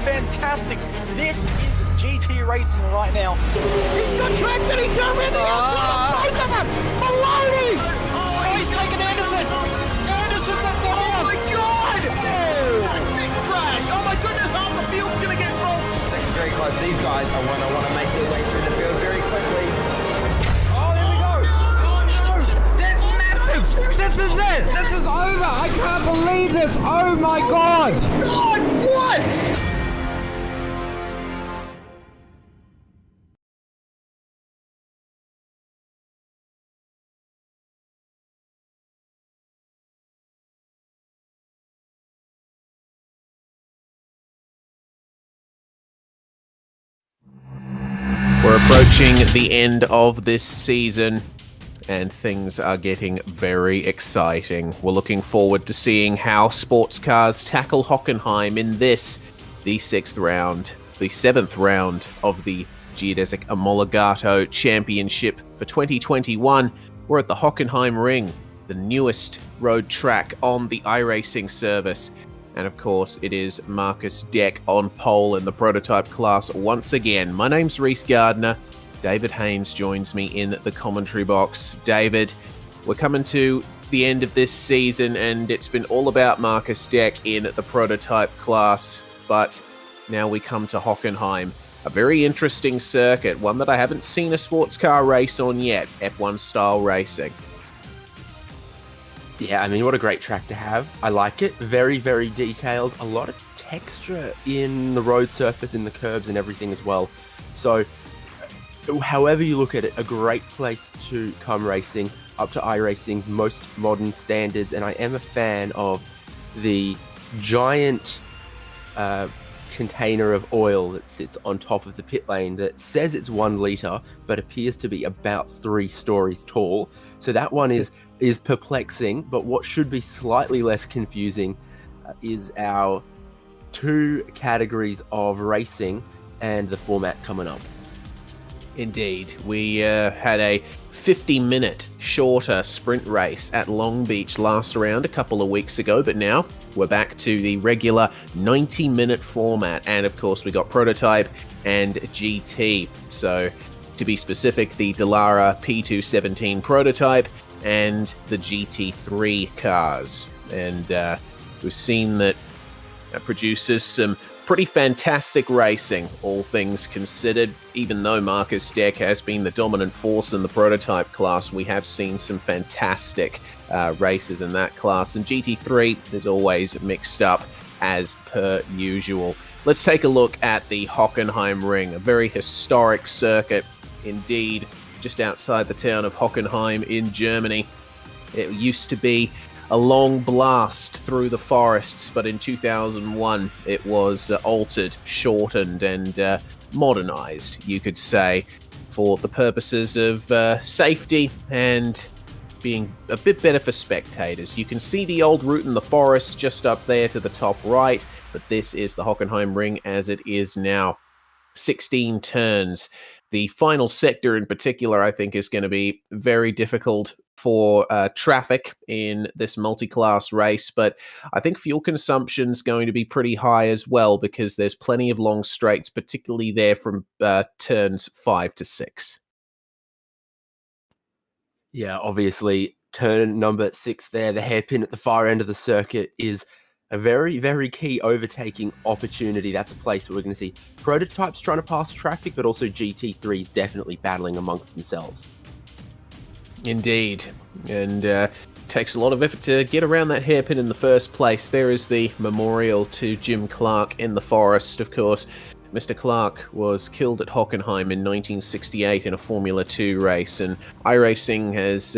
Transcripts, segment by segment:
Fantastic. This is GT Racing right now. He's got traction, he's going around the outside, both of them! Maloney! Oh, he's taken Anderson! Anderson's up to him! Oh my god! Big crash! Oh my goodness, half the field's gonna get rolled! Second very close. These guys are want to make their way through the field very quickly. Oh, there we go! Oh no! That's massive! This is it! This is over! I can't believe this! Oh my god! God, what? We're approaching the end of this season, and things are getting very exciting. We're looking forward to seeing how sports cars tackle Hockenheim in this, the 7th round of the Geodesic Omologato Championship for 2021. We're at the Hockenheim Ring, the newest road track on the iRacing service. And of course, it is Marcus Deck on pole in the prototype class once again. My name's Reese Gardner. David Haynes joins me in the commentary box. David, we're coming to the end of this season, and it's been all about Marcus Deck in the prototype class. But now we come to Hockenheim, a very interesting circuit, one that I haven't seen a sports car race on yet, F1 style racing. Yeah, I mean, what a great track to have. I like it. Very, very detailed. A lot of texture in the road surface, in the curbs and everything as well. So, however you look at it, a great place to come racing, up to iRacing's most modern standards. And I am a fan of the giant container of oil that sits on top of the pit lane that says it's 1 litre, but appears to be about 3 stories tall. So that one is perplexing, but what should be slightly less confusing is our 2 categories of racing and the format coming up. Indeed. We had a 50-minute shorter sprint race at Long Beach last round a couple of weeks ago, but now we're back to the regular 90-minute format. And of course, we got prototype and GT. So to be specific, the Dallara P217 prototype and the GT3 cars. And we've seen that produces some pretty fantastic racing, all things considered. Even though Marcus Deck has been the dominant force in the prototype class, we have seen some fantastic races in that class. And GT3 is always mixed up as per usual. Let's take a look at the Hockenheim Ring, a very historic circuit indeed, just outside the town of Hockenheim in Germany. It used to be a long blast through the forests, but in 2001 it was altered, shortened, and modernized, you could say, for the purposes of safety and being a bit better for spectators. You can see the old route in the forest just up there to the top right, but this is the Hockenheim Ring as it is now. 16 turns. The final sector in particular, I think, is going to be very difficult for traffic in this multi-class race, but I think fuel consumption is going to be pretty high as well, because there's plenty of long straights, particularly there from turns 5 to 6. Yeah, obviously, turn number 6 there, the hairpin at the far end of the circuit, is a very, very key overtaking opportunity. That's a place where we're going to see prototypes trying to pass traffic, but also GT3s definitely battling amongst themselves. Indeed. And takes a lot of effort to get around that hairpin in the first place. There is the memorial to Jim Clark in the forest, of course. Mr. Clark was killed at Hockenheim in 1968 in a Formula 2 race, and iRacing has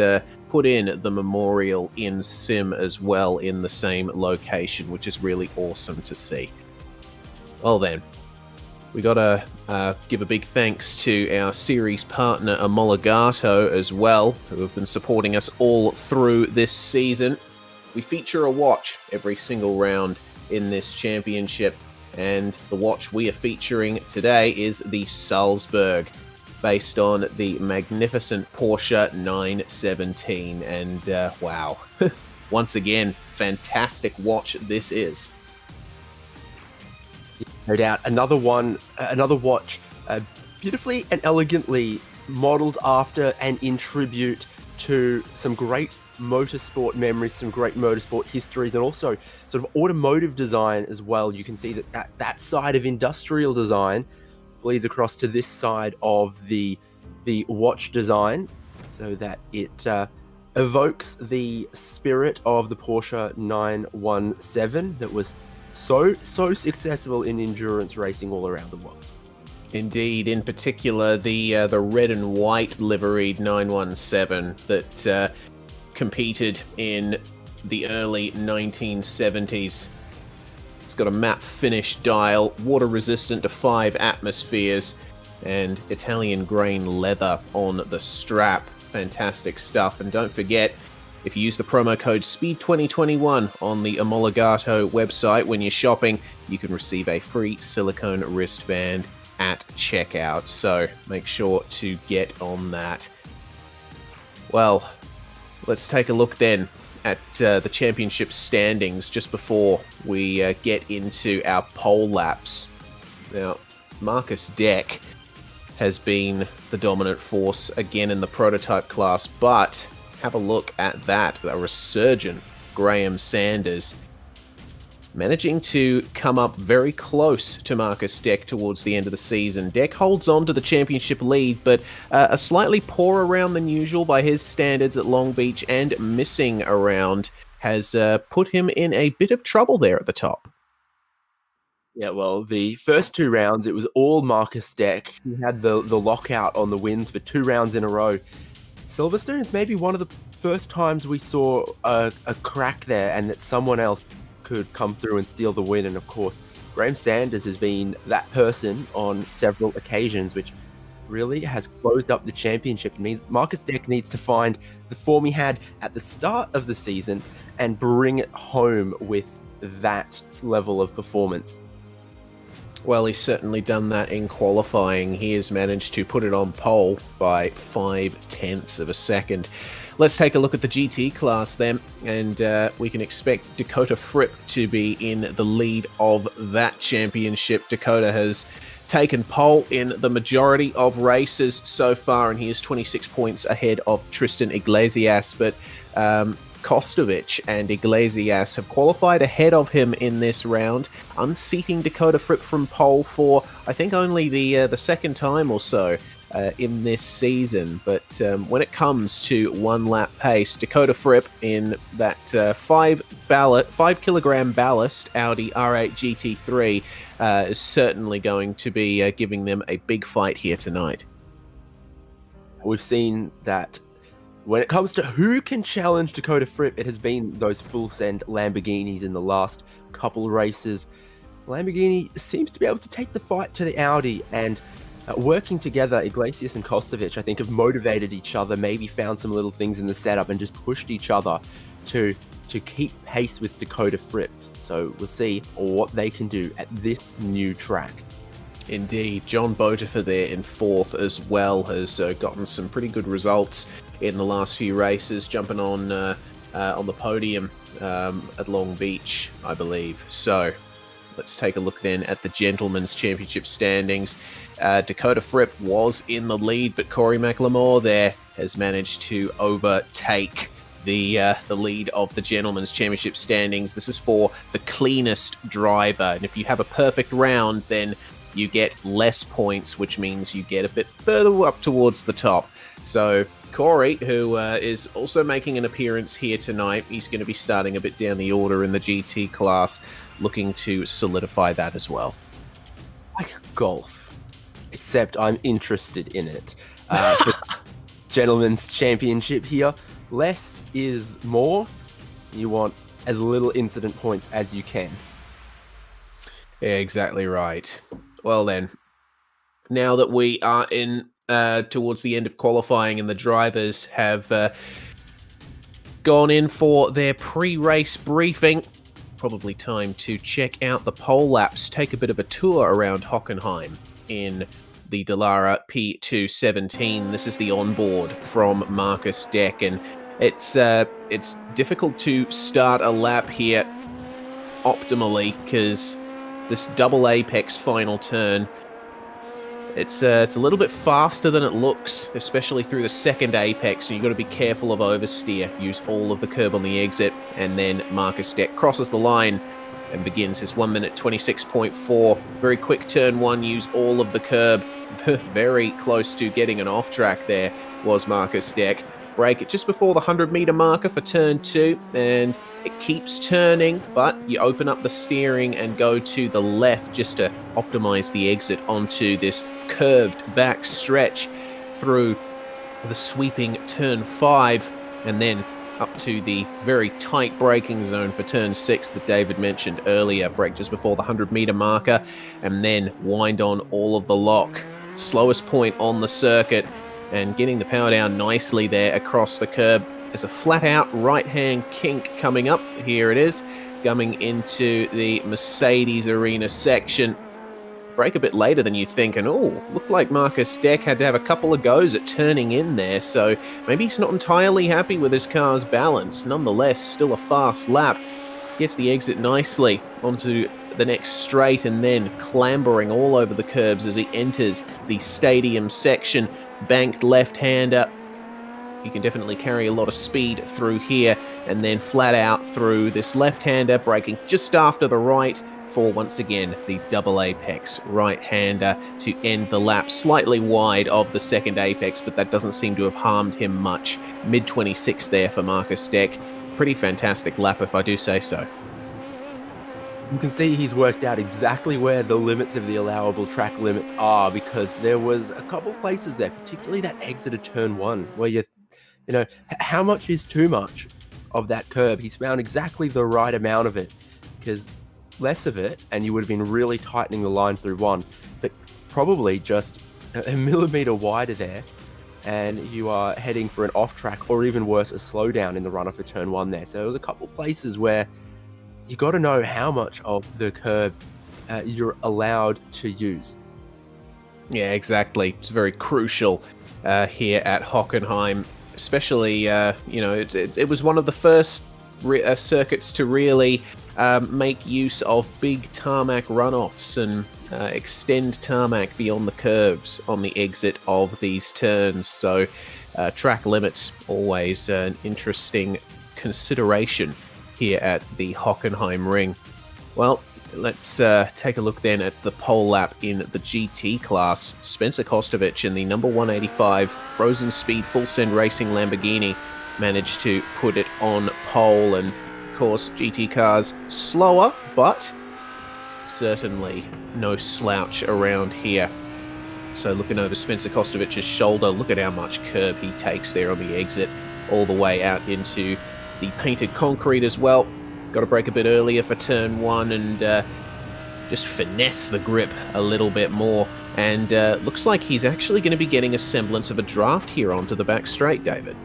put in the memorial in Sim as well in the same location, which is really awesome to see. Well then, we gotta give a big thanks to our series partner Omologato as well, who have been supporting us all through this season. We feature a watch every single round in this championship, and the watch we are featuring today is the Salzburg, based on the magnificent Porsche 917. And wow, once again, fantastic watch this is. No doubt. Another watch, beautifully and elegantly modeled after and in tribute to some great motorsport memories, some great motorsport histories, and also sort of automotive design as well. You can see that side of industrial design bleeds across to this side of the watch design, so that it evokes the spirit of the Porsche 917 that was so successful in endurance racing all around the world. Indeed, in particular the red and white liveried 917 that competed in the early 1970s. It's got a matte finish dial, water resistant to 5 atmospheres, and Italian grain leather on the strap. Fantastic stuff. And don't forget, if you use the promo code SPEED2021 on the Omologato website when you're shopping, you can receive a free silicone wristband at checkout. So make sure to get on that. Well, let's take a look then at the championship standings just before we get into our pole laps. Now, Marcus Deck has been the dominant force again in the prototype class, but have a look at that. A resurgent Graham Sanders managing to come up very close to Marcus Deck towards the end of the season. Deck holds on to the championship lead, but a slightly poorer round than usual by his standards at Long Beach, and missing a round has put him in a bit of trouble there at the top. Yeah, well, the first 2 rounds, it was all Marcus Deck. He had the lockout on the wins for 2 rounds in a row. Silverstone is maybe one of the first times we saw a crack there, and that someone else could come through and steal the win. And of course, Graham Sanders has been that person on several occasions, which really has closed up the championship. It means Marcus Deck needs to find the form he had at the start of the season and bring it home with that level of performance. Well, he's certainly done that in qualifying. He has managed to put it on pole by 0.5 of a second. Let's take a look at the GT class then, and we can expect Dakota Fripp to be in the lead of that championship. Dakota has taken pole in the majority of races so far, and he is 26 points ahead of Tristan Iglesias, but Kostovic and Iglesias have qualified ahead of him in this round, unseating Dakota Fripp from pole for, I think, only the second time or so in this season. But when it comes to 1 lap pace, Dakota Fripp in that 5 kilogram ballast Audi R8 GT3 is certainly going to be giving them a big fight here tonight. We've seen that when it comes to who can challenge Dakota Fripp, it has been those full-send Lamborghinis in the last couple races. Lamborghini seems to be able to take the fight to the Audi, and working together, Iglesias and Kostovic, I think, have motivated each other, maybe found some little things in the setup and just pushed each other to keep pace with Dakota Fripp. So we'll see what they can do at this new track. Indeed, John Botifer there in 4th as well has gotten some pretty good results in the last few races, jumping on the podium at Long Beach, I believe. So let's take a look then at the Gentlemen's Championship standings. Dakota Fripp was in the lead, but Corey McLemore there has managed to overtake the lead of the Gentlemen's Championship standings. This is for the cleanest driver, and if you have a perfect round, then you get less points, which means you get a bit further up towards the top. So Corey, who is also making an appearance here tonight. He's going to be starting a bit down the order in the GT class, looking to solidify that as well. Like golf, except I'm interested in it. For Gentlemen's Championship here, less is more. You want as little incident points as you can. Yeah, exactly right. Well then, now that we are in towards the end of qualifying and the drivers have gone in for their pre-race briefing, probably time to check out the pole laps, take a bit of a tour around Hockenheim in the Dallara P217. This is the onboard from Marcus Deck, and it's difficult to start a lap here optimally because this double apex final turn, it's a little bit faster than it looks, especially through the second apex, so you've got to be careful of oversteer. Use all of the curb on the exit, and then Marcus Deck crosses the line and begins his 1 minute 26.4. Very quick turn one, use all of the curb. Very close to getting an off track there was Marcus Deck. Brake it just before the 100-meter marker for turn 2, and it keeps turning, but you open up the steering and go to the left just to optimize the exit onto this curved back stretch through the sweeping turn 5, and then up to the very tight braking zone for turn 6 that David mentioned earlier. Brake just before the 100-meter marker, and then wind on all of the lock. Slowest point on the circuit, and getting the power down nicely there across the curb. There's a flat-out right-hand kink coming up. Here it is, coming into the Mercedes Arena section. Brake a bit later than you think, and looked like Marcus Deck had to have a couple of goes at turning in there, so maybe he's not entirely happy with his car's balance. Nonetheless, still a fast lap. Gets the exit nicely onto the next straight, and then clambering all over the curbs as he enters the stadium section. Banked left-hander. You can definitely carry a lot of speed through here, and then flat out through this left-hander, braking just after the right for, once again, the double apex right-hander to end the lap slightly wide of the second apex, but that doesn't seem to have harmed him much. Mid-26 there for Marcus Deck. Pretty fantastic lap, if I do say so. You can see he's worked out exactly where the limits of the allowable track limits are, because there was a couple places there, particularly that exit of turn 1, where you know, how much is too much of that curb? He's found exactly the right amount of it, because less of it, and you would have been really tightening the line through 1, but probably just a millimeter wider there, and you are heading for an off track, or even worse, a slowdown in the run-off for turn 1 there. So there was a couple places where you got to know how much of the curb you're allowed to use. Yeah, exactly. It's very crucial here at Hockenheim, especially, it was one of the first circuits to really make use of big tarmac runoffs and extend tarmac beyond the curves on the exit of these turns. So track limits, always an interesting consideration here at the Hockenheim ring. Well, let's take a look then at the pole lap in the GT class. Spencer Kostovich in the number 185 Frozen Speed Full Send Racing Lamborghini managed to put it on pole, and of course GT cars slower, but certainly no slouch around here. So looking over Spencer Kostovich's shoulder, look at how much curb he takes there on the exit, all the way out into the painted concrete as well. Got to brake a bit earlier for turn 1 and just finesse the grip a little bit more. And looks like he's actually going to be getting a semblance of a draft here onto the back straight, David.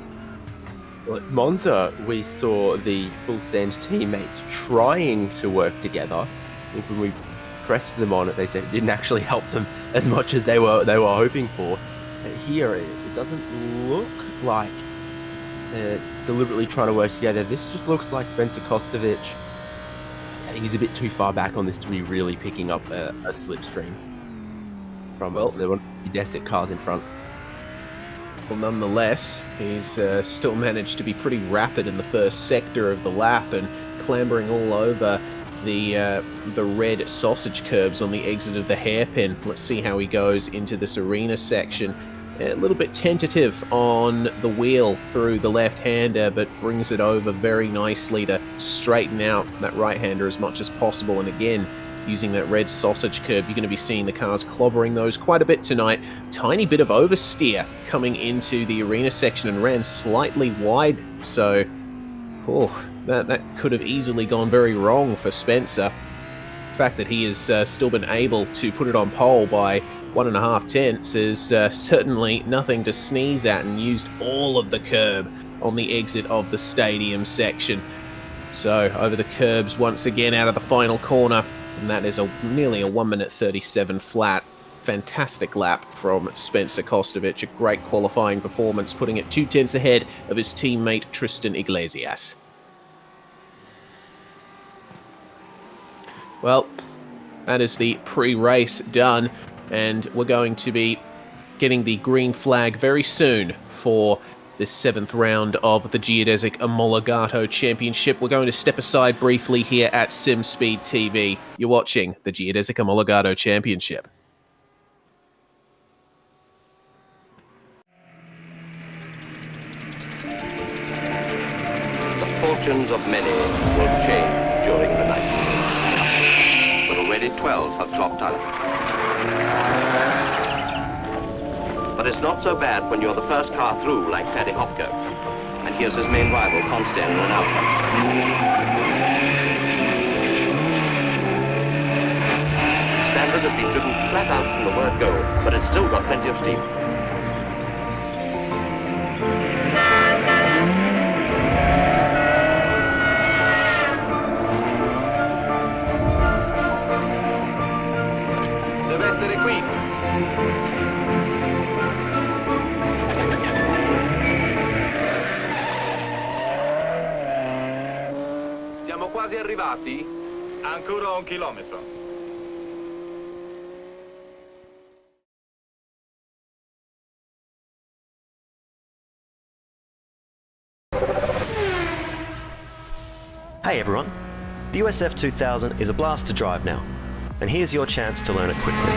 Well, at Monza, we saw the Full Send teammates trying to work together. When we pressed them on it, they said it didn't actually help them as much as they were hoping for. Here, it doesn't look like they're deliberately trying to work together. This just looks like Spencer Kostovich. I think he's a bit too far back on this to be really picking up a slipstream from the Geodesic cars in front. Well, nonetheless, he's still managed to be pretty rapid in the first sector of the lap and clambering all over the red sausage curbs on the exit of the hairpin. Let's see how he goes into this arena section. a little bit tentative on the wheel through the left-hander, but brings it over very nicely to straighten out that right-hander as much as possible. And again, using that red sausage curb, you're going to be seeing the cars clobbering those quite a bit tonight. Tiny bit of oversteer coming into the arena section and ran slightly wide, so that could have easily gone very wrong for Spencer. The fact that he has still been able to put it on pole by 1.5 tenths is certainly nothing to sneeze at, and used all of the curb on the exit of the stadium section. So over the curbs once again out of the final corner, and that is nearly a 1:37 flat. Fantastic lap from Spencer Kostovich, a great qualifying performance, putting it 2 tenths ahead of his teammate Tristan Iglesias. Well, that is the pre-race done, and we're going to be getting the green flag very soon for this 7th round of the Geodesic Omologato Championship. We're going to step aside briefly here at SimSpeed TV. You're watching the Geodesic Omologato Championship. The fortunes of many will change during the night, but already 12 have dropped out. But it's not so bad when you're the first car through like Paddy Hopko. And here's his main rival, Constantin, in an outcome. Standard has been driven flat out from the word go, but it's still got plenty of steam. Deve essere qui. Siamo quasi arrivati? Ancora 1 chilometro. Hey everyone, the USF 2000 is a blast to drive now, and here's your chance to learn it quickly.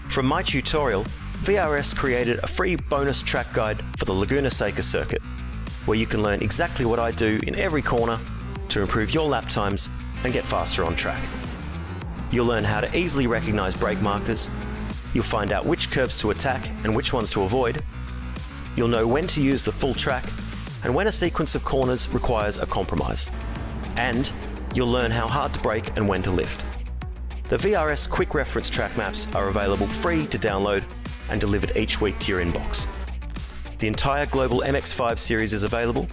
From my tutorial, VRS created a free bonus track guide for the Laguna Seca circuit, where you can learn exactly what I do in every corner to improve your lap times and get faster on track. You'll learn how to easily recognize brake markers, you'll find out which curbs to attack and which ones to avoid, you'll know when to use the full track and when a sequence of corners requires a compromise, and you'll learn how hard to brake and when to lift. The VRS quick reference track maps are available free to download and delivered each week to your inbox. The entire Global MX-5 series is available,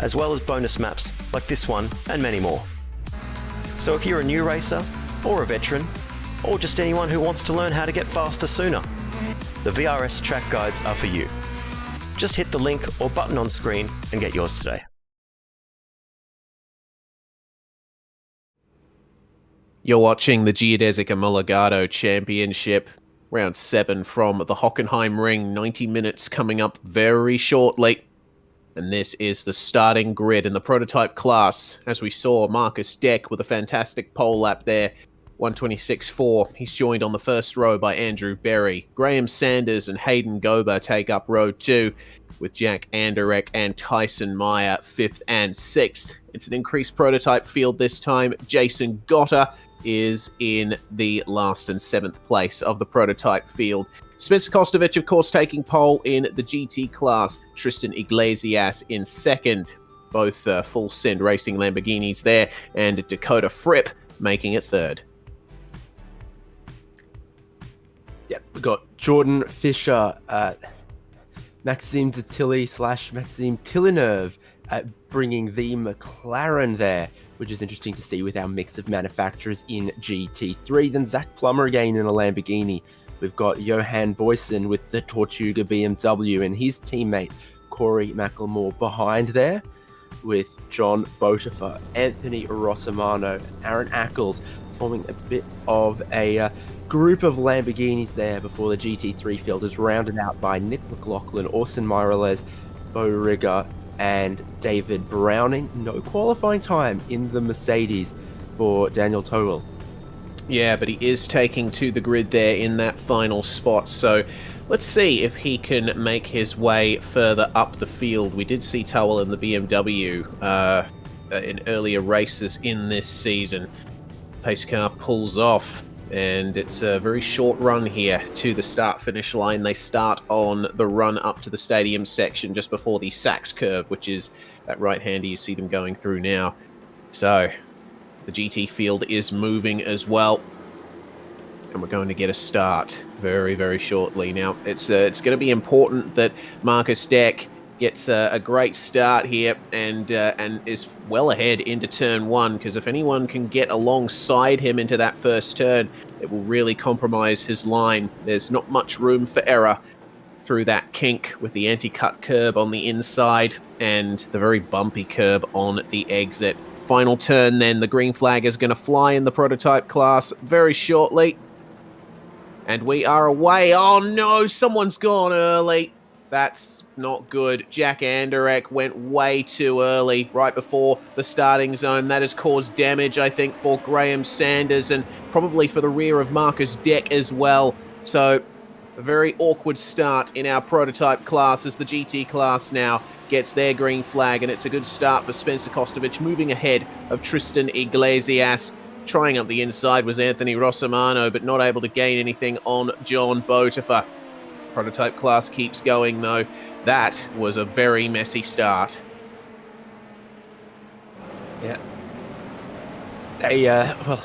as well as bonus maps like this one and many more. So if you're a new racer, or a veteran, or just anyone who wants to learn how to get faster sooner, the VRS track guides are for you. Just hit the link or button on screen and get yours today. You're watching the Geodesic Omologato Championship, round 7 from the Hockenheim ring, 90 minutes coming up very shortly. And this is the starting grid in the prototype class. As we saw, Marcus Deck with a fantastic pole lap there, 126.4. He's joined on the first row by Andrew Berry. Graham Sanders and Hayden Gober take up row 2, with Jack Anderek and Tyson Meyer 5th and 6th. It's an increased prototype field this time. Jason Gotter is in the last and 7th place of the prototype field. Spencer Kostovich, of course, taking pole in the GT class. Tristan Iglesias in 2nd. Both full send racing Lamborghinis there. And Dakota Fripp making it 3rd. Yep, we've got Jordan Fisher, Maxime Detilly / Maxime Tillinerve bringing the McLaren there, which is interesting to see with our mix of manufacturers in GT3. Then Zach Plummer again in a Lamborghini. We've got Johan Boyson with the Tortuga BMW and his teammate Corey McLemore behind there, with John Botifer, Anthony Rossimano, Aaron Ackles forming a bit of a group of Lamborghinis there before the GT3 field is rounded out by Nick McLaughlin, Orson Miralles, Bo Rigger, and David Browning. No qualifying time in the Mercedes for Daniel Towell. Yeah, but he is taking to the grid there in that final spot, so let's see if he can make his way further up the field. We did see Towell in the BMW in earlier races in this season. Pace car pulls off, and it's a very short run here to the start-finish line. They start on the run up to the stadium section just before the Sachs curve, which is that right-hander you see them going through now. So the GT field is moving as well, and we're going to get a start very, very shortly. Now, it's going to be important that Marcus Deck gets a great start here and is well ahead into turn one, because if anyone can get alongside him into that first turn, it will really compromise his line. There's not much room for error through that kink with the anti-cut curb on the inside and the very bumpy curb on the exit. Final turn then, the green flag is going to fly in the prototype class very shortly. And we are away. Oh no, someone's gone early. That's not good. Jack Anderek went way too early, right before the starting zone. That has caused damage, I think, for Graham Sanders and probably for the rear of Marcus Deck as well. So, a very awkward start in our prototype class as the GT class now gets their green flag, and it's a good start for Spencer Kostovich, moving ahead of Tristan Iglesias. Trying up the inside was Anthony Rossimano, but not able to gain anything on John Botifer. Prototype class keeps going, though. That was a very messy start. Yeah. They,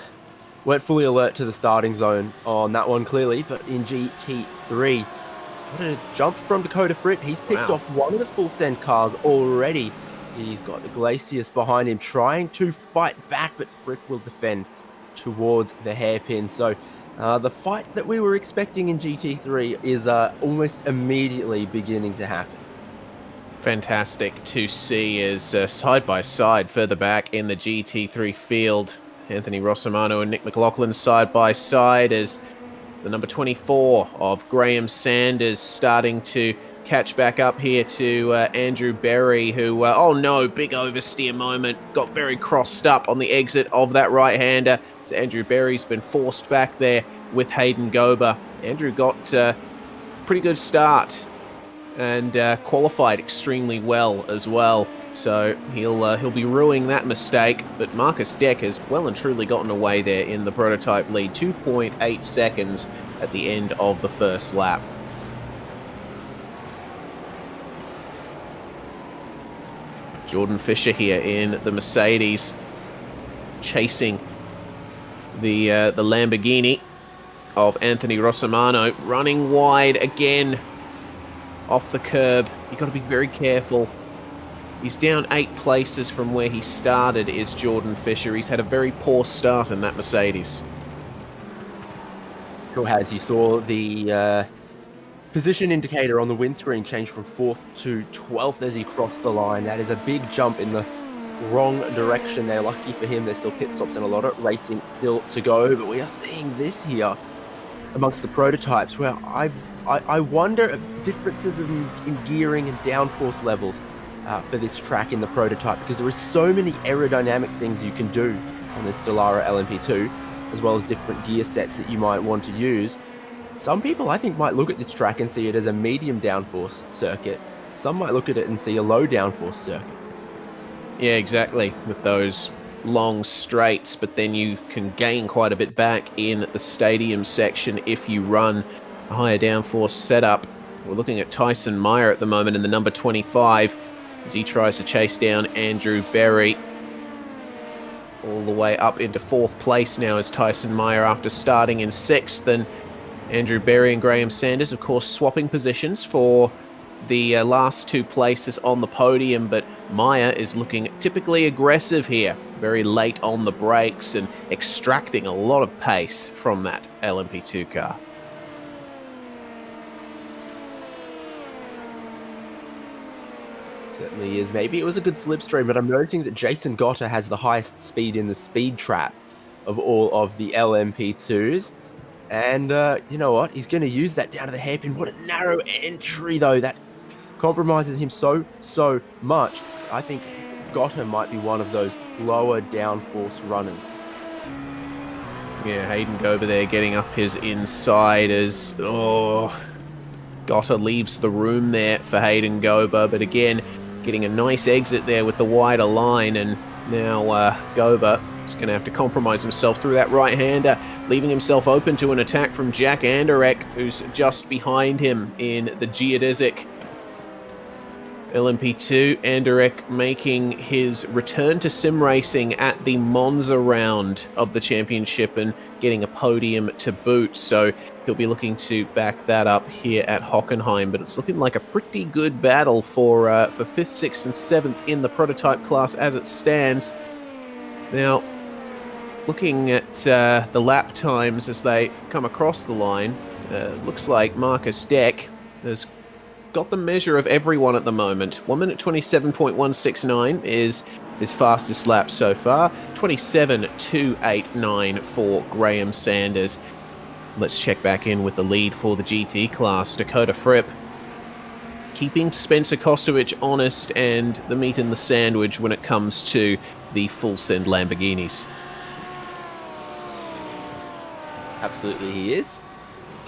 weren't fully alert to the starting zone on that one, clearly, but in GT3, what a jump from Dakota Fritt. He's picked off one of the full send cars already. He's got Iglesias behind him, trying to fight back, but Frick will defend towards the hairpin. So the fight that we were expecting in GT3 is almost immediately beginning to happen. Fantastic to see as side by side further back in the GT3 field, Anthony Rossimano and Nick McLaughlin side by side, as the number 24 of Graham Sanders starting to catch back up here to Andrew Berry, who, oh no, big oversteer moment, got very crossed up on the exit of that right-hander. So Andrew Berry's been forced back there with Hayden Gober. Andrew got a pretty good start and qualified extremely well as well. So he'll be ruining that mistake, but Marcus Deck has well and truly gotten away there in the prototype lead, 2.8 seconds at the end of the first lap. Jordan Fisher here in the Mercedes, chasing the Lamborghini of Anthony Rossimano, running wide again off the curb. You've got to be very careful. He's down 8 places from where he started, is Jordan Fisher. He's had a very poor start in that Mercedes. Sure has. You saw the position indicator on the windscreen change from 4th to 12th as he crossed the line. That is a big jump in the wrong direction there. Lucky for him, there's still pit stops and a lot of racing still to go. But we are seeing this here amongst the prototypes where I wonder differences in gearing and downforce levels for this track in the prototype, because there are so many aerodynamic things you can do on this Dallara LMP2, as well as different gear sets that you might want to use. Some people, I think, might look at this track and see it as a medium downforce circuit. Some might look at it and see a low downforce circuit. Yeah, exactly, with those long straights, but then you can gain quite a bit back in the stadium section if you run a higher downforce setup. We're looking at Tyson Meyer at the moment in the number 25 as he tries to chase down Andrew Berry. All the way up into 4th place now is Tyson Meyer after starting in 6th, and Andrew Berry and Graham Sanders, of course, swapping positions for the last 2 places on the podium, but Meyer is looking typically aggressive here, very late on the brakes and extracting a lot of pace from that LMP2 car. Certainly is. Maybe it was a good slipstream, but I'm noticing that Jason Gotter has the highest speed in the speed trap of all of the LMP2s. And you know what? He's going to use that down to the hairpin. What a narrow entry, though. That compromises him so much. I think Gotter might be one of those lower downforce runners. Yeah, Hayden Gober there getting up his inside as, Gotta leaves the room there for Hayden Gober, but again, getting a nice exit there with the wider line, and now Gober is going to have to compromise himself through that right-hander, leaving himself open to an attack from Jack Anderek, who's just behind him in the Geodesic LMP2. Anderek making his return to sim racing at the Monza round of the championship and getting a podium to boot, so he'll be looking to back that up here at Hockenheim. But it's looking like a pretty good battle for 5th, 6th and 7th in the prototype class as it stands. Now, looking at the lap times as they come across the line, looks like Marcus Deck has got the measure of everyone at the moment. 1 minute 27.169 is his fastest lap so far. 27.289 for Graham Sanders. Let's check back in with the lead for the GT class. Dakota Fripp keeping Spencer Kostovich honest and the meat in the sandwich when it comes to the full send Lamborghinis. Absolutely he is.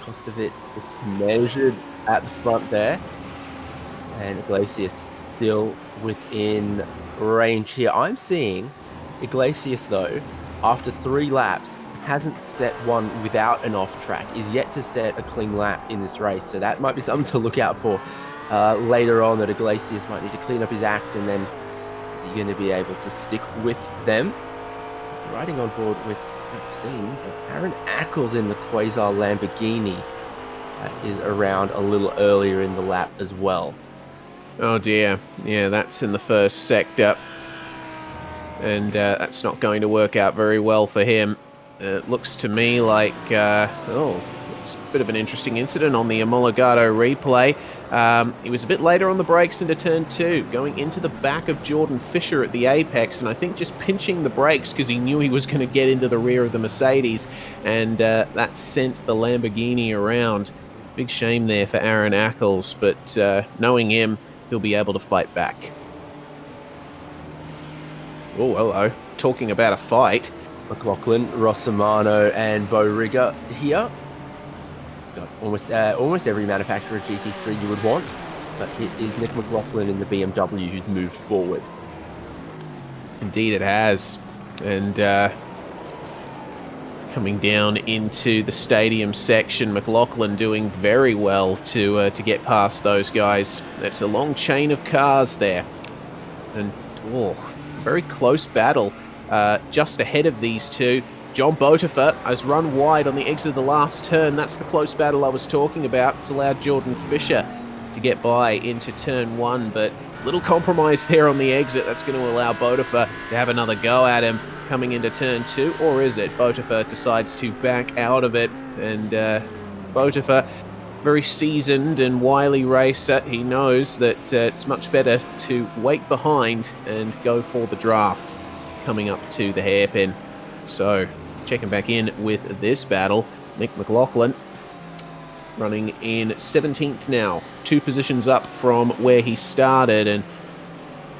Kostovich measured at the front there. And Iglesias still within range here. I'm seeing Iglesias, though, after 3 laps, hasn't set one without an off track, is yet to set a clean lap in this race. So that might be something to look out for later on, that Iglesias might need to clean up his act, and then is he going to be able to stick with them? Riding on board with, I've seen, Aaron Ackles in the Quasar Lamborghini is around a little earlier in the lap as well. Oh dear, yeah, that's in the first sector, and that's not going to work out very well for him. It looks to me like, it's a bit of an interesting incident on the Omologato replay. He was a bit later on the brakes into turn 2, going into the back of Jordan Fisher at the apex, and I think just pinching the brakes because he knew he was going to get into the rear of the Mercedes, and that sent the Lamborghini around. Big shame there for Aaron Ackles, but knowing him, he'll be able to fight back. Oh, hello. Talking about a fight. McLaughlin, Rossimano, and Bo Rigger here. Got almost every manufacturer GT3 you would want, but it is Nick McLaughlin in the BMW who's moved forward. Indeed it has. And coming down into the stadium section, McLaughlin doing very well to get past those guys. That's a long chain of cars there. And, very close battle just ahead of these two. John Botifer has run wide on the exit of the last turn. That's the close battle I was talking about. It's allowed Jordan Fisher to get by into turn 1, but little compromise there on the exit. That's going to allow Botifer to have another go at him coming into turn 2, or is it? Botifer decides to back out of it, and Botifer, very seasoned and wily racer, he knows that it's much better to wait behind and go for the draft coming up to the hairpin. So, checking back in with this battle, Nick McLaughlin running in 17th now, 2 positions up from where he started, and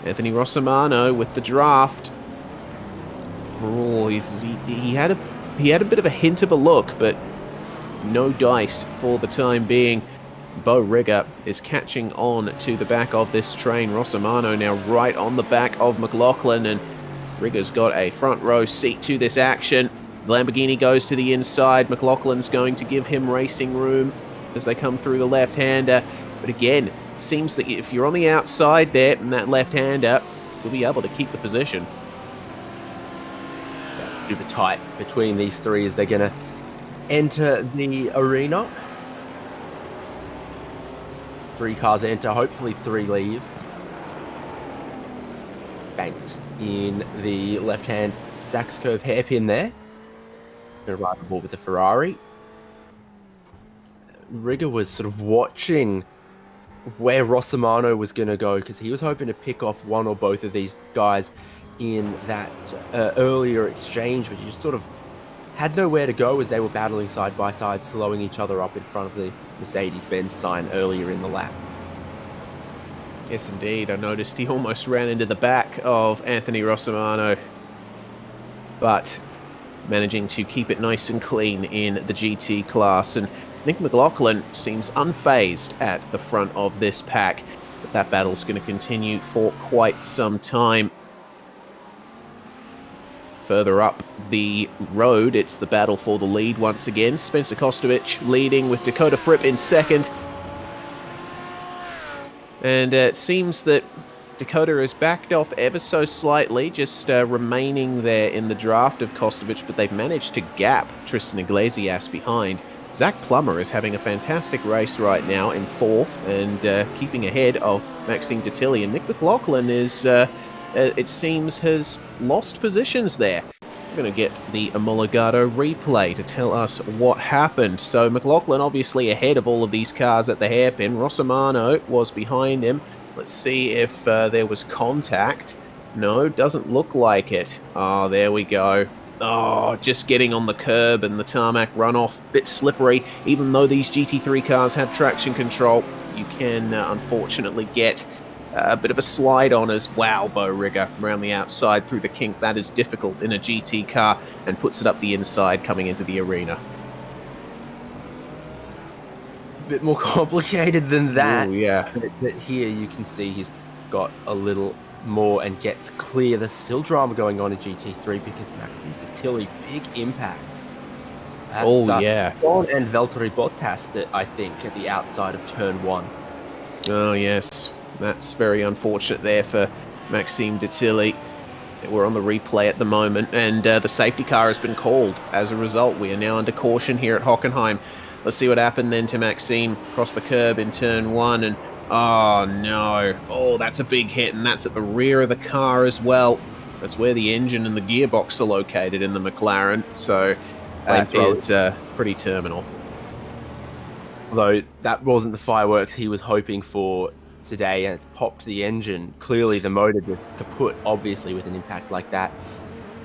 Anthony Rossimano with the draft. Oh, he had a bit of a hint of a look, but no dice for the time being. Bo Rigger is catching on to the back of this train. Rossimano now right on the back of McLaughlin, and Rigger's got a front row seat to this action. The Lamborghini goes to the inside. McLaughlin's going to give him racing room as they come through the left-hander. But again, seems that if you're on the outside there and that left-hander, you'll be able to keep the position. Super tight between these three as they're going to enter the arena. 3 cars enter, hopefully 3 leave. Banked in the left-hand Sachs curve hairpin there. Going to ride the ball with the Ferrari. Rigger was sort of watching where Rossimano was going to go because he was hoping to pick off one or both of these guys in that earlier exchange, but he just sort of had nowhere to go as they were battling side by side, slowing each other up in front of the Mercedes-Benz sign earlier in the lap. Yes, indeed. I noticed he almost ran into the back of Anthony Rossimano, but managing to keep it nice and clean in the GT class. And Nick McLaughlin seems unfazed at the front of this pack, but that battle's going to continue for quite some time. Further up the road, it's the battle for the lead once again. Spencer Kostovich leading with Dakota Fripp in second. And it seems that Dakota has backed off ever so slightly, just remaining there in the draft of Kostovich, but they've managed to gap Tristan Iglesias behind. Zach Plummer is having a fantastic race right now in fourth and keeping ahead of Maxime Detilly. And Nick McLaughlin is, it seems, has lost positions there. We're going to get the Omologato replay to tell us what happened. So McLaughlin obviously ahead of all of these cars at the hairpin. Rossimano was behind him. Let's see if there was contact. No, doesn't look like it. Oh, there we go. Oh, just getting on the curb and the tarmac runoff. Bit slippery. Even though these GT3 cars have traction control, you can unfortunately get a bit of a slide on as wow, Bo Rigger around the outside through the kink. That is difficult in a GT car and puts it up the inside coming into the arena. Bit more complicated than that. Ooh, yeah. But here you can see he's got a little more and gets clear. There's still drama going on in GT3 because Maxime Detilly, big impact. That's, yeah. John and Valtteri Bottas, that I think, at the outside of turn 1. Oh, yes. That's very unfortunate there for Maxime Detilly. We're on the replay at the moment, and the safety car has been called. As a result, we are now under caution here at Hockenheim. Let's see what happened then to Maxime across the curb in turn 1, and oh no. Oh, that's a big hit, and that's at the rear of the car as well. That's where the engine and the gearbox are located in the McLaren, so that is pretty terminal. Although that wasn't the fireworks he was hoping for today, and it's popped the engine. Clearly the motor just kaput, obviously, with an impact like that.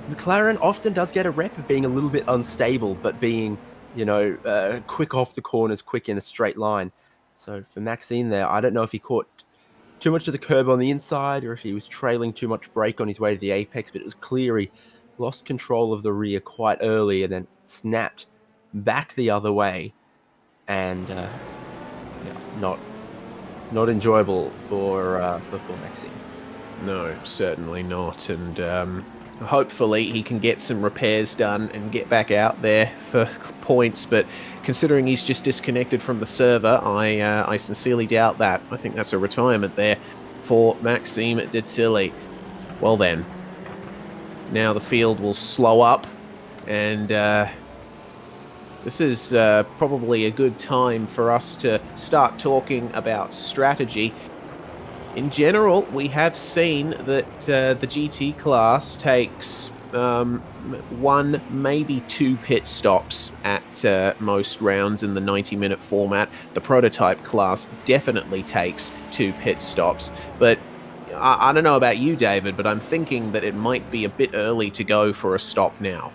McLaren often does get a rep of being a little bit unstable, but being, you know, quick off the corners, quick in a straight line. So for Maxime there, I don't know if he caught too much of the curb on the inside or if he was trailing too much brake on his way to the apex, but it was clear he lost control of the rear quite early and then snapped back the other way. And yeah, not enjoyable for Maxime. No, certainly not. And hopefully he can get some repairs done and get back out there for points. But considering he's just disconnected from the server, I sincerely doubt that. I think that's a retirement there for Maxime Detilly. Well then, now the field will slow up, and this is probably a good time for us to start talking about strategy. In general, we have seen that the GT class takes 1, maybe 2 pit stops at most rounds in the 90-minute format. The prototype class definitely takes 2 pit stops. But I don't know about you, David, but I'm thinking that it might be a bit early to go for a stop now.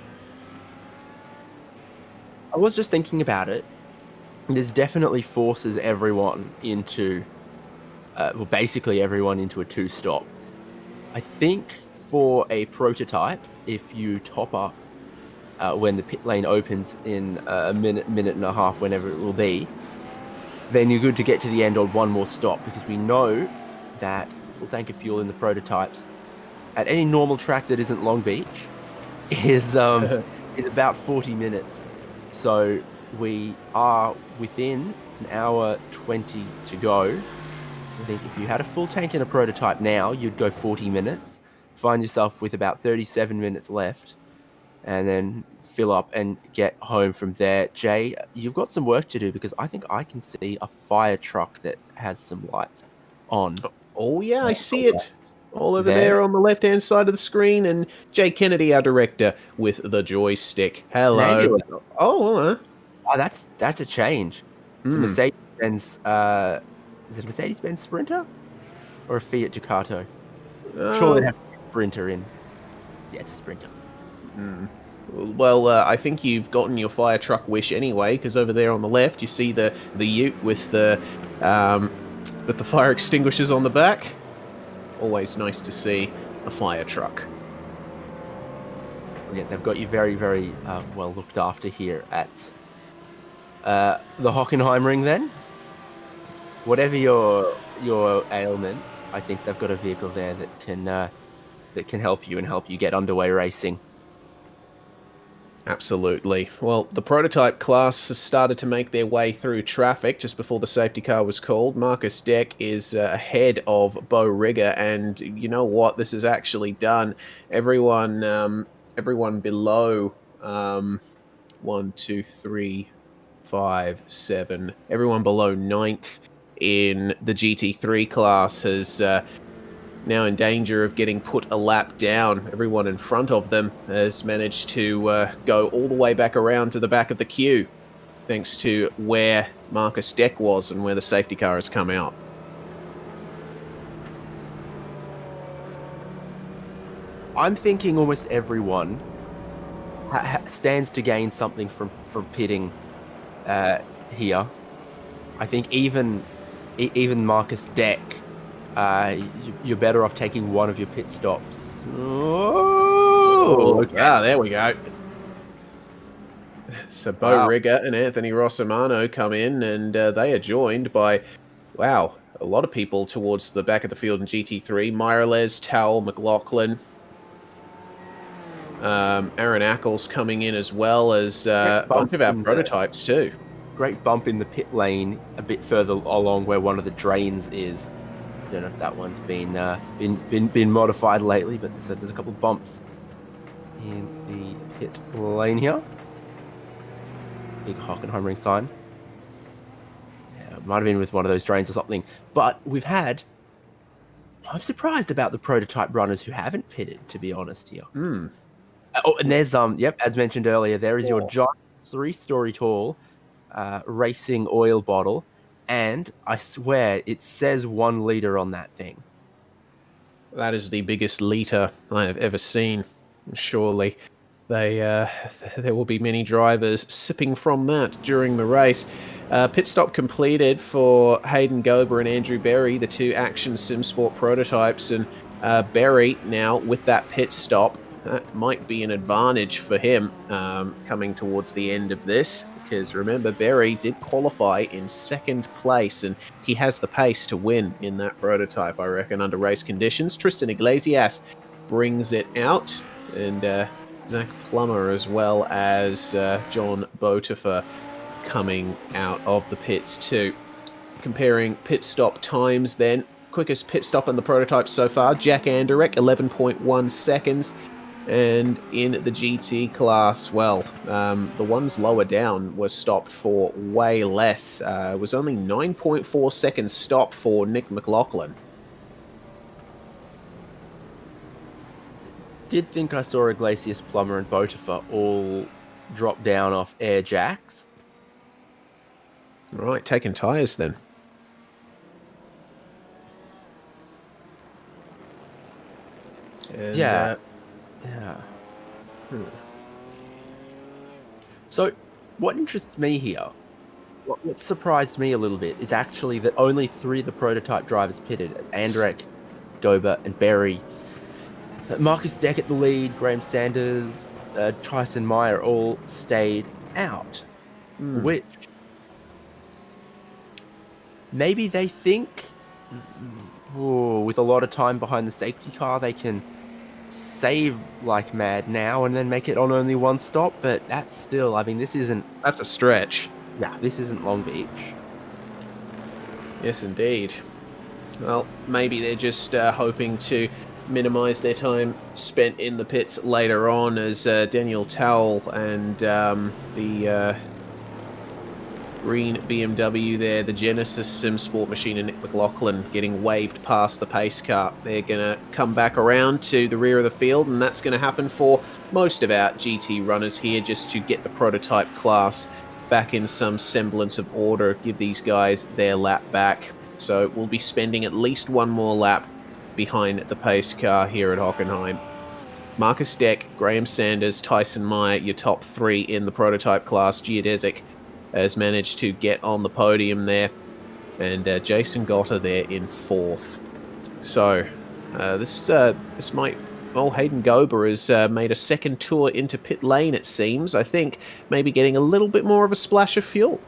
I was just thinking about it. This definitely forces everyone into, well, basically everyone into a 2-stop. I think for a prototype, if you top up when the pit lane opens in a minute and a half, whenever it will be, then you're good to get to the end on 1 more stop, because we know that full tank of fuel in the prototypes at any normal track that isn't Long Beach is about 40 minutes. So we are within an hour 20 to go. So I think if you had a full tank in a prototype now, you'd go 40 minutes, find yourself with about 37 minutes left, and then fill up and get home from there. Jay, you've got some work to do, because I think I can see a fire truck that has some lights on. Oh yeah, I see it. All over there on the left-hand side of the screen, and Jay Kennedy, our director, with the joystick. Hello. Oh, that's a change. It's a Mercedes-Benz. Is it a Mercedes-Benz Sprinter or a Fiat Ducato? Surely they have a Sprinter in. Yeah, it's a Sprinter. Well, I think you've gotten your fire truck wish anyway, because over there on the left you see the ute with the fire extinguishers on the back. Always nice to see a fire truck. Yeah, they've got you very, very well looked after here at The Hockenheim ring, then. Whatever your ailment, I think they've got a vehicle there that can help you and help you get underway racing. Absolutely. Well, the prototype class has started to make their way through traffic just before the safety car was called. Marcus Deck is ahead of Bo Rigger, and you know what? This is actually done. Everyone below 1, 2, 3, 5, 7. Everyone below 9th in the GT3 class has now in danger of getting put a lap down. Everyone in front of them has managed to go all the way back around to the back of the queue, thanks to where Marcus Deck was and where the safety car has come out. I'm thinking almost everyone stands to gain something from pitting here. I think even Marcus Deck, you're better off taking one of your pit stops. Oh, okay. There we go. So Bo Rigger and Anthony Rossimano come in, and they are joined by, a lot of people towards the back of the field in GT3. Miralez, Towell, McLaughlin, Aaron Ackles coming in, as well as a bunch of our prototypes too. Great bump in the pit lane a bit further along where one of the drains is. Don't know if that one's been modified lately, but there's a couple of bumps in the pit lane here. Big Hockenheim ring sign. Yeah, might have been with one of those drains or something. But I'm surprised about the prototype runners who haven't pitted, to be honest here. Oh, and there's as mentioned earlier, there is your giant 3-story tall racing oil bottle. And I swear it says 1 liter on that thing. That is the biggest liter I have ever seen. Surely there will be many drivers sipping from that during the race. Pit stop completed for Hayden Gober and Andrew Berry, the 2 Action Sim Sport prototypes. And Berry now with that pit stop, that might be an advantage for him coming towards the end of this. Because remember, Berry did qualify in 2nd place, and he has the pace to win in that prototype, I reckon, under race conditions. Tristan Iglesias brings it out, and Zach Plummer, as well as John Botifer, coming out of the pits too. Comparing pit stop times then, quickest pit stop in the prototype so far, Jack Anderek, 11.1 seconds. And in the GT class, the ones lower down were stopped for way less. It was only 9.4 seconds stop for Nick McLaughlin. Did think I saw Iglesias, Plummer, and Botifer all drop down off air jacks. Right, taking tyres then. And, yeah. So, what interests me here, what surprised me a little bit, is actually that only 3 of the prototype drivers pitted. Andrek, Gober, and Berry. Marcus Deck at the lead, Graham Sanders, Tyson Meyer all stayed out. Which, maybe they think, with a lot of time behind the safety car, they can save like mad now and then make it on only 1 stop, but that's still, that's a stretch. Yeah, this isn't Long Beach. Yes, indeed. Well, maybe they're just hoping to minimize their time spent in the pits later on, as Daniel Towell and the green BMW there, the Genesis Sim Sport machine, and Nick McLaughlin getting waved past the pace car. They're going to come back around to the rear of the field, and that's going to happen for most of our GT runners here, just to get the prototype class back in some semblance of order, give these guys their lap back. So we'll be spending at least 1 more lap behind the pace car here at Hockenheim. Marcus Deck, Graham Sanders, Tyson Meyer, your top 3 in the prototype class. Geodesic has managed to get on the podium there, and Jason Gotter there in 4th. So this might... Well, Hayden Gober has made a 2nd tour into pit lane, it seems. I think maybe getting a little bit more of a splash of fuel.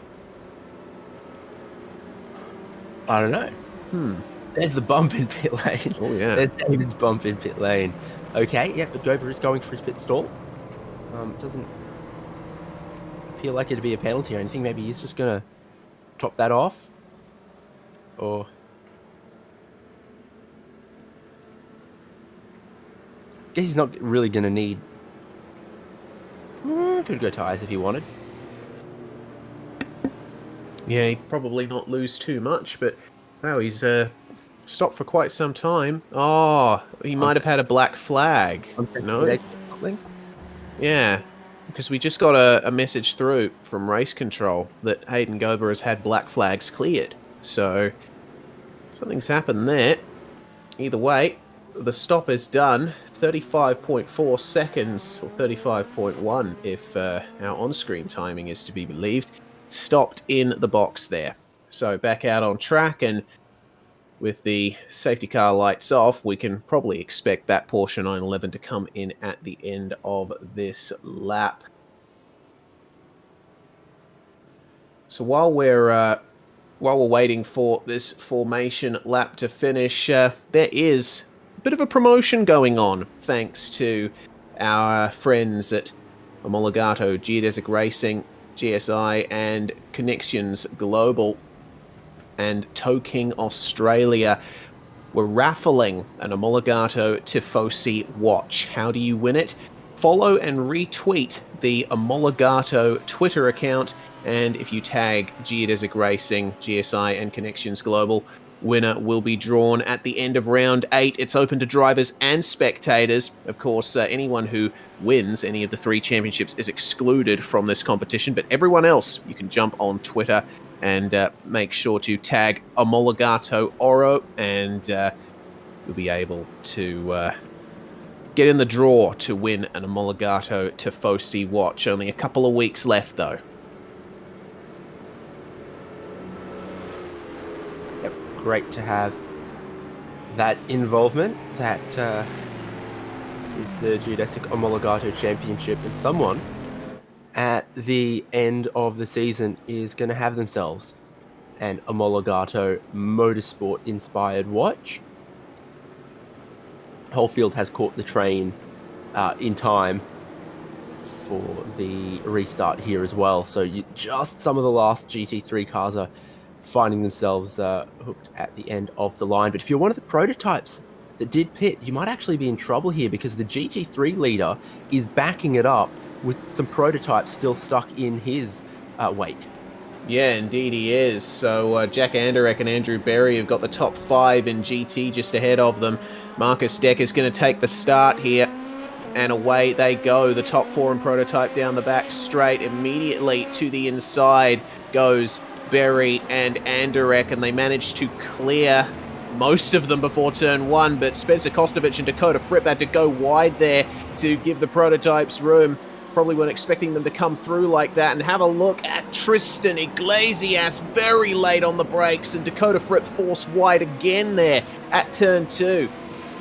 I don't know. There's the bump in pit lane. Oh, yeah. There's David's bump in pit lane. Okay, yeah, but Gober is going for his pit stall. Doesn't appear like it'd be a penalty or anything. Maybe he's just going to top that off. Or... guess he's not really going to need... could go tyres if he wanted. Yeah, he'd probably not lose too much, but wow, he's stopped for quite some time. Oh, he might have had a black flag. No? Something? Yeah, because we just got a message through from race control that Hayden Gober has had black flags cleared. So, something's happened there. Either way, the stop is done. 35.4 seconds, or 35.1 if our on-screen timing is to be believed. Stopped in the box there. So back out on track, and with the safety car lights off, we can probably expect that Porsche 911 to come in at the end of this lap. So while we're waiting for this formation lap to finish, there is a bit of a promotion going on, thanks to our friends at Omologato, Geodesic Racing, GSI, and Connections Global, and Toking Australia. We're raffling an Omologato Tifosi watch. How do you win it? Follow and retweet the Omologato Twitter account, and if you tag Geodesic Racing, GSI, and Connections Global, winner will be drawn at the end of round 8. It's open to drivers and spectators. Of course, anyone who wins any of the 3 championships is excluded from this competition, but everyone else, you can jump on Twitter and make sure to tag Omologato Oro, and you'll be able to get in the draw to win an Omologato Tifosi watch. Only a couple of weeks left, though. Great to have that involvement. That this is the Geodesic Omologato Championship, and someone at the end of the season is going to have themselves an Omologato Motorsport inspired watch. Wholefield has caught the train in time for the restart here as well, so just some of the last GT3 cars are finding themselves hooked at the end of the line. But if you're one of the prototypes that did pit, you might actually be in trouble here, because the GT3 leader is backing it up with some prototypes still stuck in his wake. Yeah, indeed he is. So Jack Anderek and Andrew Berry have got the top 5 in GT just ahead of them. Marcus Deck is going to take the start here, and away they go. The top 4 in prototype down the back straight. Immediately to the inside goes Berry and Anderek, and they managed to clear most of them before turn 1, but Spencer Kostovich and Dakota Fripp had to go wide there to give the prototypes room. Probably weren't expecting them to come through like that. And have a look at Tristan Iglesias very late on the brakes, and Dakota Fripp forced wide again there at turn 2,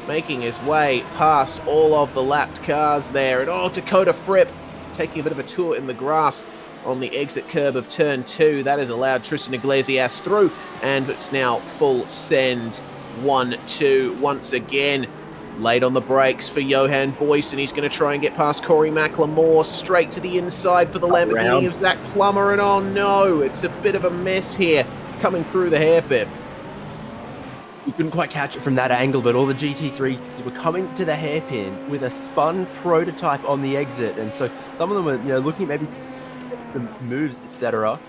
making his way past all of the lapped cars there. And Dakota Fripp taking a bit of a tour in the grass on the exit curb of turn 2. That has allowed Tristan Iglesias through, and it's now full send 1-2 once again. Late on the brakes for Johan Boyce, and he's going to try and get past Corey McLemore. Straight to the inside for the Lamborghini of Zach Plummer, and oh no, it's a bit of a mess here coming through the hairpin. You couldn't quite catch it from that angle, but all the GT3 were coming to the hairpin with a spun prototype on the exit, and so some of them were looking at maybe the moves, etc.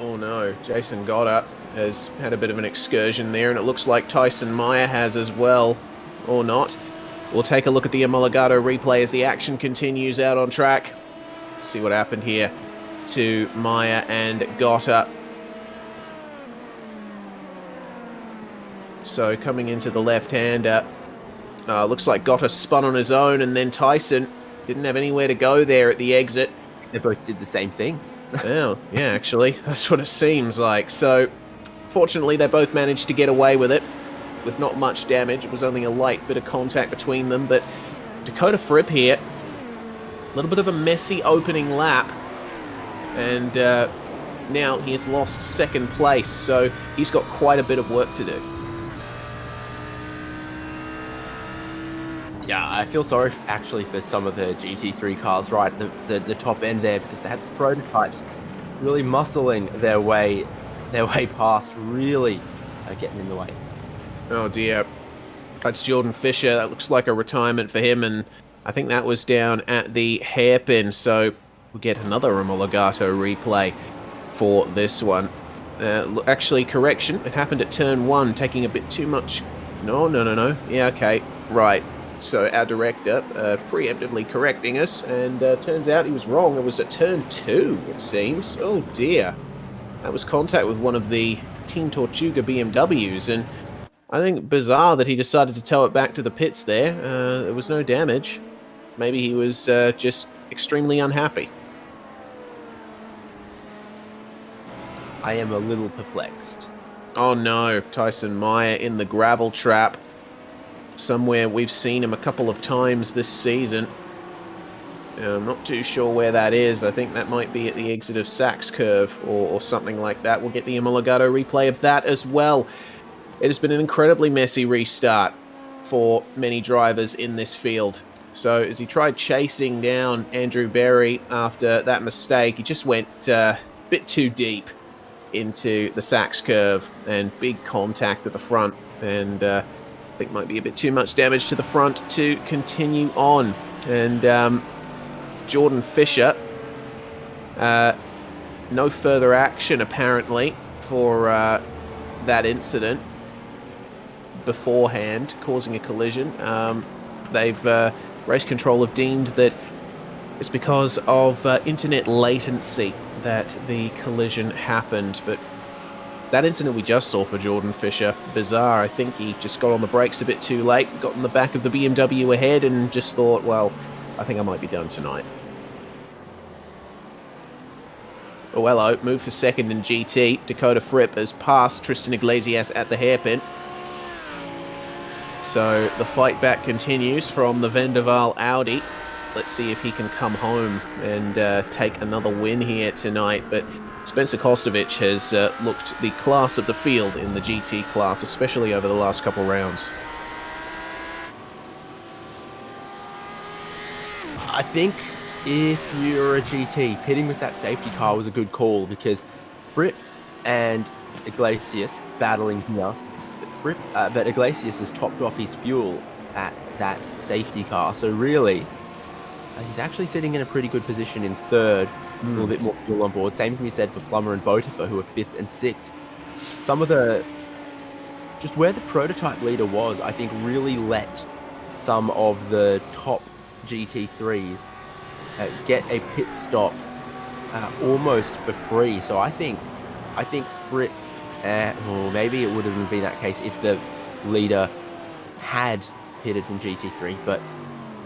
Oh no, Jason Goddard has had a bit of an excursion there, and it looks like Tyson Meyer has as well, or not. We'll take a look at the Omologato replay as the action continues out on track. See what happened here to Meyer and Goddard. So coming into the left-hander, looks like Goddard spun on his own, and then Tyson didn't have anywhere to go there at the exit. They both did the same thing. Oh, yeah, actually, that's what it seems like. So, fortunately, they both managed to get away with it, with not much damage. It was only a light bit of contact between them, but Dakota Fripp here, a little bit of a messy opening lap, and now he has lost second place, so he's got quite a bit of work to do. Yeah, I feel sorry actually for some of the GT3 cars right at the top end there, because they had the prototypes really muscling their way past, really getting in the way. Oh dear. That's Jordan Fisher. That looks like a retirement for him, and I think that was down at the hairpin, so we'll get another Omologato replay for this one. Actually, correction, it happened at turn 1, taking a bit too much... No. Yeah, okay, right. So our director preemptively correcting us, and turns out he was wrong. It was at turn 2, it seems. Oh dear. That was contact with one of the Team Tortuga BMWs, and I think bizarre that he decided to tow it back to the pits there. There was no damage. Maybe he was just extremely unhappy. I am a little perplexed. Oh no, Tyson Meyer in the gravel trap. Somewhere we've seen him a couple of times this season. I'm not too sure where that is. I think that might be at the exit of Sachs Curve or something like that. We'll get the Omologato replay of that as well. It has been an incredibly messy restart for many drivers in this field. So as he tried chasing down Andrew Berry after that mistake, he just went a bit too deep into the Sachs Curve, and big contact at the front, and I think might be a bit too much damage to the front to continue on. And Jordan Fisher, no further action apparently for that incident beforehand, causing a collision. Race control have deemed that it's because of internet latency that the collision happened, but that incident we just saw for Jordan Fisher, bizarre. I think he just got on the brakes a bit too late, got in the back of the BMW ahead, and just thought, well, I think I might be done tonight. Oh, hello, move for second in GT. Dakota Fripp has passed Tristan Iglesias at the hairpin. So the fight back continues from the Vendaval Audi. Let's see if he can come home and take another win here tonight. But Spencer Kostovic has looked the class of the field in the GT class, especially over the last couple rounds. I think if you're a GT, pitting with that safety car was a good call, because Fripp and Iglesias battling here. But Iglesias has topped off his fuel at that safety car, so really he's actually sitting in a pretty good position in third, a little bit more fuel on board. Same can be said for Plummer and Botifer, who are 5th and 6th. Some of the, just where the prototype leader was, I think really let some of the top GT3s get a pit stop almost for free. So I think Fripp, or maybe it would have been that case if the leader had pitted from GT3, but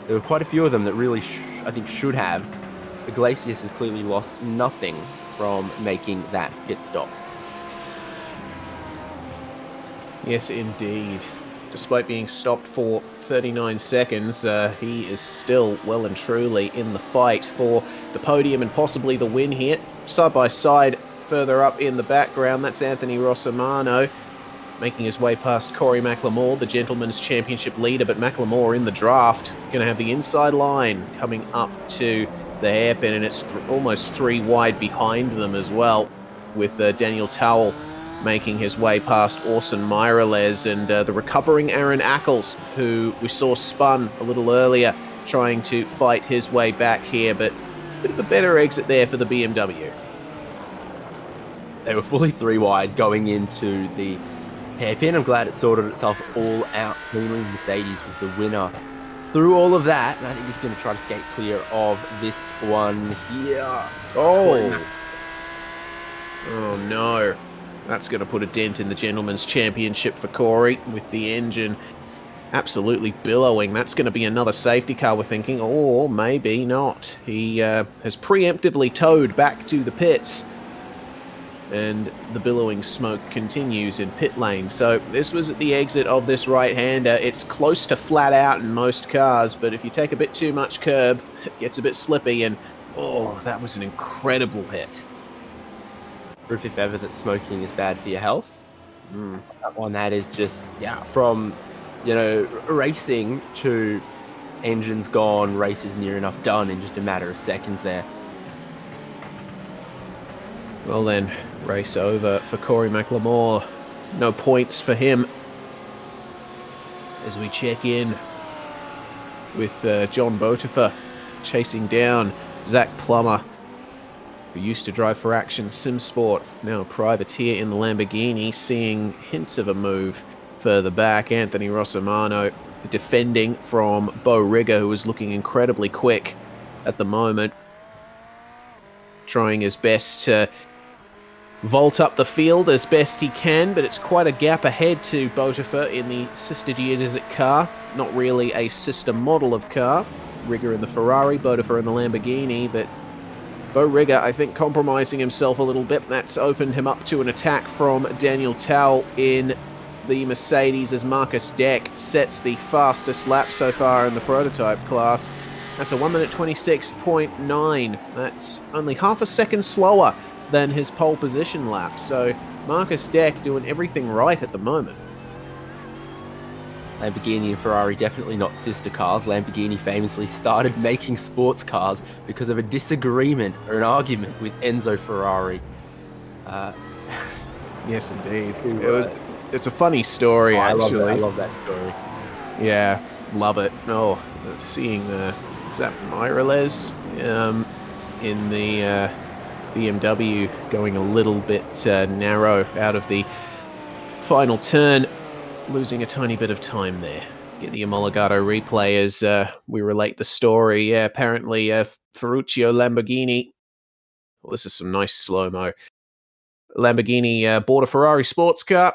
there were quite a few of them that really, I think, should have. Iglesias has clearly lost nothing from making that pit stop. Yes, indeed. Despite being stopped for 39 seconds, he is still well and truly in the fight for the podium and possibly the win here. Side by side, further up in the background, that's Anthony Rossimano, making his way past Corey McLemore, the Gentleman's Championship leader, but McLemore in the draft, going to have the inside line coming up to the hairpin, and it's almost 3 wide behind them as well, with Daniel Towell making his way past Orson Meireles and the recovering Aaron Ackles, who we saw spun a little earlier, trying to fight his way back here, but a bit of a better exit there for the BMW. They were fully 3 wide going into the hairpin. I'm glad it sorted itself all out cleanly. Mercedes was the winner through all of that, and I think he's going to try to skate clear of this one here. Oh no. That's going to put a dent in the Gentleman's Championship for Corey, with the engine absolutely billowing. That's going to be another safety car, we're thinking, or maybe not. He has preemptively towed back to the pits, and the billowing smoke continues in pit lane. So this was at the exit of this right-hander. It's close to flat out in most cars, but if you take a bit too much curb, it gets a bit slippy, and oh, that was an incredible hit. proof if ever that smoking is bad for your health. That one, that is just, from, racing to engines gone, races near enough done in just a matter of seconds there. Well then, race over for Corey McLemore. No points for him. As we check in with John Botifer chasing down Zach Plummer, who used to drive for Action Simsport, now a privateer in the Lamborghini, seeing hints of a move further back. Anthony Rossomano defending from Bo Rigger, who is looking incredibly quick at the moment, trying his best to vault up the field as best he can, but it's quite a gap ahead to Botifer in the sister Geodesic car. Not really a sister model of car. Rigger in the Ferrari, Botifer in the Lamborghini, but Bo Rigger, I think, compromising himself a little bit. That's opened him up to an attack from Daniel Towle in the Mercedes as Marcus Deck sets the fastest lap so far in the prototype class. That's a 1 minute 26.9. That's only half a second slower than his pole position lap. So Marcus Deck doing everything right at the moment. Lamborghini and Ferrari definitely not sister cars. Lamborghini famously started making sports cars because of a disagreement or an argument with Enzo Ferrari. Yes, indeed. It's a funny story, actually. I love that story. Yeah, love it. Oh, seeing is that Miralles in the BMW going a little bit narrow out of the final turn, losing a tiny bit of time there. Get the Omologato replay as we relate the story. Yeah, apparently Ferruccio Lamborghini. Well, this is some nice slow-mo. Lamborghini bought a Ferrari sports car.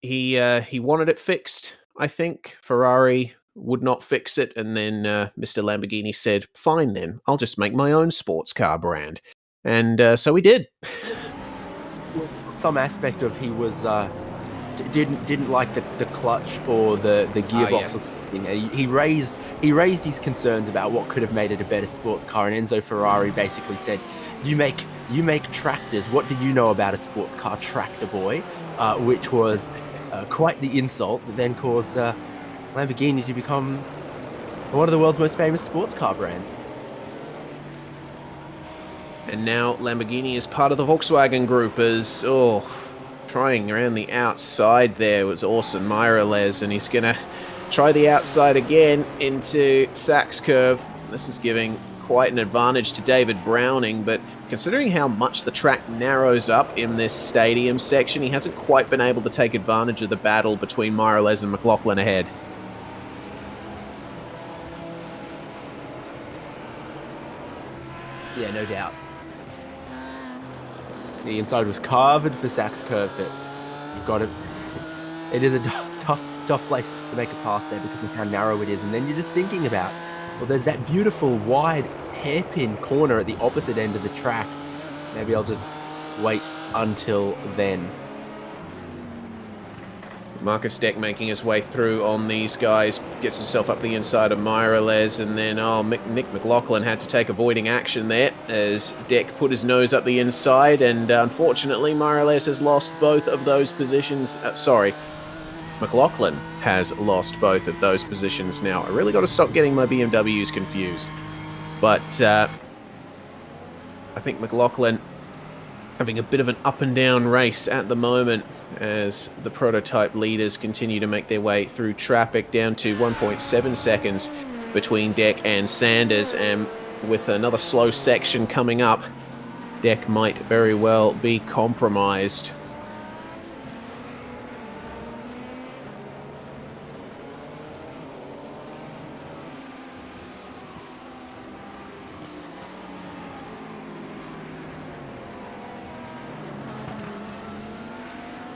He wanted it fixed, I think. Ferrari would not fix it, and then Mr. Lamborghini said, fine then, I'll just make my own sports car brand. And so he did. Some aspect of he was didn't like the clutch or the gearbox or something. He raised his concerns about what could have made it a better sports car, and Enzo Ferrari basically said, you make tractors, what do you know about a sports car, tractor boy? Which was quite the insult that then caused Lamborghini to become one of the world's most famous sports car brands. And now Lamborghini is part of the Volkswagen group as, trying around the outside there was Orson Miralles, and he's going to try the outside again into Sachs curve. This is giving quite an advantage to David Browning, but considering how much the track narrows up in this stadium section, he hasn't quite been able to take advantage of the battle between Miralles and McLaughlin ahead. Yeah, no doubt. The inside was carved for Sachs curve, but you've got to... It is a tough place to make a pass there because of how narrow it is. And then you're just thinking about, well, there's that beautiful wide hairpin corner at the opposite end of the track. Maybe I'll just wait until then. Marcus Deck making his way through on these guys, gets himself up the inside of Miralles, and then Nick McLaughlin had to take avoiding action there as Deck put his nose up the inside, and unfortunately Miralles has lost both of those positions. McLaughlin has lost both of those positions now. I really got to stop getting my BMWs confused. But I think McLaughlin having a bit of an up and down race at the moment as the prototype leaders continue to make their way through traffic, down to 1.7 seconds between Deck and Sanders, and with another slow section coming up, Deck might very well be compromised.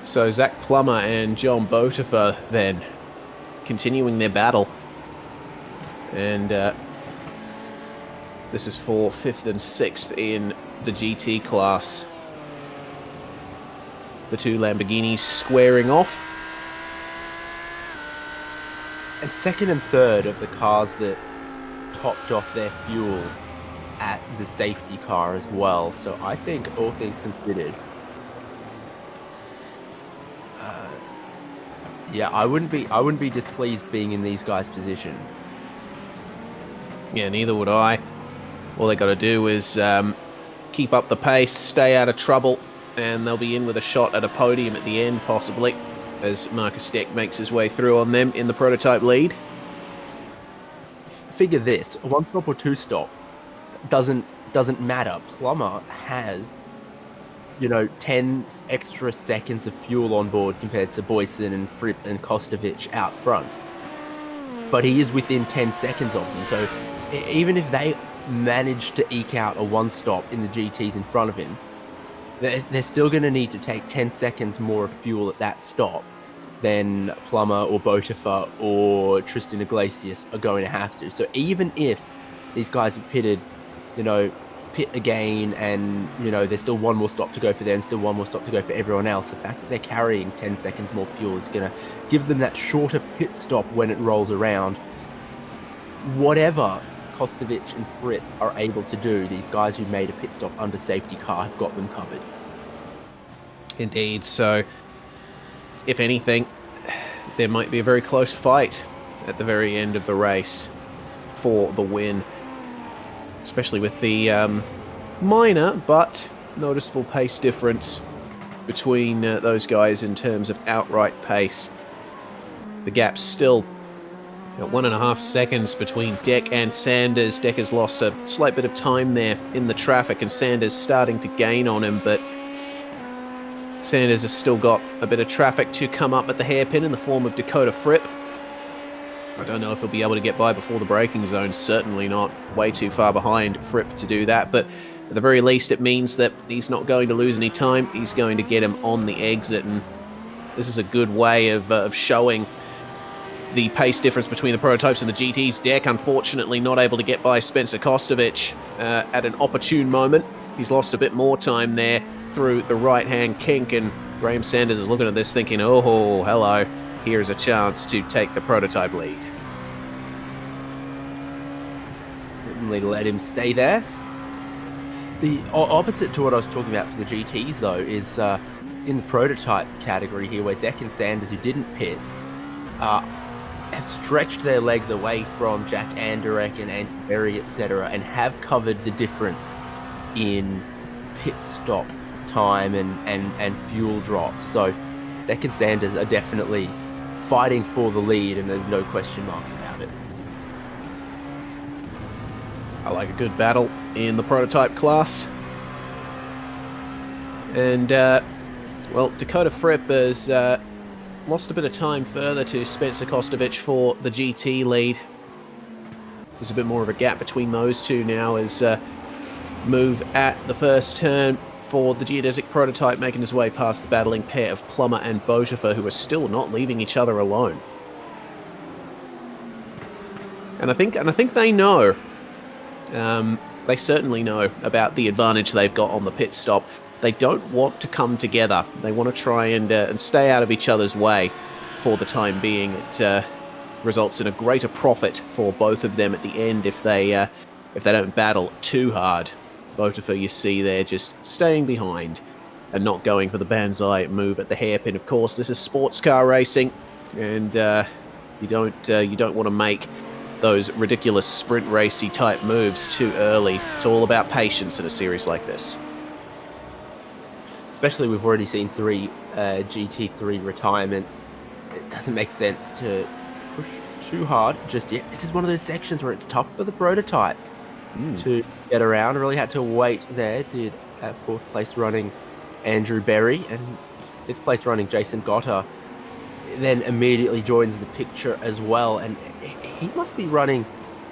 So Zach Plummer and John Botifer then continuing their battle. And this is for 5th and 6th in the GT class. The two Lamborghinis squaring off. And 2nd and 3rd of the cars that topped off their fuel at the safety car as well. So I think, all things considered, Yeah, I wouldn't be displeased being in these guys' position. Yeah, neither would I. All they got to do is keep up the pace, stay out of trouble, and they'll be in with a shot at a podium at the end, possibly, as Marcus Deck makes his way through on them in the prototype lead. Figure this: a 1-stop or 2-stop doesn't matter. Plummer has, 10 extra seconds of fuel on board compared to Boyson and Fripp and Kostovic out front. But he is within 10 seconds of them. So even if they manage to eke out a 1-stop in the GTs in front of him, they're still going to need to take 10 seconds more of fuel at that stop than Plummer or Botifer or Tristan Iglesias are going to have to. So even if these guys are pitted, pit again, and there's still one more stop to go for them, still one more stop to go for everyone else, the fact that they're carrying 10 seconds more fuel is going to give them that shorter pit stop when it rolls around. Whatever Kostovic and Fripp are able to do, these guys who made a pit stop under safety car have got them covered. Indeed, so if anything, there might be a very close fight at the very end of the race for the win, especially with the minor but noticeable pace difference between those guys in terms of outright pace. The gap's still at 1.5 seconds between Deck and Sanders. Deck has lost a slight bit of time there in the traffic, and Sanders starting to gain on him, but Sanders has still got a bit of traffic to come up at the hairpin in the form of Dakota Fripp. I don't know if he'll be able to get by before the braking zone. Certainly not way too far behind Fripp to do that, but at the very least it means that he's not going to lose any time. He's going to get him on the exit, and this is a good way of showing the pace difference between the prototypes and the GTs. Deck, unfortunately, not able to get by Spencer Kostovic at an opportune moment. He's lost a bit more time there through the right-hand kink, and Graham Sanders is looking at this thinking, oh, hello, here's a chance to take the prototype lead. Certainly let him stay there. The opposite to what I was talking about for the GTs, though, is in the prototype category here, where Deck and Sanders, who didn't pit, have stretched their legs away from Jack Anderek and Andy Berry, etc., and have covered the difference in pit stop time and fuel drop. So Deck and Sanders are definitely fighting for the lead, and there's no question marks about it. I like a good battle in the prototype class. And, well, Dakota Fripp has lost a bit of time further to Spencer Kostovic for the GT lead. There's a bit more of a gap between those two now as move at the first turn for the Geodesic prototype, making his way past the battling pair of Plummer and Botifer, who are still not leaving each other alone. And I think they know. They certainly know about the advantage they've got on the pit stop. They don't want to come together. They want to try and stay out of each other's way for the time being. It results in a greater profit for both of them at the end if they don't battle too hard. Botifer, you see there, just staying behind and not going for the banzai move at the hairpin. Of course, this is sports car racing, and you don't want to make those ridiculous sprint racy type moves too early. It's all about patience in a series like this. Especially, we've already seen 3 GT3 retirements. It doesn't make sense to push too hard just yet. This is one of those sections where it's tough for the prototype to get around. Really had to wait there. Did 4th place running Andrew Berry and 5th place running Jason Gotter then immediately joins the picture as well. And he must be running,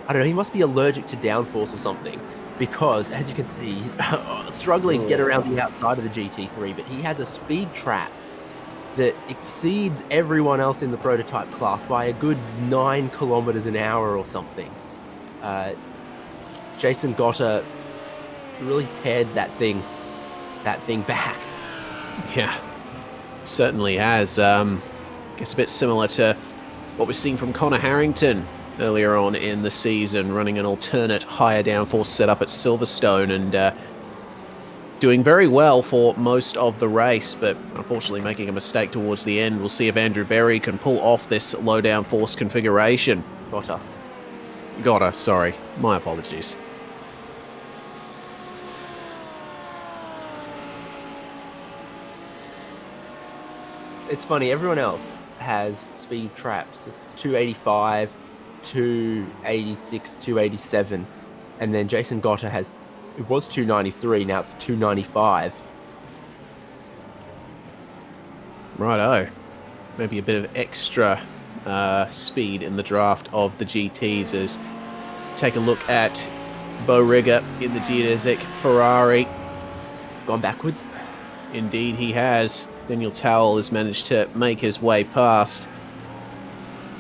I don't know, he must be allergic to downforce or something, because as you can see, he's struggling to get around the outside of the GT3, but he has a speed trap that exceeds everyone else in the prototype class by a good 9 kilometers an hour or something. Jason Gotter really pared that thing back. Yeah, certainly has. I guess a bit similar to what we've seen from Connor Harrington earlier on in the season, running an alternate higher downforce setup at Silverstone, and doing very well for most of the race, but unfortunately making a mistake towards the end. We'll see if Andrew Berry can pull off this low downforce configuration. Gotta, sorry. My apologies. It's funny, everyone else has speed traps, 285, 286, 287, and then Jason Gotter has, it was 293, now it's 295. Righto. Maybe a bit of extra speed in the draft of the GTs as take a look at Bo Rigger in the Geodesic Ferrari. Gone backwards? Indeed he has. Daniel Towell has managed to make his way past.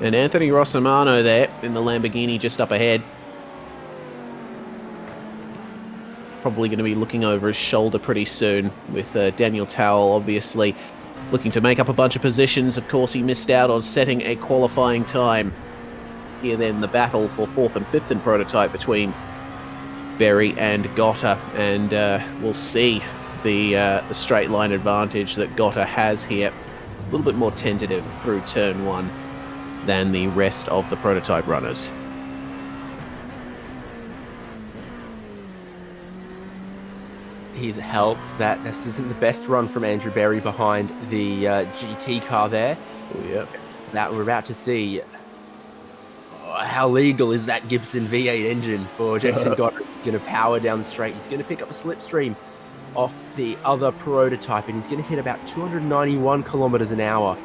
And Anthony Rossimano there in the Lamborghini just up ahead. Probably going to be looking over his shoulder pretty soon with Daniel Towell obviously looking to make up a bunch of positions. Of course, he missed out on setting a qualifying time. Here then the battle for 4th and 5th in prototype between Berry and Gotter. And we'll see the straight line advantage that Gotter has here. A little bit more tentative through turn 1 than the rest of the prototype runners. He's helped that this isn't the best run from Andrew Berry behind the GT car there. Oh, yep. That we're about to see. How legal is that Gibson V8 engine for Jason Gotter? He's going to power down the straight. He's going to pick up a slipstream off the other prototype, and he's going to hit about 291 kilometers an hour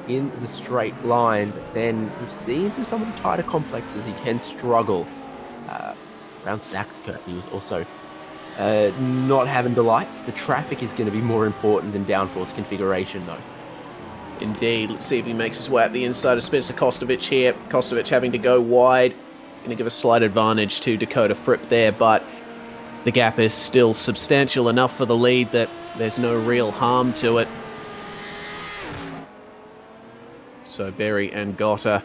in the straight line. But then we've seen through some of the tighter complexes he can struggle. Around Saxkirk, he was also not having delights. The traffic is going to be more important than downforce configuration, though. Indeed. Let's see if he makes his way up the inside of Spencer Kostovich here. Kostovich having to go wide. Going to give a slight advantage to Dakota Fripp there, but the gap is still substantial enough for the lead that there's no real harm to it. So Berry and Gotter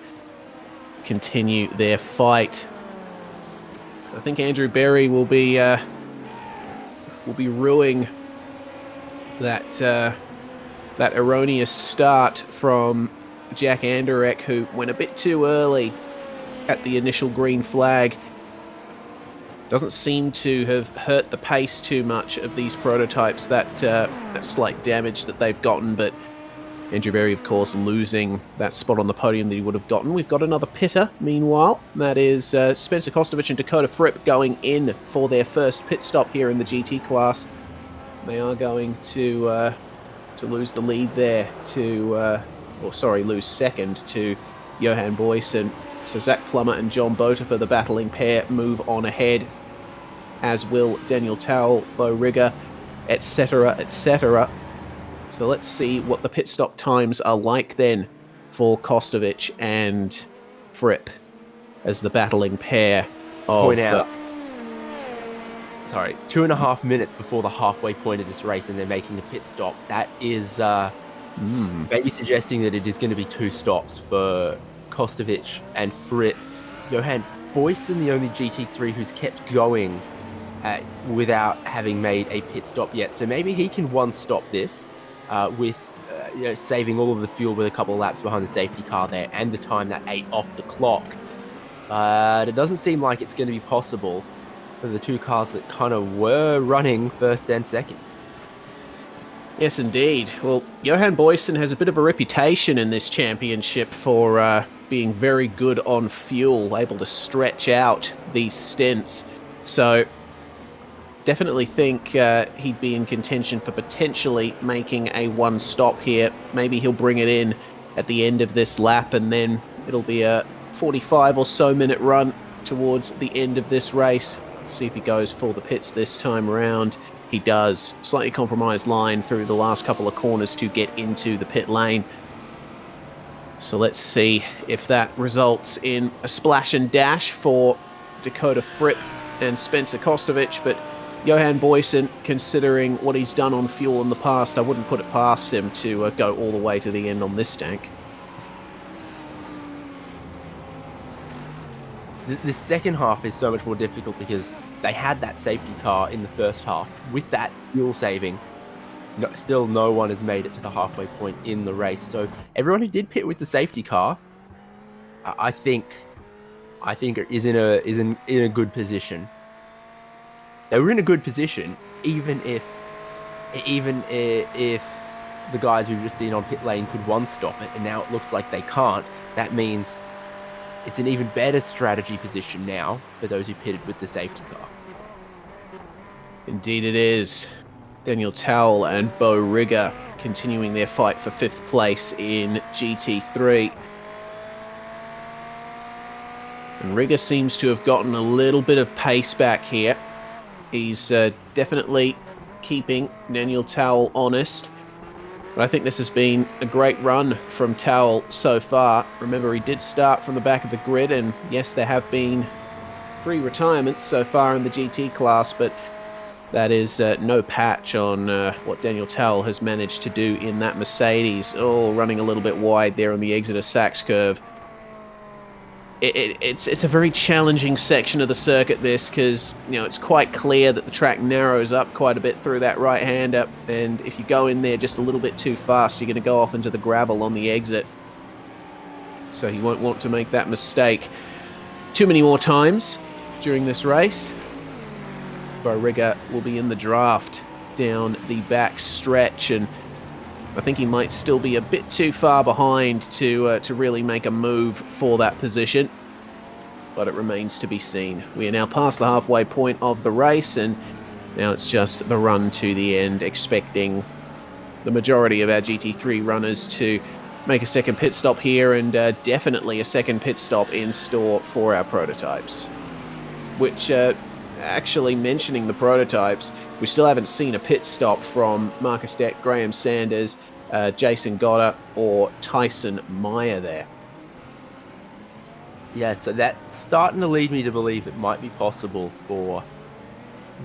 continue their fight. I think Andrew Berry will be ruining that erroneous start from Jack Anderek, who went a bit too early at the initial green flag. Doesn't seem to have hurt the pace too much of these prototypes, that slight damage that they've gotten, but Andrew Berry, of course, losing that spot on the podium that he would have gotten. We've got another pitter, meanwhile. That is Spencer Kostovich and Dakota Fripp going in for their first pit stop here in the GT class. They are going to lose the lead there to, lose second to Johan Boyson. So Zach Plummer and John Boter for the battling pair move on ahead, as will Daniel Towell, Bo Rigger, etc., etc. So let's see what the pit stop times are like then for Kostovich and Fripp as the battling pair of... Point out. 2.5 minutes before the halfway point of this race, and they're making a pit stop. That is maybe suggesting that it is going to be 2 stops for Kostovich and Fripp. Johan Boyson, the only GT3 who's kept going without having made a pit stop yet. So maybe he can one-stop this with saving all of the fuel with a couple of laps behind the safety car there and the time that 8 off the clock. But it doesn't seem like it's going to be possible for the 2 cars that kind of were running first and second. Yes, indeed. Well, Johan Boyson has a bit of a reputation in this championship for being very good on fuel, able to stretch out these stints. So definitely think he'd be in contention for potentially making a one-stop here. Maybe he'll bring it in at the end of this lap, and then it'll be a 45 or so minute run towards the end of this race. See if he goes for the pits this time around. He does. Slightly compromised line through the last couple of corners to get into the pit lane. So let's see if that results in a splash and dash for Dakota Fripp and Spencer Kostovich. But Johan Boyson, considering what he's done on fuel in the past, I wouldn't put it past him to go all the way to the end on this tank. the second half is so much more difficult because they had that safety car in the first half. With that fuel saving, still no one has made it to the halfway point in the race. So everyone who did pit with the safety car, I think is in a good position. They were in a good position, even if the guys we've just seen on pit lane could one stop it, and now it looks like they can't. That means it's an even better strategy position now for those who pitted with the safety car. Indeed it is. Daniel Towell and Bo Rigger continuing their fight for 5th place in GT3. And Rigger seems to have gotten a little bit of pace back here. He's definitely keeping Daniel Towell honest. But I think this has been a great run from Towell so far. Remember, he did start from the back of the grid, and yes, there have been 3 retirements so far in the GT class, but that is no patch on what Daniel Towell has managed to do in that Mercedes. Oh, running a little bit wide there on the Exeter Sachs curve. It's a very challenging section of the circuit, this, because it's quite clear that the track narrows up quite a bit through that right-hander, and if you go in there just a little bit too fast, you're going to go off into the gravel on the exit. So you won't want to make that mistake too many more times during this race. Bo Rigger will be in the draft down the back stretch, and I think he might still be a bit too far behind to really make a move for that position, but it remains to be seen. We are now past the halfway point of the race, and now it's just the run to the end, expecting the majority of our GT3 runners to make a second pit stop here, and definitely a second pit stop in store for our prototypes. Which, actually mentioning the prototypes, we still haven't seen a pit stop from Marcus Deck, Graham Sanders, Jason Goddard, or Tyson Meyer there. Yeah, so that's starting to lead me to believe it might be possible for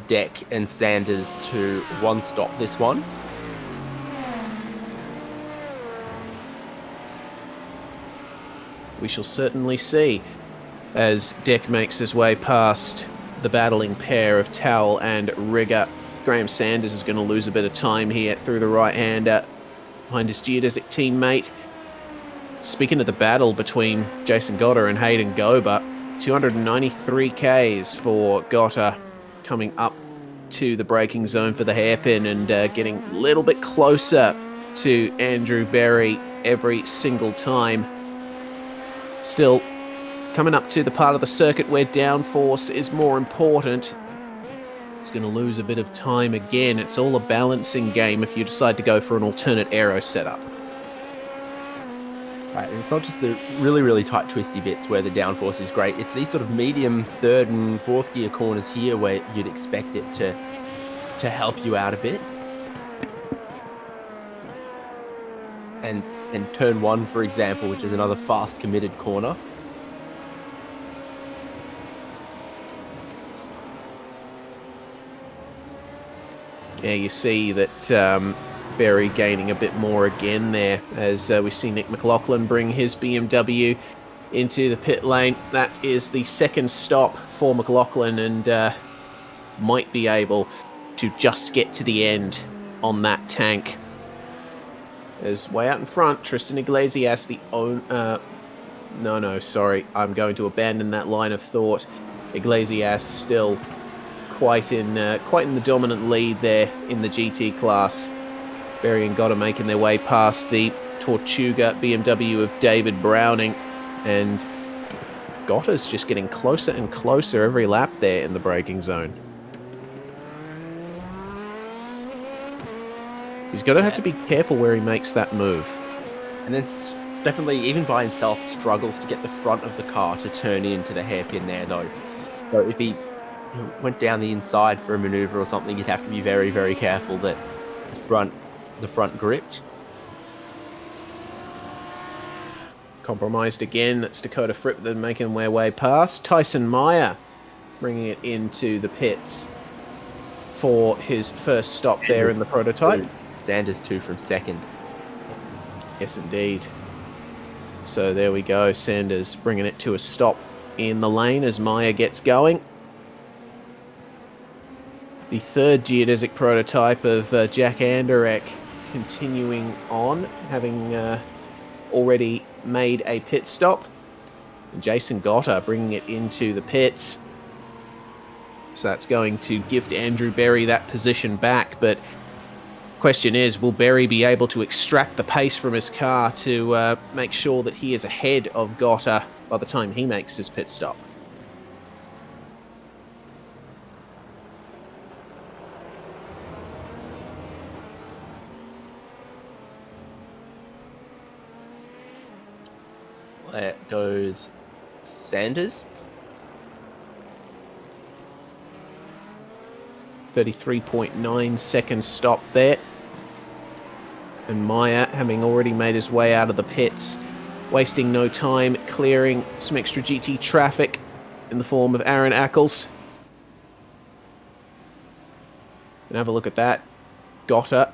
Deck and Sanders to one-stop this one. We shall certainly see as Deck makes his way past the battling pair of Towell and Rigger. Graham Sanders is going to lose a bit of time here through the right-hander behind his Geodesic teammate. Speaking of the battle between Jason Gotter and Hayden Gober, 293 Ks for Gotter coming up to the braking zone for the hairpin, and getting a little bit closer to Andrew Berry every single time. Still coming up to the part of the circuit where downforce is more important. It's going to lose a bit of time again. It's all a balancing game if you decide to go for an alternate aero setup. Right, and it's not just the really, really tight twisty bits where the downforce is great. It's these sort of medium 3rd and 4th gear corners here where you'd expect it to help you out a bit. And turn 1, for example, which is another fast committed corner. Yeah, you see that Berry gaining a bit more again there as we see Nick McLaughlin bring his BMW into the pit lane. That is the second stop for McLaughlin, and might be able to just get to the end on that tank. As way out in front, Tristan Iglesias, sorry, I'm going to abandon that line of thought. Iglesias still quite in the dominant lead there in the GT class. Berry and Gotter making their way past the Tortuga BMW of David Browning, and Gotter's just getting closer and closer every lap there in the braking zone. He's going to have to be careful where he makes that move. And then definitely, even by himself, struggles to get the front of the car to turn into the hairpin there, though. So if he went down the inside for a maneuver or something, you'd have to be very, very careful that the front gripped. Compromised again. That's Dakota Fripp making their way past. Tyson Meyer bringing it into the pits for his first stop there in the prototype. Sanders 2 from second. Yes, indeed. So there we go. Sanders bringing it to a stop in the lane as Maya gets going. The third geodesic prototype of Jack Anderek continuing on, having already made a pit stop. And Jason Gotter bringing it into the pits. So that's going to gift Andrew Berry that position back, but question is, will Berry be able to extract the pace from his car to make sure that he is ahead of Gotter by the time he makes his pit stop? There goes Sanders. 33.9 second stop there. And Maya, having already made his way out of the pits, wasting no time, clearing some extra GT traffic in the form of Aaron Ackles. And have a look at that. Gotter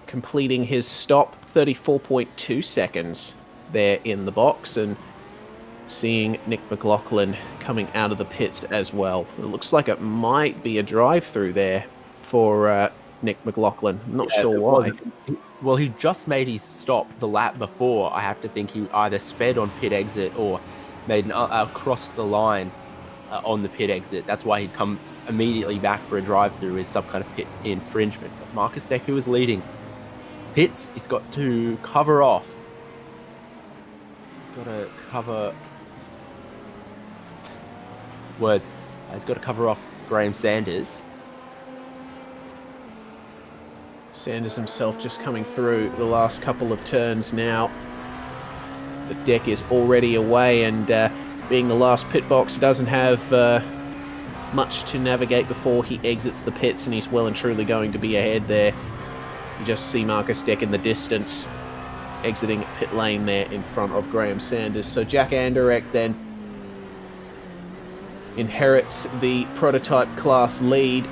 completing his stop, 34.2 seconds there in the box, and seeing Nick McLaughlin coming out of the pits as well. It looks like it might be a drive-through there for Nick McLaughlin. I'm not sure why. Well, he just made his stop the lap before. I have to think he either sped on pit exit or made an across the line on the pit exit. That's why he'd come immediately back for a drive-through as some kind of pit infringement. But Marcus Decker was leading. Pits, he's got to cover off. He's got to cover... Words. He's got to cover off Graham Sanders. Sanders himself just coming through the last couple of turns now. The deck is already away, and being the last pit box, doesn't have much to navigate before he exits the pits, and he's well and truly going to be ahead there. You just see Marcus Deck in the distance, exiting pit lane there in front of Graham Sanders. So Jack Anderek then inherits the prototype class lead.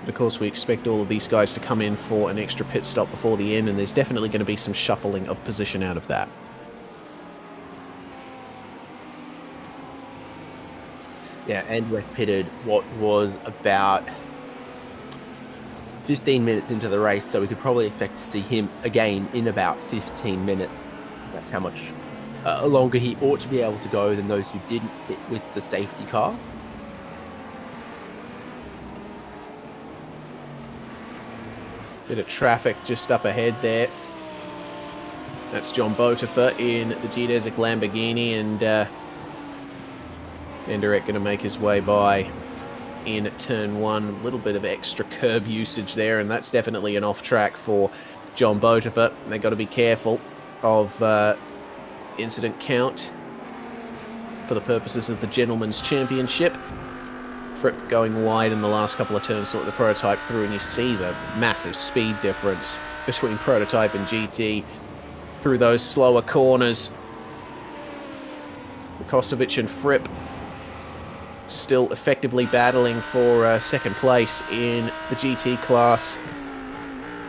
But of course, we expect all of these guys to come in for an extra pit stop before the end, and there's definitely going to be some shuffling of position out of that. Yeah, and we pitted what was about 15 minutes into the race, so we could probably expect to see him again in about 15 minutes. That's how much longer he ought to be able to go than those who didn't pit with the safety car. Bit of traffic just up ahead there. That's John Botifer in the Geodesic Lamborghini, and Anderek going to make his way by in turn one. A little bit of extra curb usage there, and that's definitely an off track for John Botifer. They've got to be careful of incident count for the purposes of the Gentleman's Championship. Fripp going wide in the last couple of turns to let the prototype through, and you see the massive speed difference between prototype and GT through those slower corners. Kostovich and Fripp still effectively battling for second place in the GT class.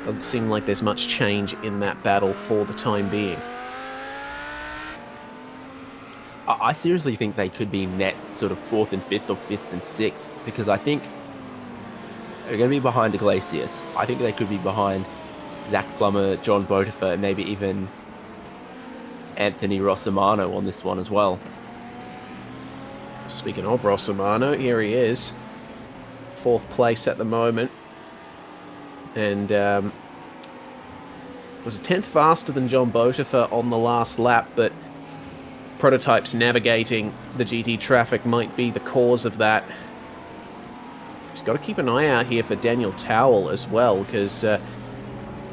Doesn't seem like there's much change in that battle for the time being. I seriously think they could be net sort of 4th and 5th or 5th and 6th, because I think they're going to be behind Iglesias. I think they could be behind Zach Plummer, John Botifer, and maybe even Anthony Rossimano on this one as well. Speaking of Rossimano, here he is. 4th place at the moment. And was a 10th faster than John Botifer on the last lap, but prototypes navigating the GT traffic might be the cause of that. He's got to keep an eye out here for Daniel Towell as well, because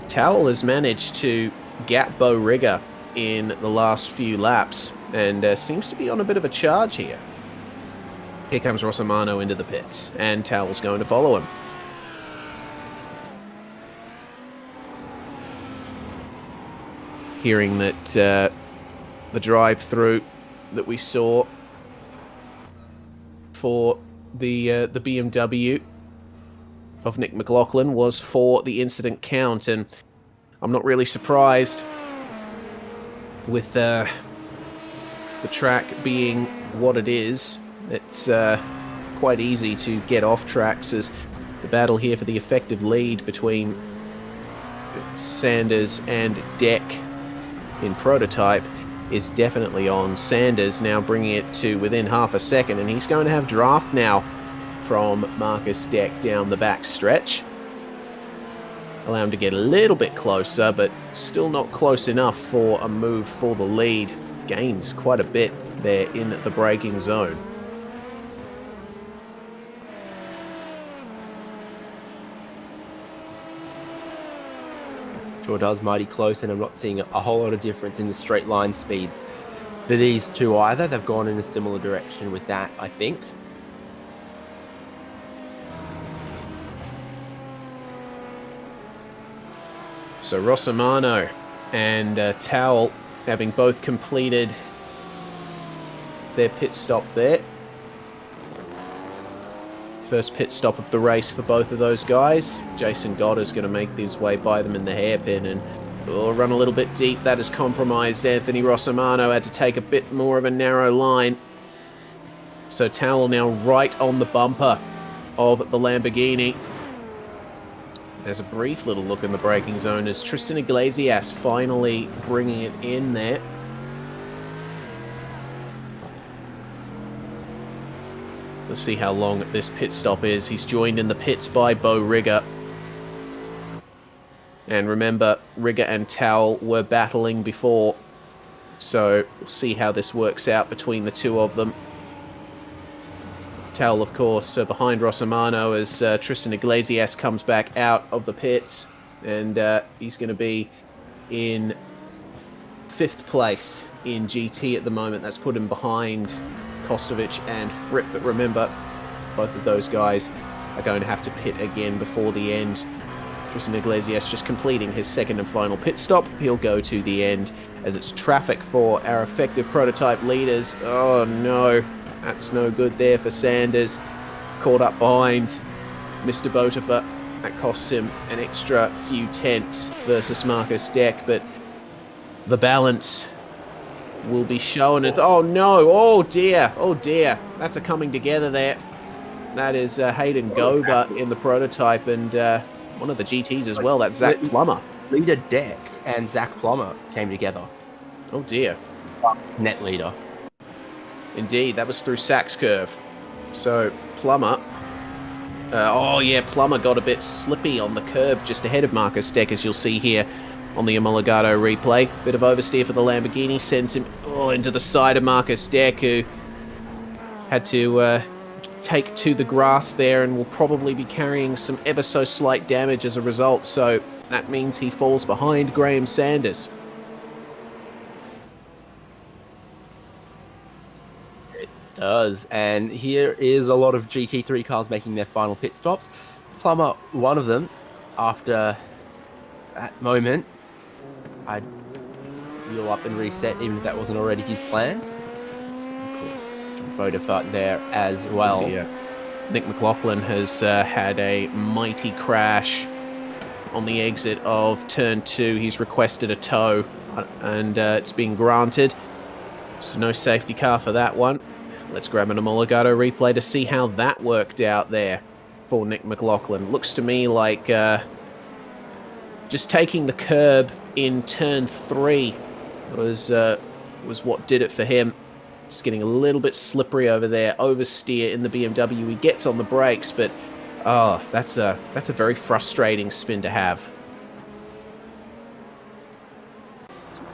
Towell has managed to gap Bo Rigger in the last few laps, and seems to be on a bit of a charge here. Here comes Rossimano into the pits, and Towell's going to follow him. Hearing that the drive-through that we saw for the BMW of Nick McLaughlin was for the incident count, and I'm not really surprised with the track being what it is. It's quite easy to get off tracks, as the battle here for the effective lead between Sanders and Deck in prototype is definitely on. Sanders now bringing it to within half a second, and he's going to have draft now from Marcus Deck down the back stretch. Allow him to get a little bit closer, but still not close enough for a move for the lead. Gains quite a bit there in the braking zone. Sure does, mighty close, and I'm not seeing a whole lot of difference in the straight line speeds for these two either. They've gone in a similar direction with that, I think. So Rossimano and Towel having both completed their pit stop there. First pit stop of the race for both of those guys. Jason Godder's going to make his way by them in the hairpin and run a little bit deep. That is compromised. Anthony Rossimano had to take a bit more of a narrow line. So Towel now right on the bumper of the Lamborghini. There's a brief little look in the braking zone as Tristan Iglesias finally bringing it in there. Let's see how long this pit stop is. He's joined in the pits by Bo Rigger. And remember, Rigger and Towel were battling before. So we'll see how this works out between the two of them. Towel, of course, behind Rossimano as Tristan Iglesias comes back out of the pits. And he's going to be in 5th place in GT at the moment. That's put him behind Kostovic and Fripp. But remember, both of those guys are going to have to pit again before the end. Tristan Iglesias just completing his second and final pit stop. He'll go to the end as it's traffic for our effective prototype leaders. Oh no, that's no good there for Sanders. Caught up behind Mr. Botifer. That costs him an extra few tenths versus Marcus Deck, but the balance will be shown as... Oh no, oh dear, that's a coming together there. That is Hayden Gober in the prototype, and one of the GTs as well, that's Zach Plummer. Leader Deck and Zach Plummer came together. Oh dear. Net leader. Indeed, that was through Sachs Curve. So Plummer... Plummer got a bit slippy on the curb just ahead of Marcus Deck, as you'll see here on the Omologato replay. Bit of oversteer for the Lamborghini, sends him into the side of Marcus Deck, who had to take to the grass there and will probably be carrying some ever so slight damage as a result. So that means he falls behind Graham Sanders. Does, and here is a lot of GT3 cars making their final pit stops. Plummer, one of them. After that moment, I'd fuel up and reset, even if that wasn't already his plans. Of course, John Bodefart there as well. Yeah. Nick McLaughlin has had a mighty crash on the exit of turn 2. He's requested a tow, and it's been granted. So no safety car for that one. Let's grab an Omologato replay to see how that worked out there for Nick McLaughlin. Looks to me like just taking the curb in turn 3 was what did it for him. Just getting a little bit slippery over there. Oversteer in the BMW. He gets on the brakes, but that's a very frustrating spin to have.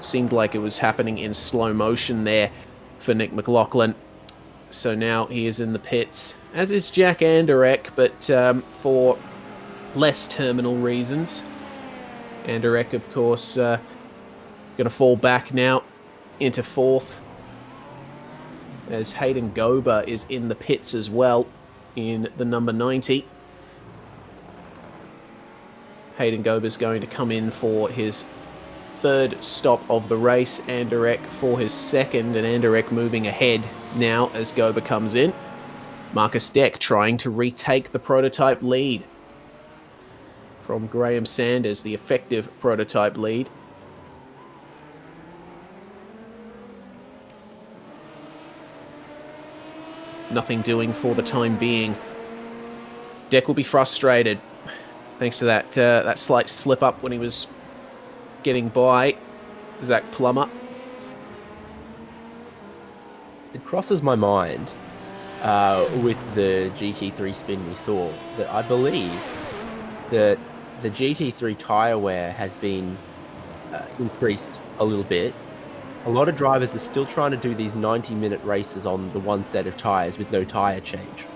Seemed like it was happening in slow motion there for Nick McLaughlin. So now he is in the pits, as is Jack Anderek, but for less terminal reasons. Anderek, of course, going to fall back now into 4th, as Hayden Gober is in the pits as well in the number 90. Hayden Gober is going to come in for his 3rd stop of the race, Anderek for his 2nd, and Anderek moving ahead now as Gober comes in. Marcus Deck trying to retake the prototype lead from Graham Sanders, the effective prototype lead. Nothing doing for the time being. Deck will be frustrated thanks to that slight slip up when he was getting by Zach Plummer. It crosses my mind with the GT3 spin we saw that I believe that the GT3 tyre wear has been increased a little bit. A lot of drivers are still trying to do these 90-minute races on the one set of tyres with no tyre change.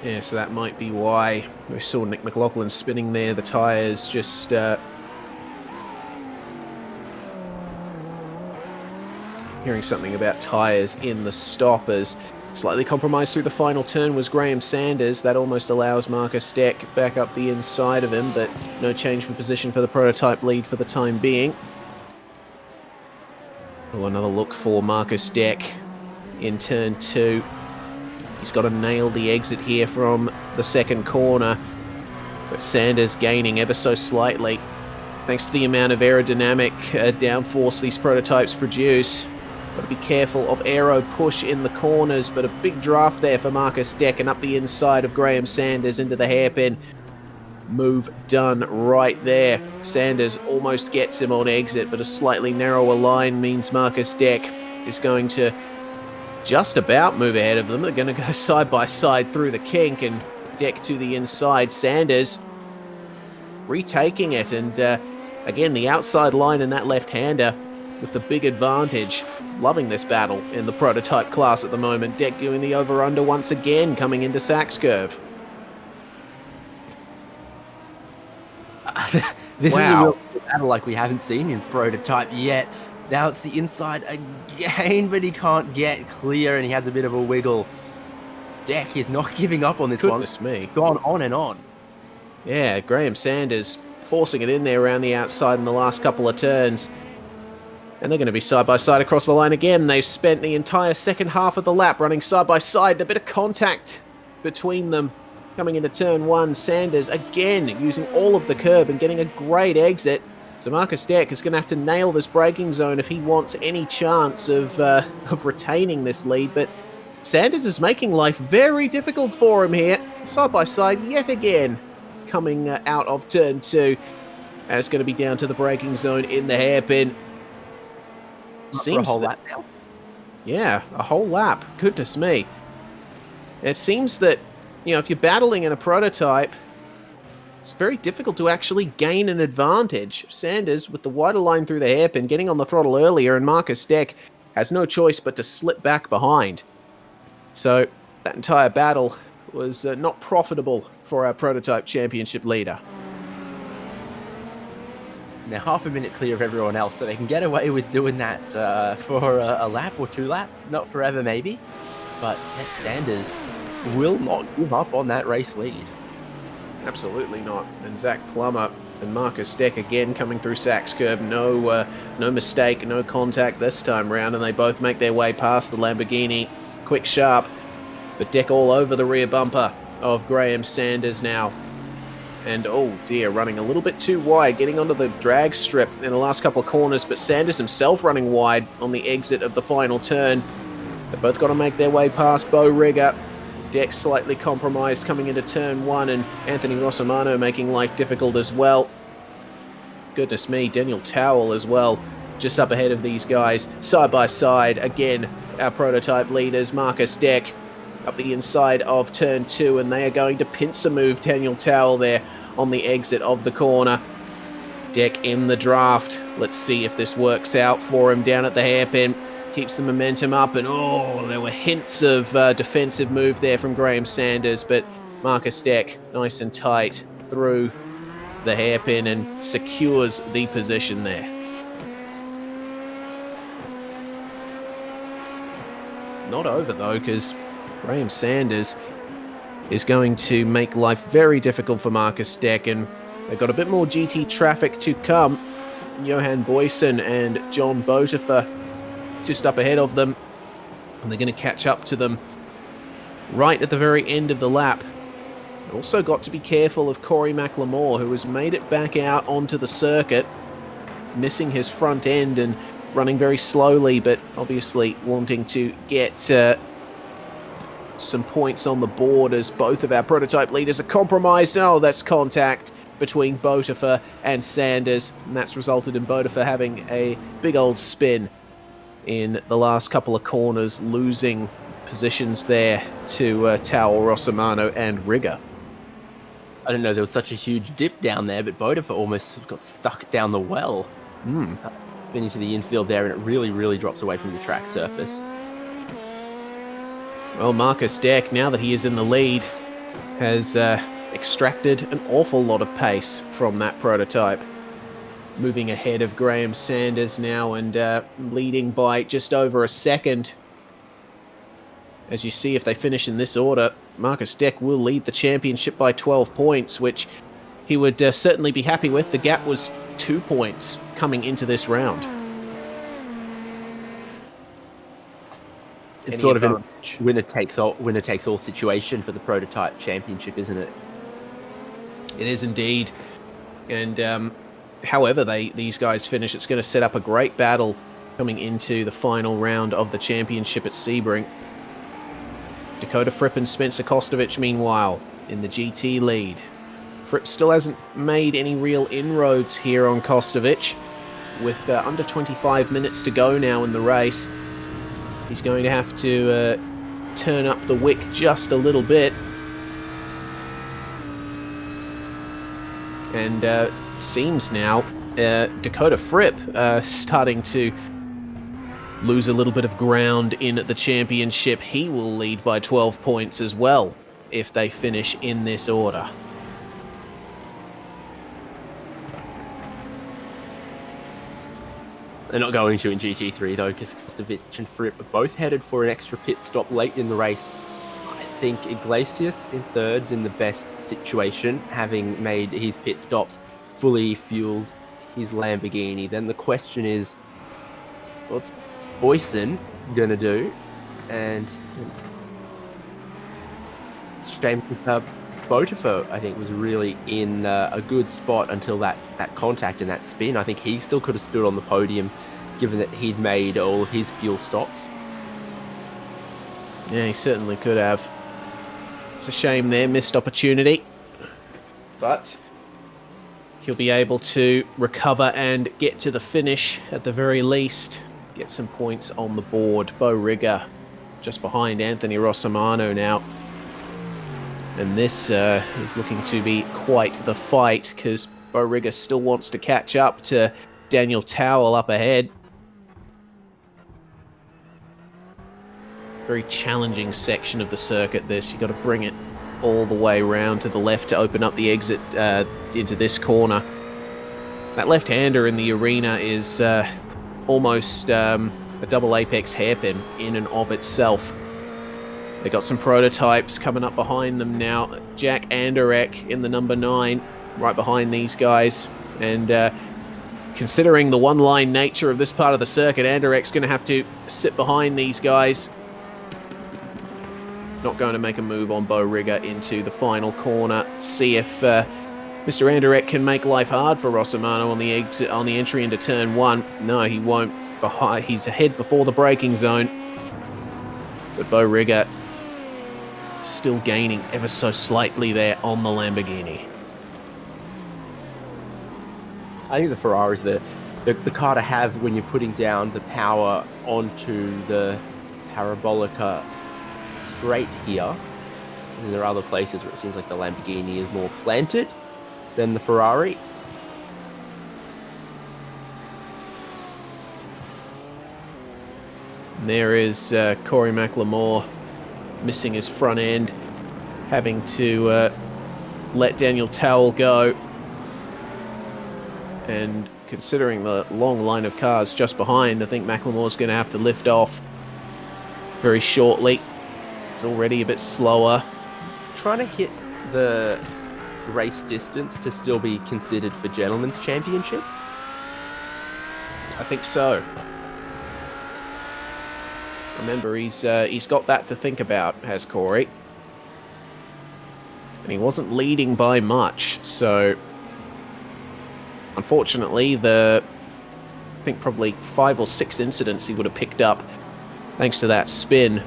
Yeah, so that might be why we saw Nick McLaughlin spinning there. The tyres just hearing something about tyres in the stoppers. Slightly compromised through the final turn was Graham Sanders. That almost allows Marcus Deck back up the inside of him, but no change for position for the prototype lead for the time being. Oh, another look for Marcus Deck in turn 2. He's got to nail the exit here from the second corner, but Sanders gaining ever so slightly thanks to the amount of aerodynamic downforce these prototypes produce. Got to be careful of aero push in the corners, but a big draft there for Marcus Deck and up the inside of Graham Sanders into the hairpin. Move done right there. Sanders almost gets him on exit, but a slightly narrower line means Marcus Deck is going to just about move ahead of them. They're going to go side by side through the kink and Deck to the inside. Sanders retaking it, and again, the outside line in that left-hander with the big advantage. Loving this battle in the prototype class at the moment. Deck doing the over-under once again, coming into Sachs curve. This is a real battle like we haven't seen in prototype yet. Now it's the inside again, but he can't get clear and he has a bit of a wiggle. Deck is not giving up on this one. Goodness me. It's gone on and on. Yeah, Graham Sanders forcing it in there around the outside in the last couple of turns. And they're going to be side by side across the line again. They've spent the entire second half of the lap running side by side. A bit of contact between them coming into turn 1. Sanders again using all of the curb and getting a great exit. So Marcus Deck is going to have to nail this braking zone if he wants any chance of retaining this lead. But Sanders is making life very difficult for him here. Side by side yet again coming out of turn 2. And it's going to be down to the braking zone in the hairpin. Seems for a whole lap now. Yeah, a whole lap. Goodness me. It seems that, you know, if you're battling in a prototype, it's very difficult to actually gain an advantage. Sanders, with the wider line through the hairpin, getting on the throttle earlier, and Marcus Deck has no choice but to slip back behind. So that entire battle was not profitable for our prototype championship leader. Now half a minute clear of everyone else, so they can get away with doing that for a lap or 2 laps. Not forever, maybe. But Sanders will not give up on that race lead. Absolutely not. And Zach Plummer and Marcus Deck again coming through Sachs curve. No mistake, no contact this time round, and they both make their way past the Lamborghini. Quick, sharp, but Deck all over the rear bumper of Graham Sanders now. And oh dear, running a little bit too wide, getting onto the drag strip in the last couple of corners, but Sanders himself running wide on the exit of the final turn. They've both got to make their way past Bo Rigger. Deck slightly compromised coming into turn 1, and Anthony Rossimano making life difficult as well. Goodness me, Daniel Towell as well, just up ahead of these guys. Side by side, again, our prototype leaders, Marcus Deck, up the inside of turn 2, and they are going to pincer move Daniel Towell there on the exit of the corner. Deck in the draft. Let's see if this works out for him down at the hairpin. Keeps the momentum up, and oh, there were hints of defensive move there from Graham Sanders, but Marcus Deck nice and tight through the hairpin and secures the position there. Not over though, because Graham Sanders is going to make life very difficult for Marcus Deck, and they've got a bit more GT traffic to come. Johan Boyson and John Botifer just up ahead of them, and they're going to catch up to them right at the very end of the lap. Also got to be careful of Corey McLemore, who has made it back out onto the circuit, missing his front end and running very slowly, but obviously wanting to get some points on the board as both of our prototype leaders are compromised. Oh, that's contact between Botifer and Sanders, and that's resulted in Botifer having a big old spin in the last couple of corners, losing positions there to Tao, Rossimano and Rigger. I don't know, there was such a huge dip down there, but Botifer almost got stuck down the well. Been into the infield there, and it really, really drops away from the track surface. Well, Marcus Deck, now that he is in the lead, has extracted an awful lot of pace from that prototype. Moving ahead of Graham Sanders now and leading by just over a second. As you see, if they finish in this order, Marcus Deck will lead the championship by 12 points, which he would certainly be happy with. The gap was 2 points coming into this round. It's sort of a winner-takes-all situation for the prototype championship, isn't it? It is indeed. And however these guys finish, it's going to set up a great battle coming into the final round of the championship at Sebring. Dakota Fripp and Spencer Kostovich, meanwhile, in the GT lead. Fripp still hasn't made any real inroads here on Kostovich. With under 25 minutes to go now in the race, he's going to have to turn up the wick just a little bit. And seems now Dakota Fripp starting to lose a little bit of ground in the championship. He will lead by 12 points as well if they finish in this order. They're not going to in GT3 though, because Kostovich and Fripp are both headed for an extra pit stop late in the race. I think Iglesias in third's in the best situation, having made his pit stops, fully fueled his Lamborghini. Then the question is, what's Boyson gonna do? And shame Botifer, I think, was really in a good spot until that contact and that spin. I think he still could have stood on the podium, given that he'd made all of his fuel stops. Yeah, he certainly could have. It's a shame there, missed opportunity. But he'll be able to recover and get to the finish at the very least. Get some points on the board. Bo Rigger just behind Anthony Rossimano now. And this is looking to be quite the fight, because Bo Rigger still wants to catch up to Daniel Towell up ahead. Very challenging section of the circuit this. You've got to bring it all the way around to the left to open up the exit into this corner. That left-hander in the arena is almost a double apex hairpin in and of itself. They got some prototypes coming up behind them now. Jack Anderek in the number 9, right behind these guys. And considering the one-line nature of this part of the circuit, Anderek's going to have to sit behind these guys. Not going to make a move on Bo Rigger into the final corner. See if Mr. Anderek can make life hard for Rossimano on the exit, on the entry into turn 1. No, he won't. He's ahead before the braking zone. But Bo Rigger still gaining ever so slightly there on the Lamborghini. I think the Ferrari's the car to have when you're putting down the power onto the Parabolica straight here. And there are other places where it seems like the Lamborghini is more planted than the Ferrari. And there is Corey McLemore missing his front end, having to let Daniel Towell go. And considering the long line of cars just behind, I think McLemore's going to have to lift off very shortly. He's already a bit slower. Trying to hit the race distance to still be considered for Gentlemen's Championship? I think so. Remember, he's got that to think about, has Corey. And he wasn't leading by much, so unfortunately I think probably 5 or 6 incidents he would have picked up thanks to that spin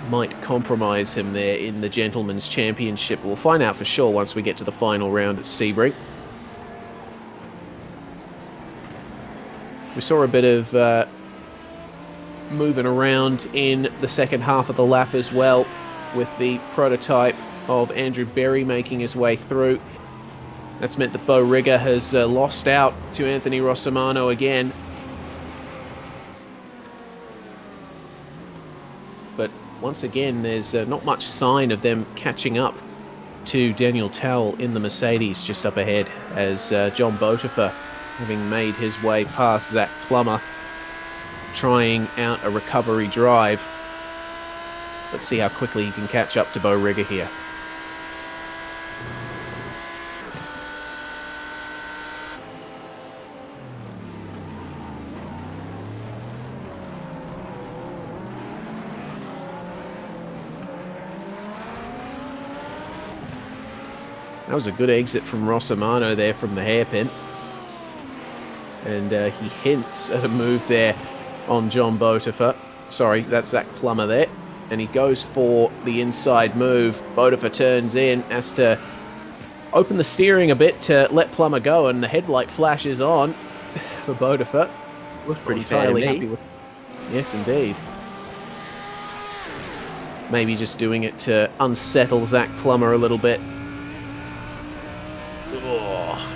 might compromise him there in the Gentleman's Championship. We'll find out for sure once we get to the final round at Sebring. We saw a bit of moving around in the second half of the lap as well, with the prototype of Andrew Berry making his way through. That's meant that Bo Rigger has lost out to Anthony Rossimano again. But once again, there's not much sign of them catching up to Daniel Towell in the Mercedes just up ahead, as John Botifer, having made his way past Zach Plummer, trying out a recovery drive. Let's see how quickly he can catch up to Bo Rigger here. That was a good exit from Rossimano there from the hairpin. And he hints at a move there on John Botifer. Sorry, that's Zach Plummer there. And he goes for the inside move. Botifer turns in, has to open the steering a bit to let Plummer go, and the headlight flashes on for Botifer. Looks pretty fair to me. Yes, indeed. Maybe just doing it to unsettle Zach Plummer a little bit. Oh,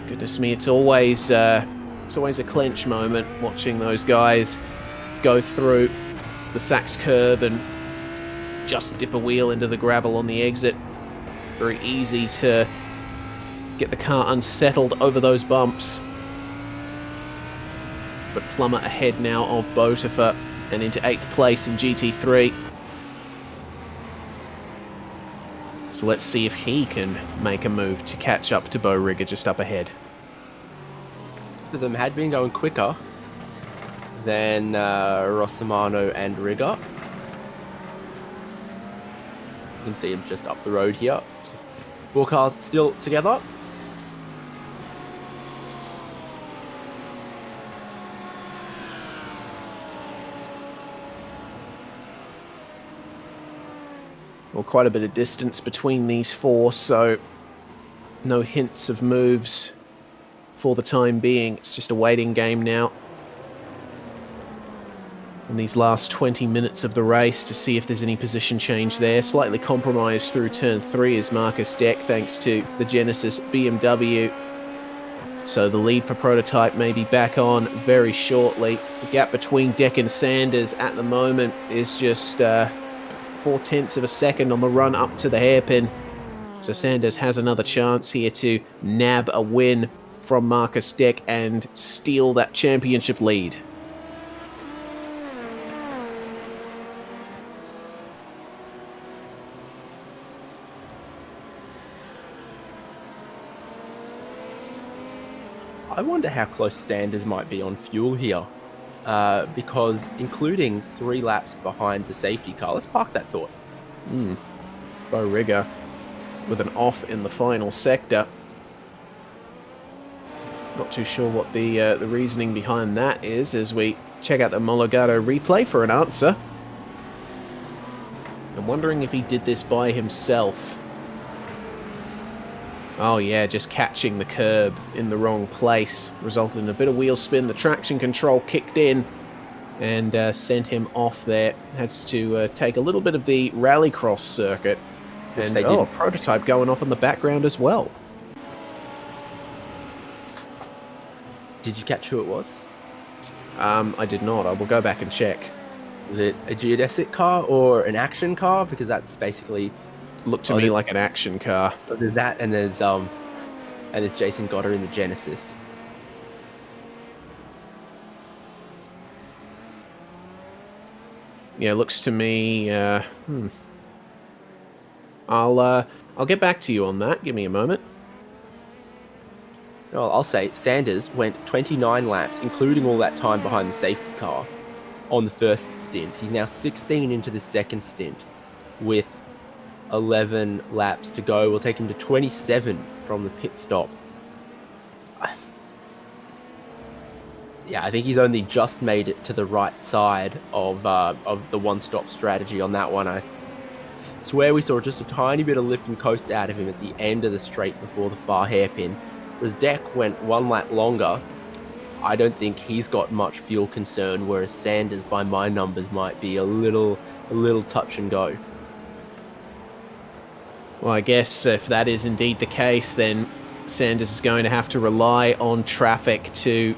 goodness me, it's always a clench moment watching those guys go through the Sachs curve and just dip a wheel into the gravel on the exit. Very easy to get the car unsettled over those bumps. But Plummer ahead now of Botifer and into 8th place in GT3. So let's see if he can make a move to catch up to Bo Rigger just up ahead. So them had been going quicker than Rossimano and Rigger. You can see him just up the road here. 4 cars still together. Well, quite a bit of distance between these 4, so no hints of moves for the time being. It's just a waiting game now in these last 20 minutes of the race to see if there's any position change there. Slightly compromised through turn 3 is Marcus Deck, thanks to the Genesis BMW. So the lead for Prototype may be back on very shortly. The gap between Deck and Sanders at the moment is just 0.4 of a second on the run up to the hairpin. So Sanders has another chance here to nab a win from Marcus Deck and steal that championship lead. I wonder how close Sanders might be on fuel here, because including 3 laps behind the safety car. Let's park that thought. Bo Rigger with an off in the final sector. Not too sure what the reasoning behind that is as we check out the Omologato replay for an answer. I'm wondering if he did this by himself. Oh yeah, just catching the curb in the wrong place resulted in a bit of wheel spin. The traction control kicked in and sent him off there. Has to take a little bit of the rallycross circuit. Which And they a did. prototype going off in the background as well. Did you catch who it was? I did not. I will go back and check. Was it a geodesic car or an action car? Because that's basically... Looked to me like an action car. There's that, and there's Jason Goddard in the Genesis. Yeah, looks to me. I'll get back to you on that. Give me a moment. Well, I'll say Sanders went 29 laps, including all that time behind the safety car, on the first stint. He's now 16 into the second stint, with 11 laps to go. We'll take him to 27 from the pit stop. Yeah, I think he's only just made it to the right side of the one-stop strategy on that one. I swear we saw just a tiny bit of lift and coast out of him at the end of the straight before the far hairpin. Whereas Deck went one lap longer. I don't think he's got much fuel concern, whereas Sanders, by my numbers, might be a little touch and go. Well, I guess if that is indeed the case, then Sanders is going to have to rely on traffic to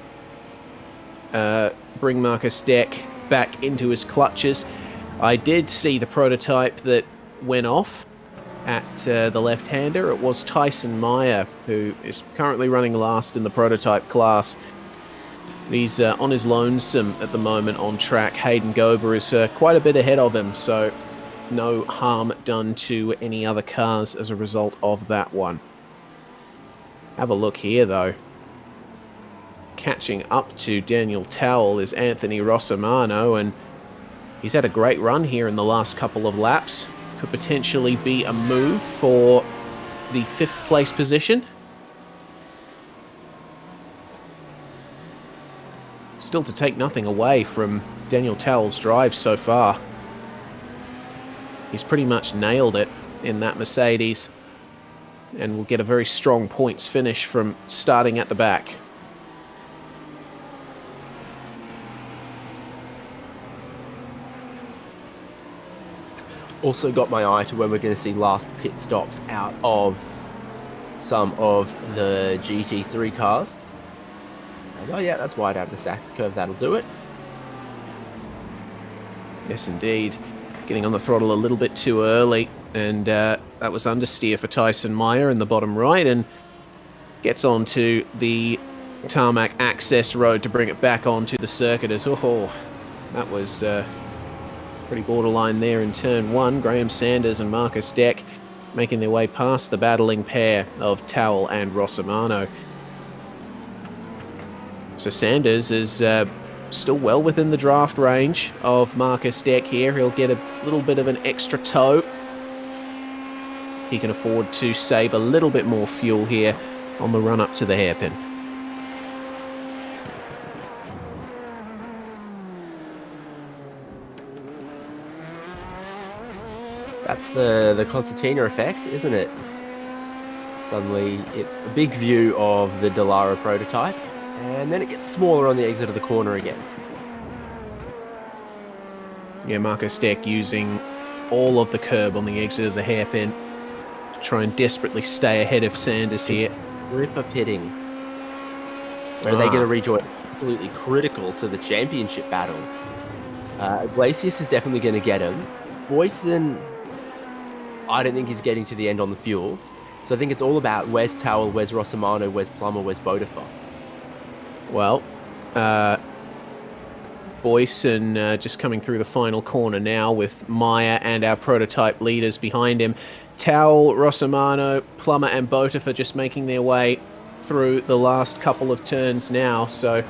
bring Marcus Deck back into his clutches. I did see the prototype that went off at the left-hander. It was Tyson Meyer, who is currently running last in the prototype class. He's on his lonesome at the moment on track. Hayden Gober is quite a bit ahead of him, so no harm done to any other cars as a result of that one. Have a look here, though. Catching up to Daniel Towell is Anthony Rossimano, and he's had a great run here in the last couple of laps. Could potentially be a move for the 5th place position. Still to take nothing away from Daniel Towell's drive so far. He's pretty much nailed it in that Mercedes, and will get a very strong points finish from starting at the back. Also got my eye to when we're going to see last pit stops out of some of the GT3 cars. Oh yeah, that's wide out of the Sachs curve, that'll do it. Yes, indeed. Getting on the throttle a little bit too early, and that was understeer for Tyson Meyer in the bottom right, and gets onto the tarmac access road to bring it back onto the circuit as, oh, that was pretty borderline there in turn 1. Graham Sanders and Marcus Deck making their way past the battling pair of Towell and Rossimano. So Sanders is still well within the draft range of Marcus Deck here. He'll get a little bit of an extra tow. He can afford to save a little bit more fuel here on the run up to the hairpin. That's the concertina effect, isn't it? Suddenly it's a big view of the Dallara prototype, and then it gets smaller on the exit of the corner again. Yeah, Marcus Deck using all of the curb on the exit of the hairpin to try and desperately stay ahead of Sanders here. Ripper pitting. Where are they going to rejoin? Absolutely critical to the championship battle. Iglesias is definitely going to get him. Boyson, I don't think he's getting to the end on the fuel. So I think it's all about where's Towell, where's Rossimano, where's Plummer, where's Bodefer. Well, Boyson just coming through the final corner now with Meyer and our prototype leaders behind him. Towell, Rossimano, Plummer and Bodefer just making their way through the last couple of turns now. So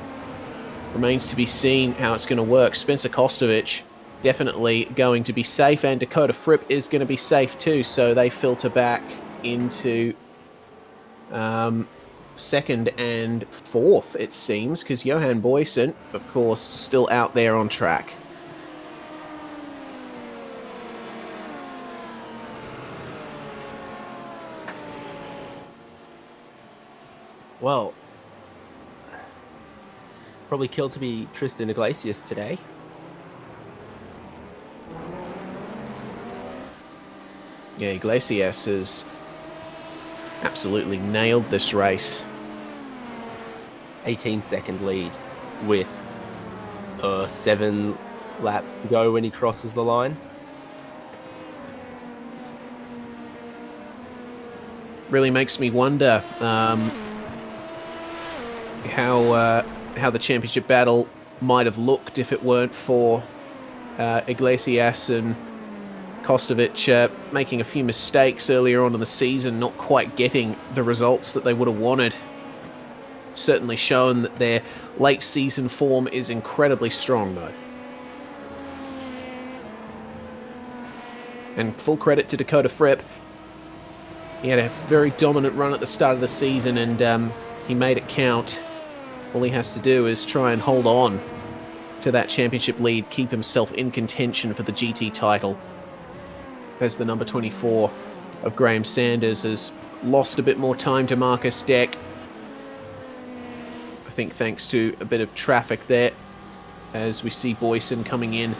remains to be seen how it's going to work. Spencer Kostovich definitely going to be safe, and Dakota Fripp is going to be safe too, so they filter back into second and fourth, it seems, because Johan Boyson, of course, still out there on track. Well, probably killed to be Tristan Iglesias today. Yeah, Iglesias has absolutely nailed this race. 18-second lead with a 7-lap go when he crosses the line. Really makes me wonder how the championship battle might have looked if it weren't for Iglesias and Kostovich making a few mistakes earlier on in the season, not quite getting the results that they would have wanted. Certainly shown that their late season form is incredibly strong, though. And full credit to Dakota Fripp. He had a very dominant run at the start of the season, and he made it count. All he has to do is try and hold on to that championship lead, keep himself in contention for the GT title. As the number 24 of Graham Sanders has lost a bit more time to Marcus Deck. I think thanks to a bit of traffic there, as we see Boyson coming in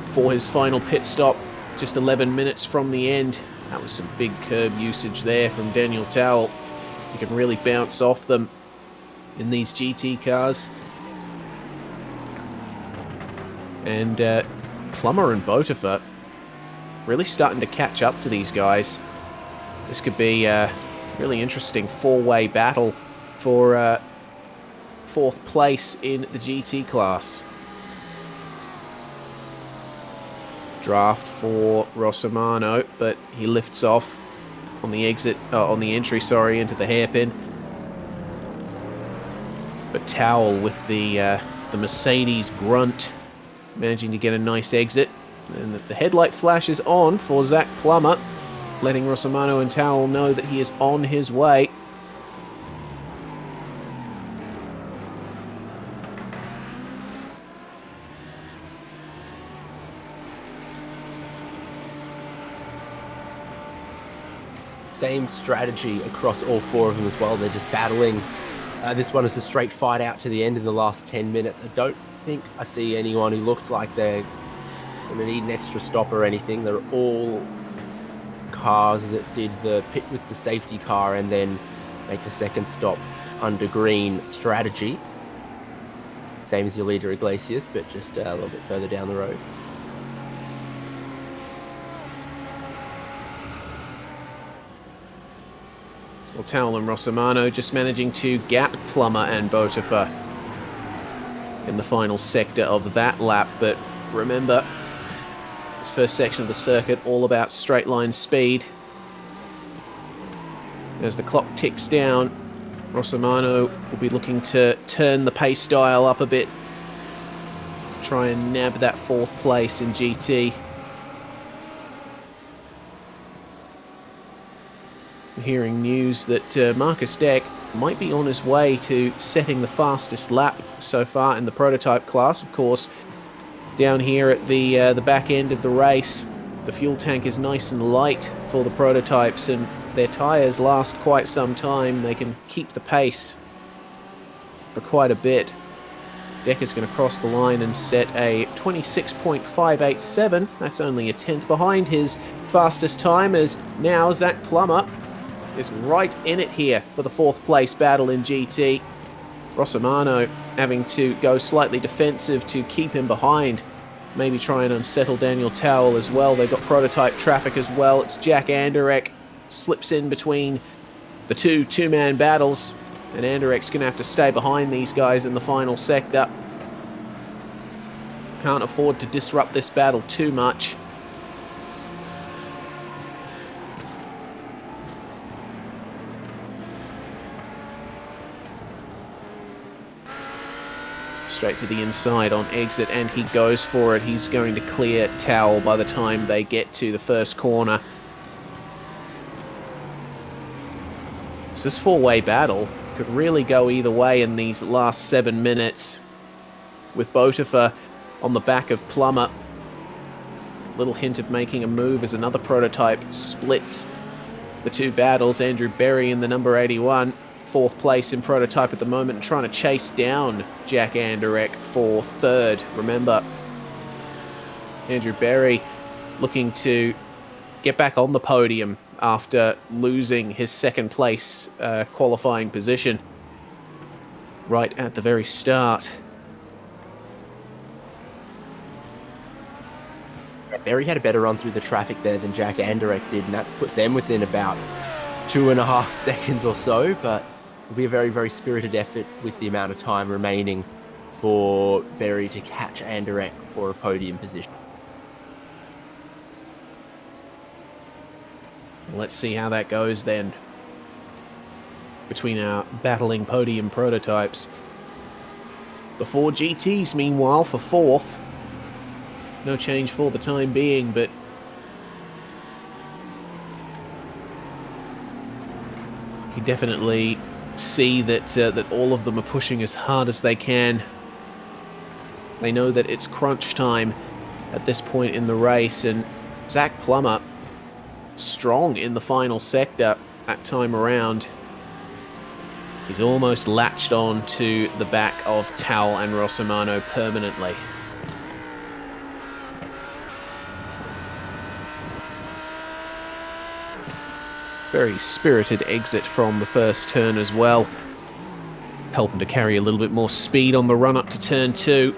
for his final pit stop, just 11 minutes from the end. That was some big curb usage there from Daniel Towell. He can really bounce off them in these GT cars. And Plummer and Botifer really starting to catch up to these guys. This could be a really interesting four-way battle for fourth place in the GT class. Draft for Rossimano, but he lifts off on the exit, on the entry, sorry, into the hairpin. But Towell with the Mercedes grunt, managing to get a nice exit. And the headlight flash is on for Zach Plummer, letting Rossimano and Towell know that he is on his way. Same strategy across all four of them as well. They're just battling. This one is a straight fight out to the end in the last 10 minutes. I don't think I see anyone who looks like they're going to need an extra stop or anything. They're all cars that did the pit with the safety car and then make a second stop under green strategy. Same as your leader Iglesias, but just a little bit further down the road. Well, Towell and Rossimano just managing to gap Plummer and Botifer in the final sector of that lap. But remember, this first section of the circuit all about straight line speed. As the clock ticks down, Rossimano will be looking to turn the pace dial up a bit, try and nab that fourth place in GT. Hearing news that Marcus Deck might be on his way to setting the fastest lap so far in the prototype class. Of course, down here at the back end of the race, the fuel tank is nice and light for the prototypes, and their tyres last quite some time. They can keep the pace for quite a bit. Deck is going to cross the line and set a 26.587. That's only a tenth behind his fastest time, as now Zach Plummer is right in it here for the fourth place battle in GT. Rossimano having to go slightly defensive to keep him behind. Maybe try and unsettle Daniel Towell as well. They've got prototype traffic as well. It's Jack Anderek slips in between the two-man battles, and Anderek's going to have to stay behind these guys in the final sector. Can't afford to disrupt this battle too much. Straight to the inside on exit, and he goes for it. He's going to clear Towell by the time they get to the first corner. So this four-way battle could really go either way in these last 7 minutes, with Botifer on the back of Plummer. Little hint of making a move as another prototype splits the two battles. Andrew Berry in the number 81. Fourth place in prototype at the moment, trying to chase down Jack Anderek for third. Remember, Andrew Berry looking to get back on the podium after losing his second place qualifying position right at the very start. Berry had a better run through the traffic there than Jack Anderek did, and that's put them within about 2.5 seconds or so, but it'll be a very, very spirited effort with the amount of time remaining for Berry to catch Anderek for a podium position. Let's see how that goes then between our battling podium prototypes. The four GTs, meanwhile, for fourth. No change for the time being, but You can definitely see that that all of them are pushing as hard as they can. They know that it's crunch time at this point in the race, and Zach Plummer strong in the final sector that time around. He's almost latched on to the back of Towell and Rossimano permanently. Very spirited exit from the first turn as well. Helping to carry a little bit more speed on the run up to turn 2.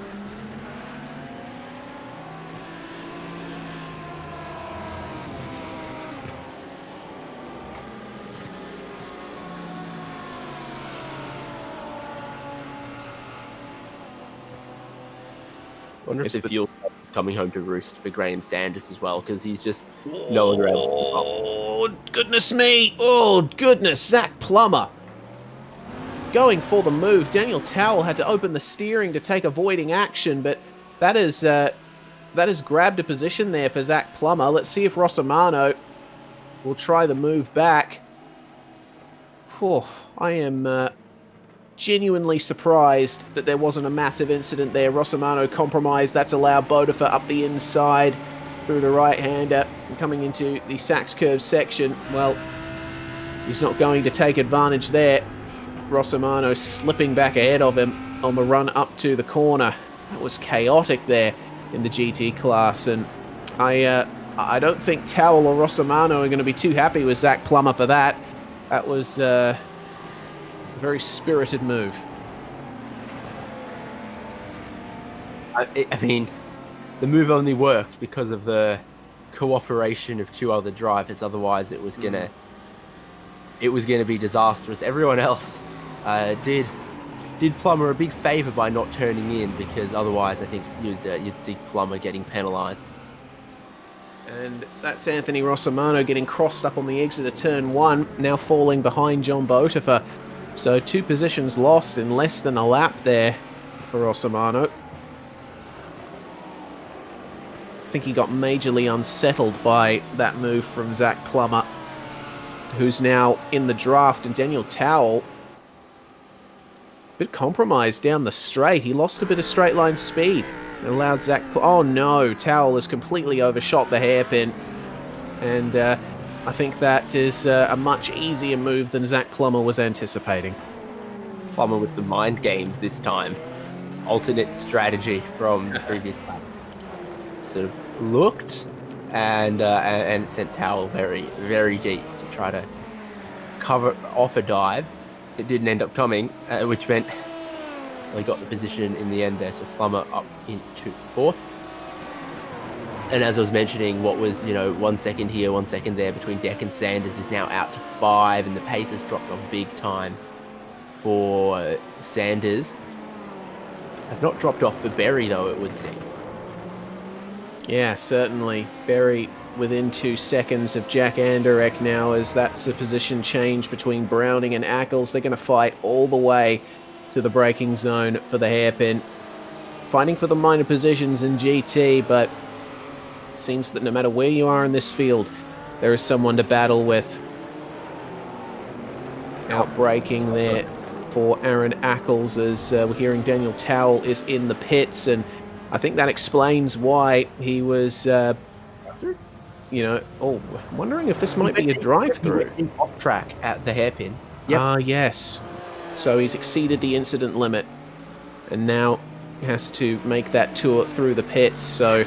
I wonder if the fuel is coming home to roost for Graham Sanders as well, because he's just no longer able to keep up. Oh, goodness me. Oh, goodness. Zach Plummer going for the move. Daniel Towell had to open the steering to take avoiding action, but that has grabbed a position there for Zach Plummer. Let's see if Rossimano will try the move back. Oh, I am genuinely surprised that there wasn't a massive incident there. Rossimano compromised. That's allowed Bodefer up the inside through the right-hander and coming into the Sachs curve section. Well, he's not going to take advantage there. Rossimano slipping back ahead of him on the run up to the corner. That was chaotic there in the GT class, and I don't think Towell or Rossimano are going to be too happy with Zach Plummer for that. That was a very spirited move. I mean, the move only worked because of the cooperation of 2 other drivers. Otherwise, it was gonna be disastrous. Everyone else did Plummer a big favour by not turning in, because otherwise, I think you'd see Plummer getting penalised. And that's Anthony Rossimano getting crossed up on the exit of turn 1, now falling behind John Bodefer. So 2 positions lost in less than a lap there for Rossimano. I think he got majorly unsettled by that move from Zach Plummer, who's now in the draft, and Daniel Towell, a bit compromised down the straight. He lost a bit of straight line speed. It allowed Zach... Oh no, Towell has completely overshot the hairpin. And I think that is a much easier move than Zach Plummer was anticipating. Plummer with the mind games this time. Alternate strategy from the previous lap. Sort of looked and sent Towell very, very deep to try to cover off a dive that didn't end up coming, which meant they got the position in the end there. So Plummer up into 4th. And as I was mentioning, what was, 1 second here, 1 second there between Deck and Sanders is now out to 5, and the pace has dropped off big time for Sanders. Has not dropped off for Berry, though, it would seem. Yeah, certainly. Berry within 2 seconds of Jack Anderek now, as that's a position change between Browning and Ackles. They're going to fight all the way to the braking zone for the hairpin. Fighting for the minor positions in GT, but seems that no matter where you are in this field, there is someone to battle with. Out braking there for Aaron Ackles, as we're hearing Daniel Towell is in the pits, and I think that explains why he was, wondering if this might be a drive-through. Off track at the hairpin. Yep. Yes. So he's exceeded the incident limit, and now has to make that tour through the pits. So,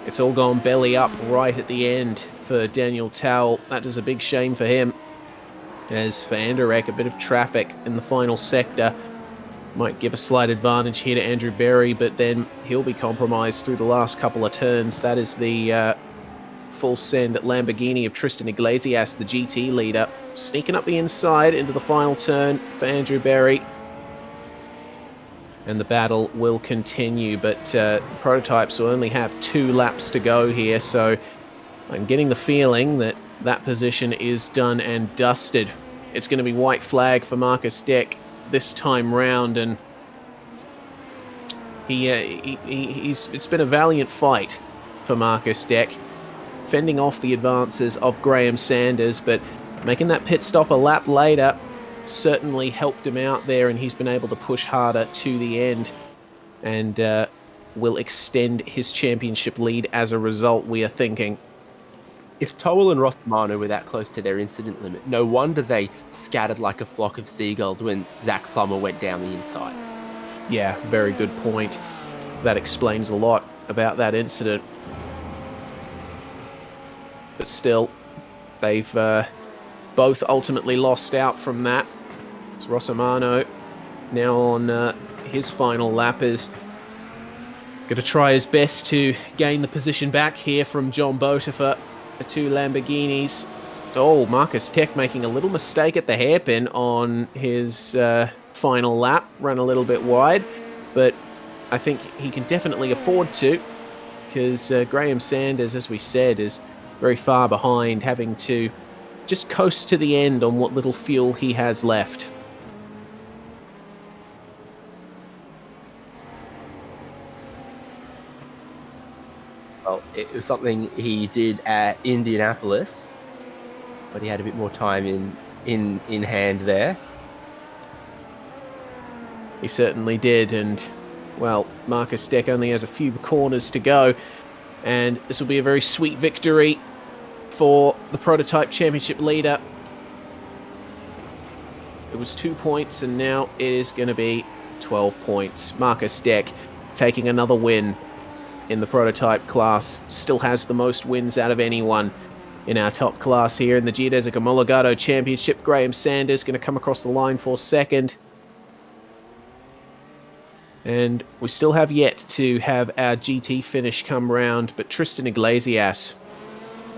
it's all gone belly up right at the end for Daniel Towell. That is a big shame for him. As for Anderek, a bit of traffic in the final sector might give a slight advantage here to Andrew Berry, but then he'll be compromised through the last couple of turns. That is the full send Lamborghini of Tristan Iglesias, the GT leader, sneaking up the inside into the final turn for Andrew Berry. And the battle will continue, but prototypes will only have 2 laps to go here, so I'm getting the feeling that that position is done and dusted. It's going to be white flag for Marcus Deck this time round, and it's been a valiant fight for Marcus Deck, fending off the advances of Graham Sanders, but making that pit stop a lap later certainly helped him out there, and he's been able to push harder to the end and will extend his championship lead as a result, we are thinking. If Towell and Rossimano were that close to their incident limit, no wonder they scattered like a flock of seagulls when Zach Plummer went down the inside. Yeah, very good point. That explains a lot about that incident. But still, they've both ultimately lost out from that. It's Rossimano now on his final lap is going to try his best to gain the position back here from John Botifer. The two Lamborghinis. Oh, Marcus Tech making a little mistake at the hairpin on his final lap. Run a little bit wide, but I think he can definitely afford to, because Graham Sanders, as we said, is very far behind, having to just coast to the end on what little fuel he has left. Well, it was something he did at Indianapolis, but he had a bit more time in hand there. He certainly did, and, well, Marcus Deck only has a few corners to go, and this will be a very sweet victory for the Prototype Championship leader. It was 2 points, and now it is going to be 12 points. Marcus Deck taking another win in the Prototype class. Still has the most wins out of anyone in our top class here in the Geodesic Omologato Championship. Graham Sanders going to come across the line for second. And we still have yet to have our GT finish come round, but Tristan Iglesias,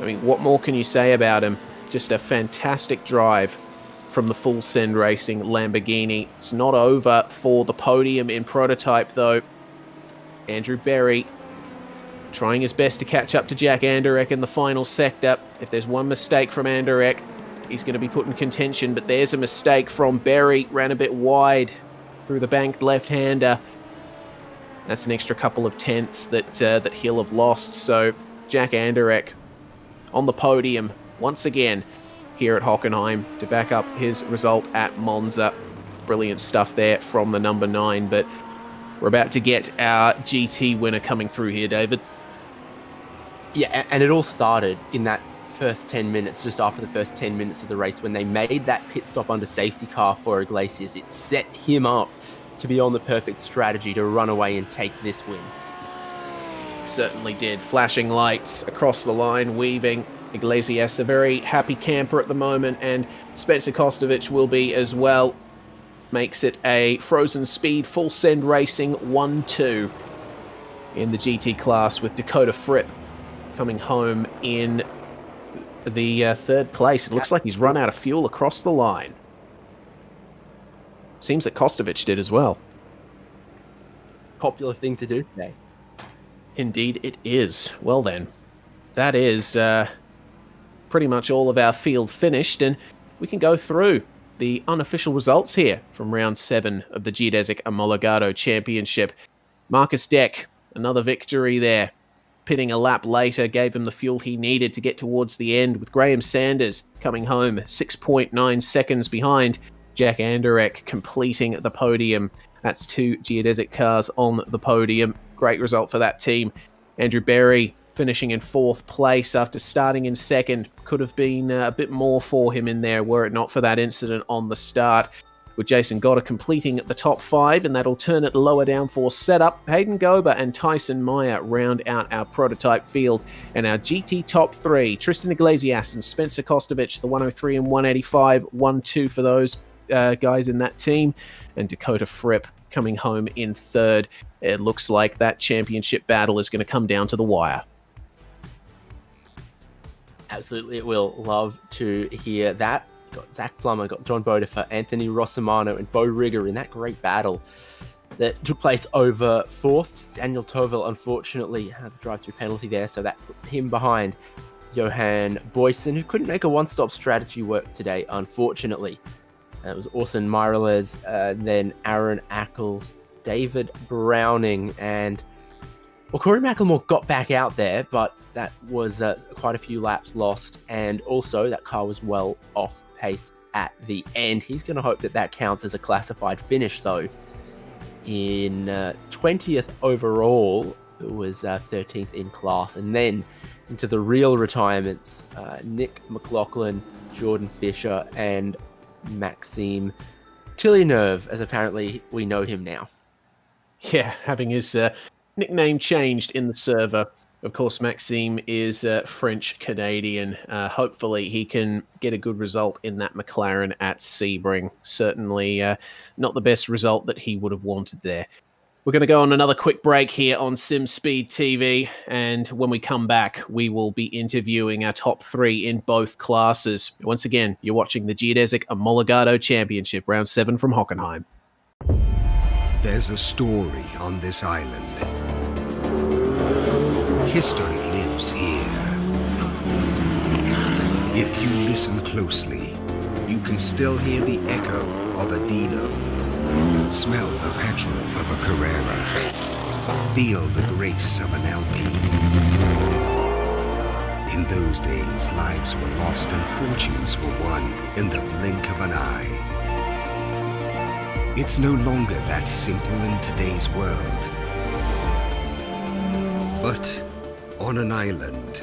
I mean, what more can you say about him? Just a fantastic drive from the Full Send Racing Lamborghini. It's not over for the podium in Prototype, though. Andrew Berry trying his best to catch up to Jack Anderek in the final sector. If there's one mistake from Anderek, he's going to be put in contention, but there's a mistake from Berry. Ran a bit wide through the banked left-hander. That's an extra couple of tenths that he'll have lost. So Jack Anderek on the podium once again here at Hockenheim to back up his result at Monza. Brilliant stuff there from the number 9, but we're about to get our GT winner coming through here, David. Yeah, and it all started in that first 10 minutes, just after the first 10 minutes of the race, when they made that pit stop under safety car for Iglesias. It set him up to be on the perfect strategy to run away and take this win. Certainly did. Flashing lights across the line, weaving. Iglesias, a very happy camper at the moment, and Spencer Kostovich will be as well. Makes it a Frozen Speed Full Send Racing 1-2 in the GT class, with Dakota Fripp coming home in the third place. It looks like he's run out of fuel across the line. Seems that Kostovich did as well. Popular thing to do today. Indeed it is. Well then, that is pretty much all of our field finished, and we can go through the unofficial results here from round 7 of the Geodesic Omologato Championship. Marcus Deck, another victory there. Pitting a lap later gave him the fuel he needed to get towards the end, with Graham Sanders coming home 6.9 seconds behind. Jack Anderek completing the podium. That's 2 geodesic cars on the podium. Great result for that team. Andrew Berry finishing in 4th place after starting in 2nd. Could have been a bit more for him in there were it not for that incident on the start. With Jason Goddard completing the top 5 in that alternate lower downforce setup. Hayden Gober and Tyson Meyer round out our prototype field. And our GT top 3, Tristan Iglesias and Spencer Kostovich, the 103 and 185, 1-2 for those guys in that team. And Dakota Fripp coming home in 3rd. It looks like that championship battle is going to come down to the wire. Absolutely, we'll love to hear that. Got Zach Plummer, got John Botifer, Anthony Rossimano, and Bo Rigger in that great battle that took place over 4th. Daniel Tovell, unfortunately, had the drive-through penalty there, so that put him behind Johan Boyson, who couldn't make a one-stop strategy work today, unfortunately. It was Orson Miralles, then Aaron Ackles, David Browning, and Well, Corey McLemore got back out there, but that was quite a few laps lost, and also that car was well off pace at the end. He's going to hope that that counts as a classified finish, though. In 20th overall, it was 13th in class, and then into the real retirements, Nick McLaughlin, Jordan Fisher, and Maxime Tillynerve, as apparently we know him now. Yeah, having his nickname changed in the server. Of course, Maxime is French-Canadian. Hopefully he can get a good result in that McLaren at Sebring. Certainly not the best result that he would have wanted there. We're going to go on another quick break here on SimSpeed TV, and when we come back, we will be interviewing our top 3 in both classes. Once again, you're watching the Geodesic Omologato Championship, Round 7 from Hockenheim. There's a story on this island. History lives here. If you listen closely, you can still hear the echo of a Dino, smell the petrol of a Carrera, feel the grace of an LP. In those days, lives were lost and fortunes were won in the blink of an eye. It's no longer that simple in today's world. But on an island,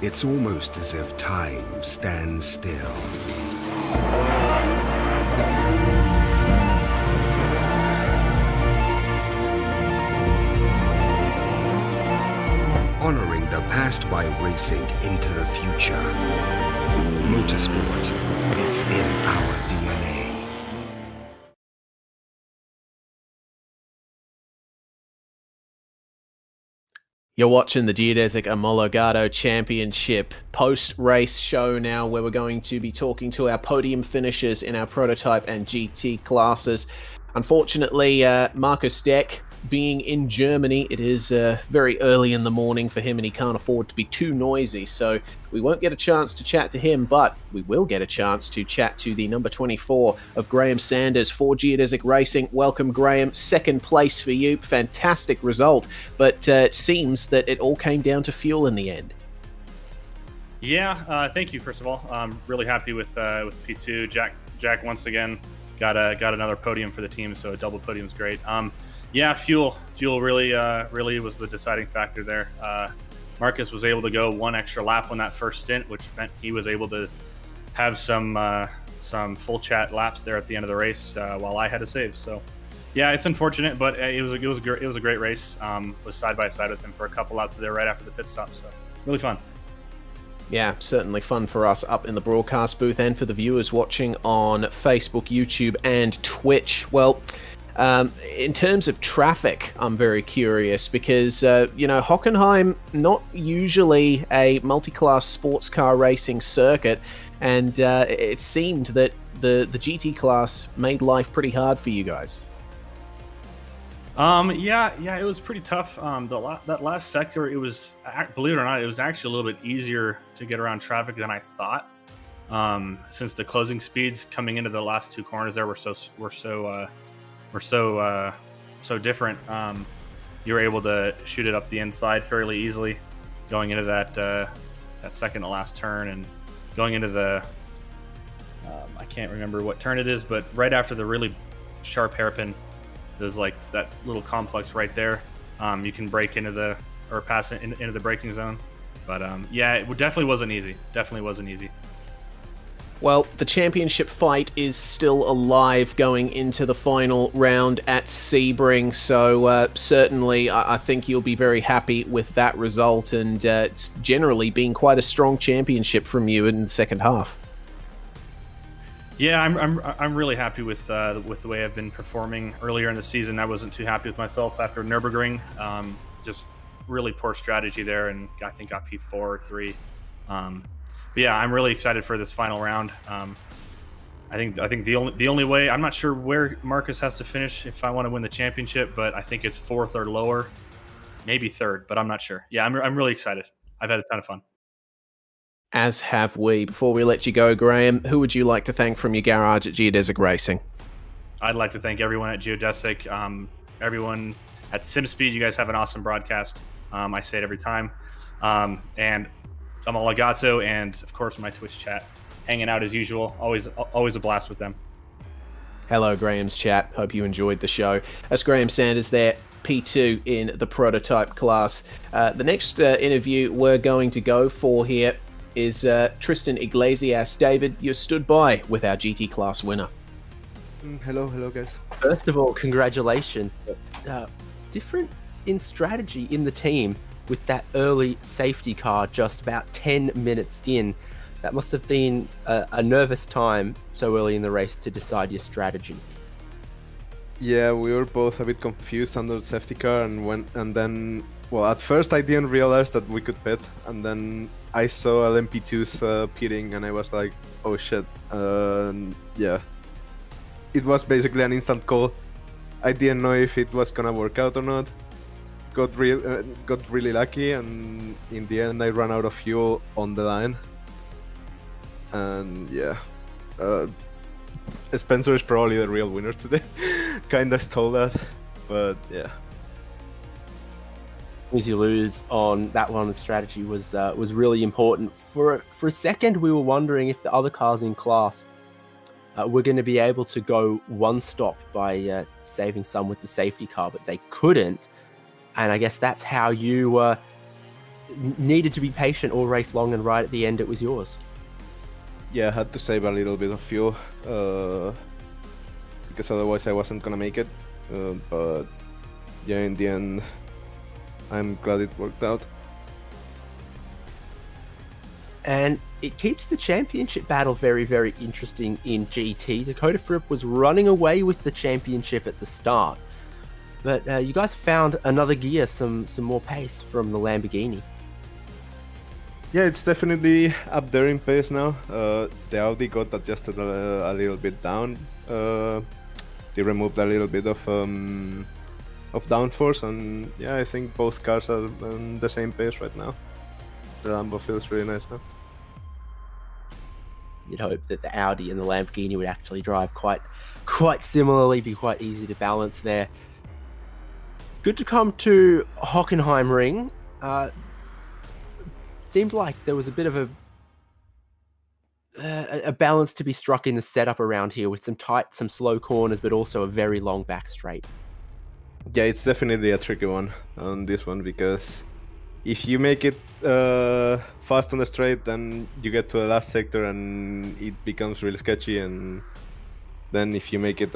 it's almost as if time stands still. Honoring the past by racing into the future. Motorsport, it's in our DNA. You're watching the Geodesic Omologato Championship post-race show now, where we're going to be talking to our podium finishers in our prototype and GT classes. Unfortunately, Marcus Deck, being in Germany, it is very early in the morning for him and he can't afford to be too noisy, so we won't get a chance to chat to him, but we will get a chance to chat to the number 24 of Graham Sanders for Geodesic Racing. Welcome, Graham. Second place for you. Fantastic result, but it seems that it all came down to fuel in the end. Yeah, thank you, first of all. I'm really happy with P2. Jack once again got another podium for the team, so a double podium is great. Yeah, fuel really was the deciding factor there. Marcus was able to go one extra lap on that first stint, which meant he was able to have some full chat laps there at the end of the race while I had to save. So, yeah, it's unfortunate, but it was a great race. Was side by side with him for a couple laps there right after the pit stop. So, really fun. Yeah, certainly fun for us up in the broadcast booth and for the viewers watching on Facebook, YouTube, and Twitch. Well, in terms of traffic, I'm very curious because, Hockenheim, not usually a multi-class sports car racing circuit, and it seemed that the GT class made life pretty hard for you guys. Yeah, it was pretty tough. That last sector, it was, believe it or not, it was actually a little bit easier to get around traffic than I thought. Since the closing speeds coming into the last two corners there were so different. You were able to shoot it up the inside fairly easily, going into that second to last turn and going into the I can't remember what turn it is, but right after the really sharp hairpin, there's like that little complex right there. You can brake pass it into the braking zone. But yeah, it definitely wasn't easy. Well, the championship fight is still alive going into the final round at Sebring, so certainly I think you'll be very happy with that result, and it's generally been quite a strong championship from you in the second half. Yeah, I'm really happy with the way I've been performing. Earlier in the season, I wasn't too happy with myself after Nürburgring. Just really poor strategy there, and I think got P4 or 3. But yeah, I'm really excited for this final round. I think the only way, I'm not sure where Marcus has to finish if I want to win the championship, but I think it's 4th or lower, maybe 3rd, but I'm not sure. Yeah, I'm really excited. I've had a ton of fun. As have we. Before we let you go, Graham, who would you like to thank from your garage at Geodesic Racing? I'd like to thank everyone at Geodesic, everyone at SimSpeed, you guys have an awesome broadcast. I say it every time. And Omologato, and of course my Twitch chat, hanging out as usual. Always a blast with them. Hello, Graham's chat. Hope you enjoyed the show. That's Graham Sanders there, P2 in the prototype class. The next interview we're going to go for here is Tristan Iglesias. David, you stood by with our GT class winner. Hello guys. First of all, congratulations. Difference in strategy in the team with that early safety car just about 10 minutes in. That must have been a nervous time so early in the race to decide your strategy. Yeah, we were both a bit confused under the safety car, and then at first I didn't realize that we could pit, and then I saw LMP2's pitting, and I was like, oh shit. Yeah, it was basically an instant call. I didn't know if it was gonna work out or not. Got really lucky, and in the end I ran out of fuel on the line. And yeah, Spencer is probably the real winner today. Kinda stole that, but yeah. As you lose on that one, the strategy was really important. For a second, we were wondering if the other cars in class were going to be able to go one stop by saving some with the safety car, but they couldn't. And I guess that's how you needed to be patient all race long, and right at the end, it was yours. Yeah, I had to save a little bit of fuel because otherwise I wasn't gonna make it. But yeah, in the end, I'm glad it worked out. And it keeps the championship battle very, very interesting in GT. Dakota Fripp was running away with the championship at the start, but you guys found another gear, some more pace from the Lamborghini. Yeah, it's definitely up there in pace now. The Audi got adjusted a little bit down. They removed a little bit of downforce, and yeah, I think both cars are on the same pace right now. The Lambo feels really nice now. You'd hope that the Audi and the Lamborghini would actually drive quite similarly, be quite easy to balance there. Good to come to Hockenheim Ring. Seemed like there was a bit of a balance to be struck in the setup around here, with some tight, some slow corners, but also a very long back straight. Yeah, it's definitely a tricky one on this one, because if you make it fast on the straight, then you get to the last sector and it becomes really sketchy, and then if you make it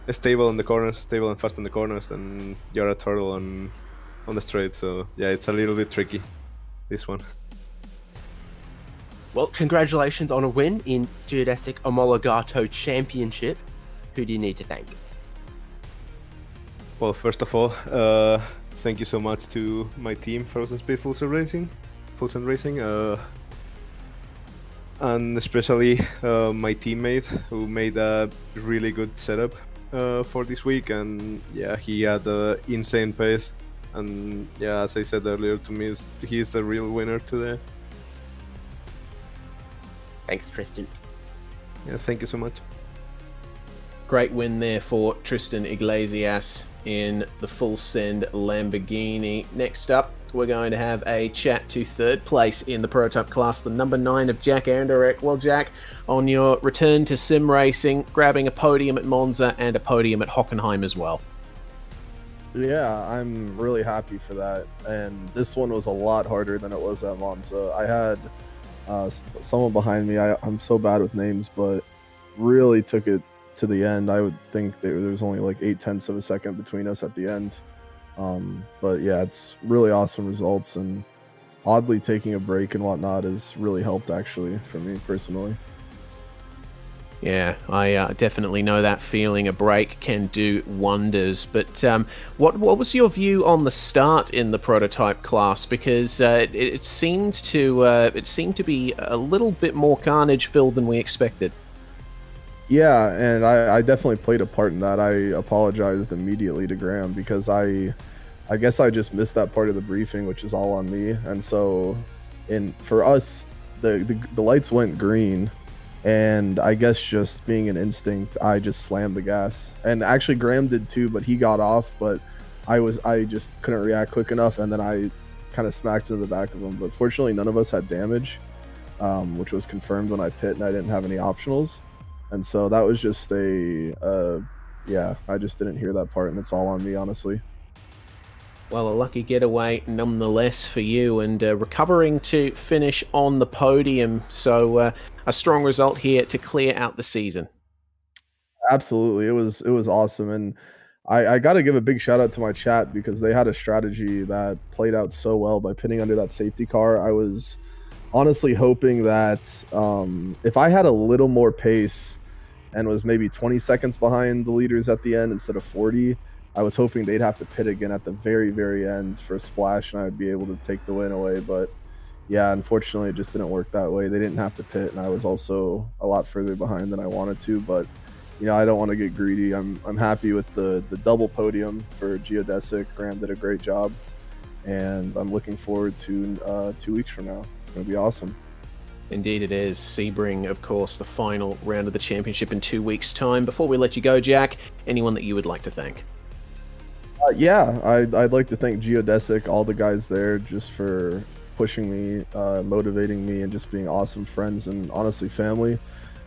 stable in the corners, stable and fast in the corners, then you're a turtle on the straight. So yeah, it's a little bit tricky, this one. Well, congratulations on a win in Geodesic Omologato Championship. Who do you need to thank? Well, first of all, thank you so much to my team, Frozen Speed Full Send Racing, and especially my teammate, who made a really good setup for this week. And yeah, he had an insane pace, and yeah, as I said earlier, to me, he's the real winner today. Thanks, Tristan. Yeah, thank you so much. Great win there for Tristan Iglesias in the Full Send Lamborghini. Next up, we're going to have a chat to third place in the prototype class, the number 9 of Jack Anderek. Well, Jack, on your return to sim racing, grabbing a podium at Monza and a podium at Hockenheim as well. Yeah, I'm really happy for that. And this one was a lot harder than it was at Monza. I had someone behind me. I'm so bad with names, but really took it to the end. I would think there was only like 0.8 of a second between us at the end. But yeah, it's really awesome results, and oddly taking a break and whatnot has really helped, actually, for me personally. Yeah, I definitely know that feeling. A break can do wonders. But what was your view on the start in the prototype class? Because it seemed to be a little bit more carnage filled than we expected. Yeah, and I definitely played a part in that. I apologized immediately to Graham because I guess I just missed that part of the briefing, which is all on me. And so, for us, the lights went green, And I guess just being an instinct, I just slammed the gas. And actually Graham did too, but he got off, but I just couldn't react quick enough, and then I kind of smacked into the back of him. But fortunately none of us had damage, which was confirmed when I pit and I didn't have any optionals. And so that was just yeah, I just didn't hear that part, and it's all on me, honestly. Well, a lucky getaway nonetheless for you, and recovering to finish on the podium. So a strong result here to clear out the season. Absolutely, it was awesome, and I got to give a big shout out to my chat because they had a strategy that played out so well by pinning under that safety car. I was honestly hoping that if I had a little more pace and was maybe 20 seconds behind the leaders at the end instead of 40, I was hoping they'd have to pit again at the very, very end for a splash, and I'd be able to take the win away. But yeah, unfortunately, it just didn't work that way. They didn't have to pit, and I was also a lot further behind than I wanted to. But you know, I don't want to get greedy. I'm happy with the double podium for Geodesic. Graham did a great job, and I'm looking forward to 2 weeks from now. It's going to be awesome. Indeed it is. Sebring, of course, the final round of the championship in 2 weeks' time. Before we let you go, Jack, anyone that you would like to thank? Yeah, I'd like to thank Geodesic, all the guys there, just for pushing me, motivating me, and just being awesome friends and honestly family.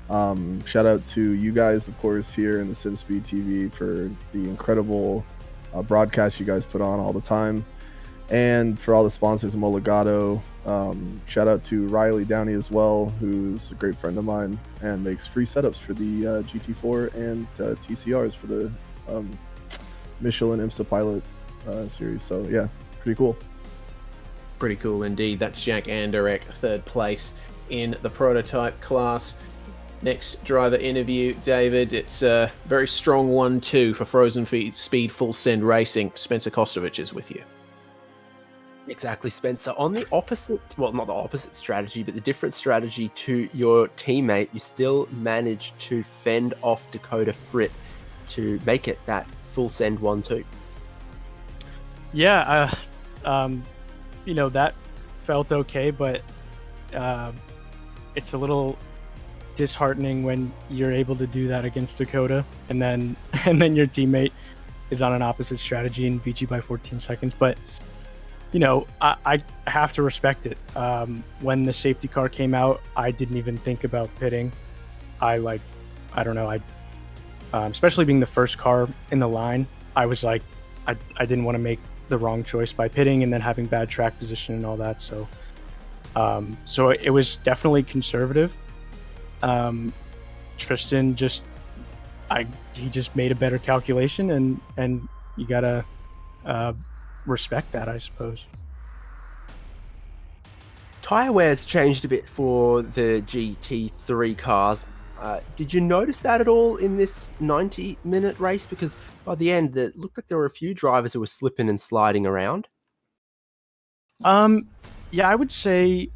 Shout out to you guys, of course, here in the SimSpeed TV for the incredible broadcast you guys put on all the time. And for all the sponsors, Omologato. Shout out to Riley Downey as well, who's a great friend of mine and makes free setups for the GT4 and TCRs for the Michelin IMSA Pilot series. So yeah, pretty cool. Pretty cool indeed. That's Jack Anderek, third place in the prototype class. Next driver interview, David. It's a very strong 1-2 for Frozen Speed Full Send Racing. Spencer Kostovich is with you. Exactly, Spencer. On the opposite, well, not the opposite strategy, but the different strategy to your teammate, you still managed to fend off Dakota Fritt to make it that full send 1-2. Yeah, you know, that felt okay, but it's a little disheartening when you're able to do that against Dakota, and then your teammate is on an opposite strategy and beat you by 14 seconds. But you know, I have to respect it. When the safety car came out, I didn't even think about pitting. I don't know, especially being the first car in the line, I was like, I didn't want to make the wrong choice by pitting and then having bad track position and all that. So it was definitely conservative. Tristan he just made a better calculation, and you gotta respect that, I suppose. Tyre wear's changed a bit for the GT3 cars. Did you notice that at all in this 90-minute race? Because by the end, it looked like there were a few drivers who were slipping and sliding around. Yeah, I would say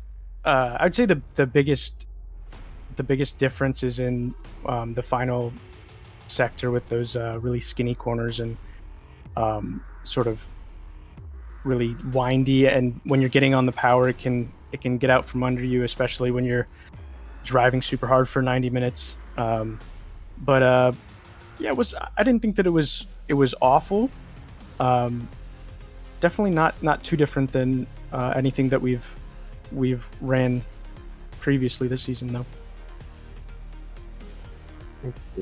the biggest difference is in the final sector with those really skinny corners and sort of really windy, and when you're getting on the power, it can get out from under you, especially when you're driving super hard for 90 minutes. But yeah, I didn't think that it was awful. Definitely not too different than anything that we've ran previously this season, though.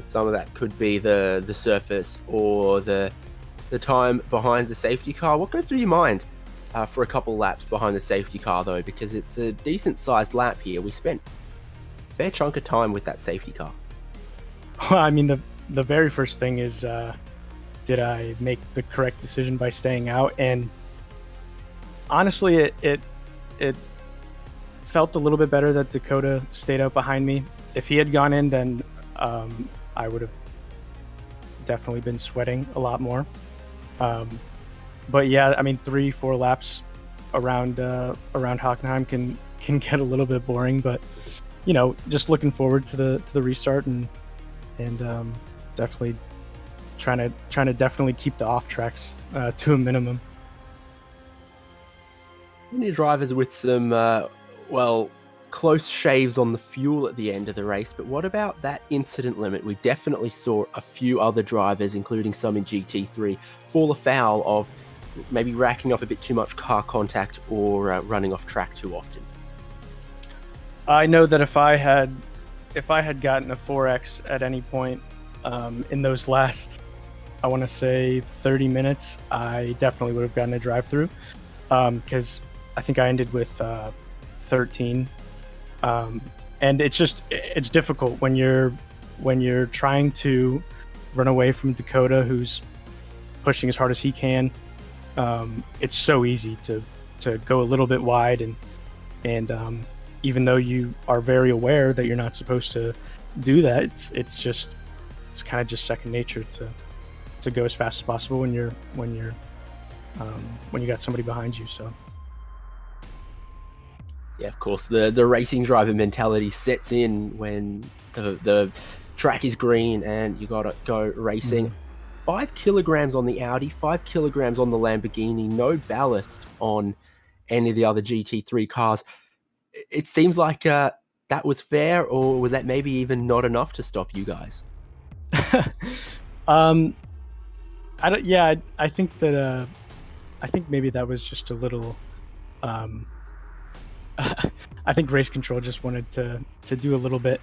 Some of that could be the surface or the time behind the safety car. What goes through your mind for a couple laps behind the safety car, though? Because it's a decent sized lap here. We spent a fair chunk of time with that safety car. Well, I mean, the very first thing is, did I make the correct decision by staying out? And honestly, it felt a little bit better that Dakota stayed out behind me. If he had gone in, then I would have definitely been sweating a lot more. But yeah, I mean, 3-4 laps around Hockenheim can get a little bit boring, but you know, just looking forward to the restart and definitely trying to definitely keep the off tracks to a minimum. Many drivers with some close shaves on the fuel at the end of the race, but what about that incident limit? We definitely saw a few other drivers, including some in GT3, fall afoul of maybe racking up a bit too much car contact or running off track too often. I know that if I had gotten a 4X at any point in those last, I want to say 30 minutes, I definitely would have gotten a drive-through, because I think I ended with 13. And it's difficult when you're trying to run away from Dakota, who's pushing as hard as he can. It's so easy to go a little bit wide, and even though you are very aware that you're not supposed to do that, it's kind of just second nature to go as fast as possible when you got somebody behind you. So yeah, of course, the racing driver mentality sets in when the track is green and you gotta go racing. 5 kilograms on the Audi, 5 kilograms on the Lamborghini, no ballast on any of the other GT3 cars. It seems like that was fair, or was that maybe even not enough to stop you guys? I think that I think maybe that was just a little. I think race control just wanted to do a little bit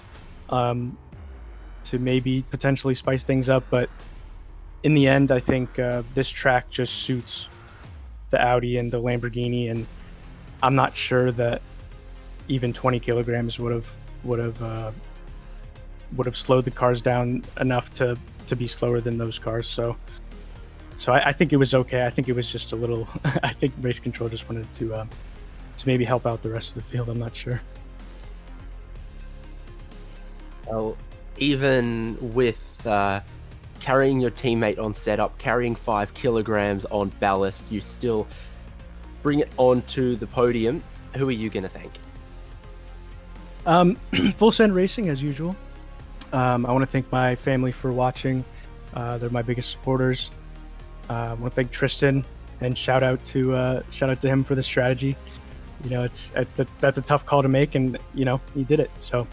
to maybe potentially spice things up, but in the end, I think this track just suits the Audi and the Lamborghini, and I'm not sure that even 20 kilograms would have slowed the cars down enough to be slower than those cars. So I think it was okay. I think it was just a little. I think race control just wanted to maybe help out the rest of the field. I'm not sure. Well, even with carrying your teammate on setup, carrying 5 kilograms on ballast, you still bring it onto the podium. Who are you going to thank? Full Send Racing, as usual. I want to thank my family for watching. They're my biggest supporters. I want to thank Tristan, and shout out to him for the strategy. You know, that's a tough call to make, and you know, he did it. So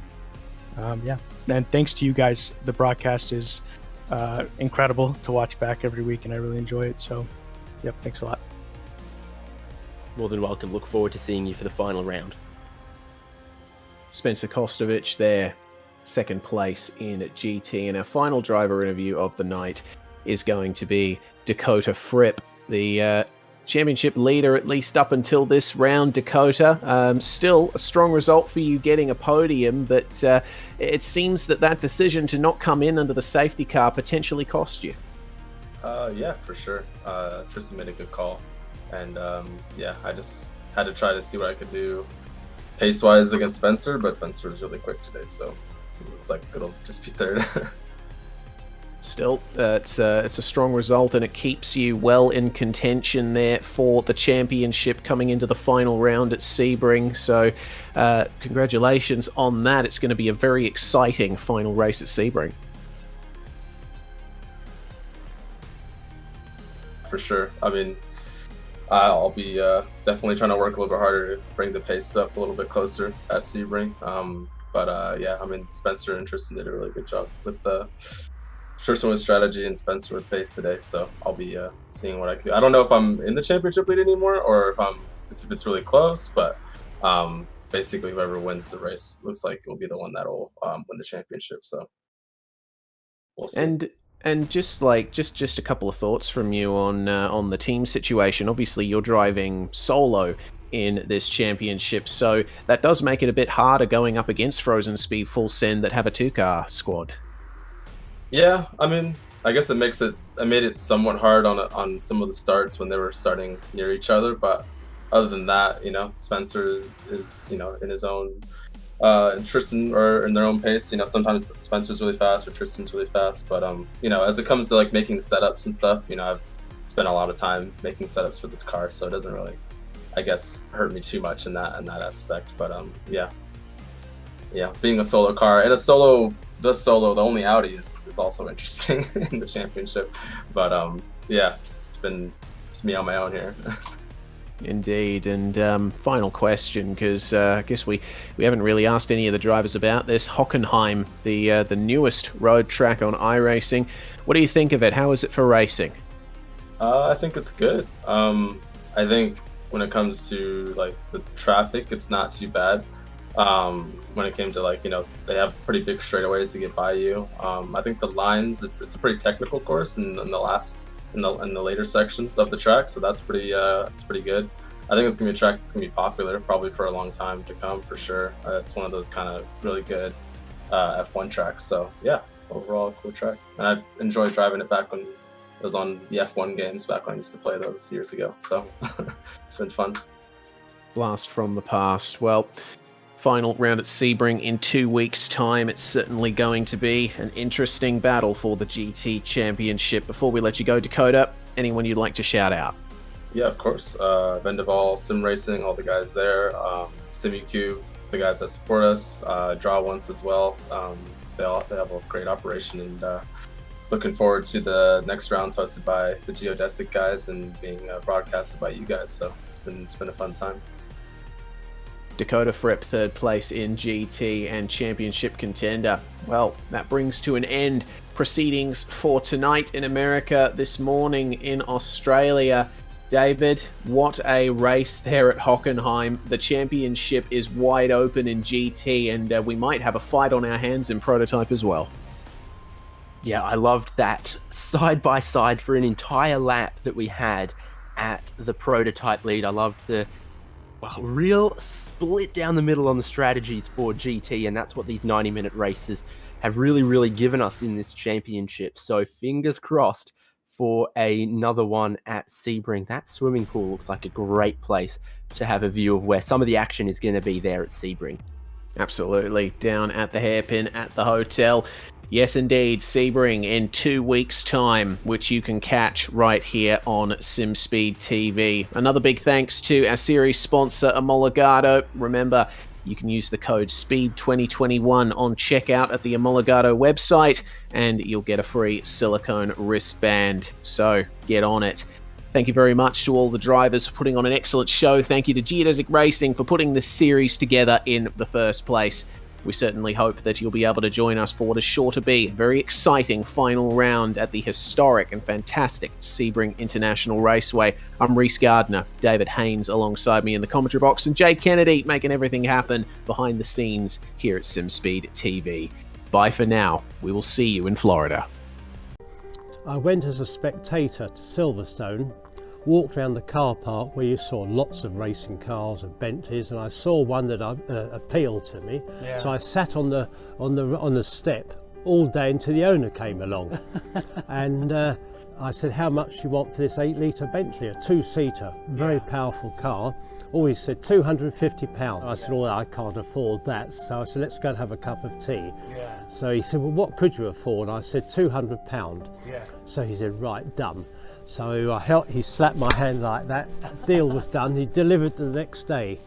yeah, and thanks to you guys. The broadcast is incredible to watch back every week, and I really enjoy it. So yep, thanks a lot. More than welcome. Look forward to seeing you for the final round. Spencer Kostovich there, second place in GT, and our final driver interview of the night is going to be Dakota Fripp, the championship leader, at least up until this round. Dakota, still a strong result for you getting a podium, but it seems that decision to not come in under the safety car potentially cost you. Yeah, for sure. Tristan made a good call, and yeah, I just had to try to see what I could do pace-wise against Spencer, but Spencer was really quick today, so it looks like it'll just be third. Still, it's a strong result, and it keeps you well in contention there for the championship coming into the final round at Sebring. So congratulations on that. It's going to be a very exciting final race at Sebring. For sure. I mean, I'll be definitely trying to work a little bit harder to bring the pace up a little bit closer at Sebring. But yeah, I mean, Spencer and Tristan did a really good job with Tristan with strategy and Spencer with pace today. So I'll be seeing what I can do. I don't know if I'm in the championship lead anymore, or if it's really close. But basically, whoever wins the race looks like will be the one that'll win the championship. So we'll see. And just a couple of thoughts from you on the team situation. Obviously, you're driving solo in this championship, so that does make it a bit harder going up against Frozen Speed Full Send that have a 2-car squad. Yeah, I mean, I guess it made it somewhat hard on some of the starts when they were starting near each other. But other than that, you know, Spencer is you know, in his own. And Tristan are in their own pace. You know, sometimes Spencer's really fast or Tristan's really fast, but you know, as it comes to like making setups and stuff, you know, I've spent a lot of time making setups for this car, so it doesn't really, I guess, hurt me too much in that aspect. But yeah, being a solo car and the only Audi is also interesting in the championship. But yeah, it's me on my own here. Indeed. And final question, because I guess we haven't really asked any of the drivers about this. Hockenheim, the newest road track on iRacing. What do you think of it? How is it for racing? I think it's good. I think when it comes to like the traffic, it's not too bad. When it came to like, you know, they have pretty big straightaways to get by you. I think the lines, it's a pretty technical course in the later sections of the track, so that's pretty it's pretty good. I think it's gonna be a track that's gonna be popular probably for a long time to come for sure. It's one of those kind of really good F1 tracks. So yeah, overall cool track, and I enjoyed driving it back when it was on the F1 games back when I used to play those years ago. So it's been fun. Blast from the past. Well, final round at Sebring in 2 weeks' time. It's certainly going to be an interesting battle for the GT Championship. Before we let you go, Dakota, anyone you'd like to shout out? Yeah, of course. Vendaval, Sim Racing, all the guys there. SimuQ, the guys that support us. Draw Once as well. They have a great operation, and looking forward to the next rounds hosted by the Geodesic guys and being broadcasted by you guys. So it's been a fun time. Dakota Fripp, third place in GT and championship contender. Well, that brings to an end proceedings for tonight in America, this morning in Australia. David, what a race there at Hockenheim. The championship is wide open in GT, and we might have a fight on our hands in prototype as well. Yeah, I loved that side by side for an entire lap that we had at the prototype lead. I loved the real split down the middle on the strategies for GT, and that's what these 90-minute races have really given us in this championship. So fingers crossed for another one at Sebring. That swimming pool looks like a great place to have a view of where some of the action is going to be there at Sebring. Absolutely. Down at the hairpin at the hotel. Yes, indeed, Sebring in 2 weeks' time, which you can catch right here on SimSpeed TV. Another big thanks to our series sponsor, Omologato. Remember, you can use the code SPEED2021 on checkout at the Omologato website, and you'll get a free silicone wristband. So get on it. Thank you very much to all the drivers for putting on an excellent show. Thank you to Geodesic Racing for putting this series together in the first place. We certainly hope that you'll be able to join us for what is sure to be a very exciting final round at the historic and fantastic Sebring International Raceway. I'm Reese Gardner, David Haynes alongside me in the commentary box, and Jay Kennedy making everything happen behind the scenes here at SimSpeed TV. Bye for now. We will see you in Florida. I went as a spectator to Silverstone, walked around the car park where you saw lots of racing cars and Bentleys, and I saw one that appealed to me. Yeah. So I sat on the step all day until the owner came along, and I said, "How much do you want for this 8-litre Bentley, a 2-seater, very powerful car?" Oh, he said £250. I said, "Oh, I can't afford that." So I said, "Let's go and have a cup of tea." Yeah. So he said, "Well, what could you afford?" I said, £200. Yeah. So he said, "Right, done." So he slapped my hand like that. Deal was done. He delivered the next day.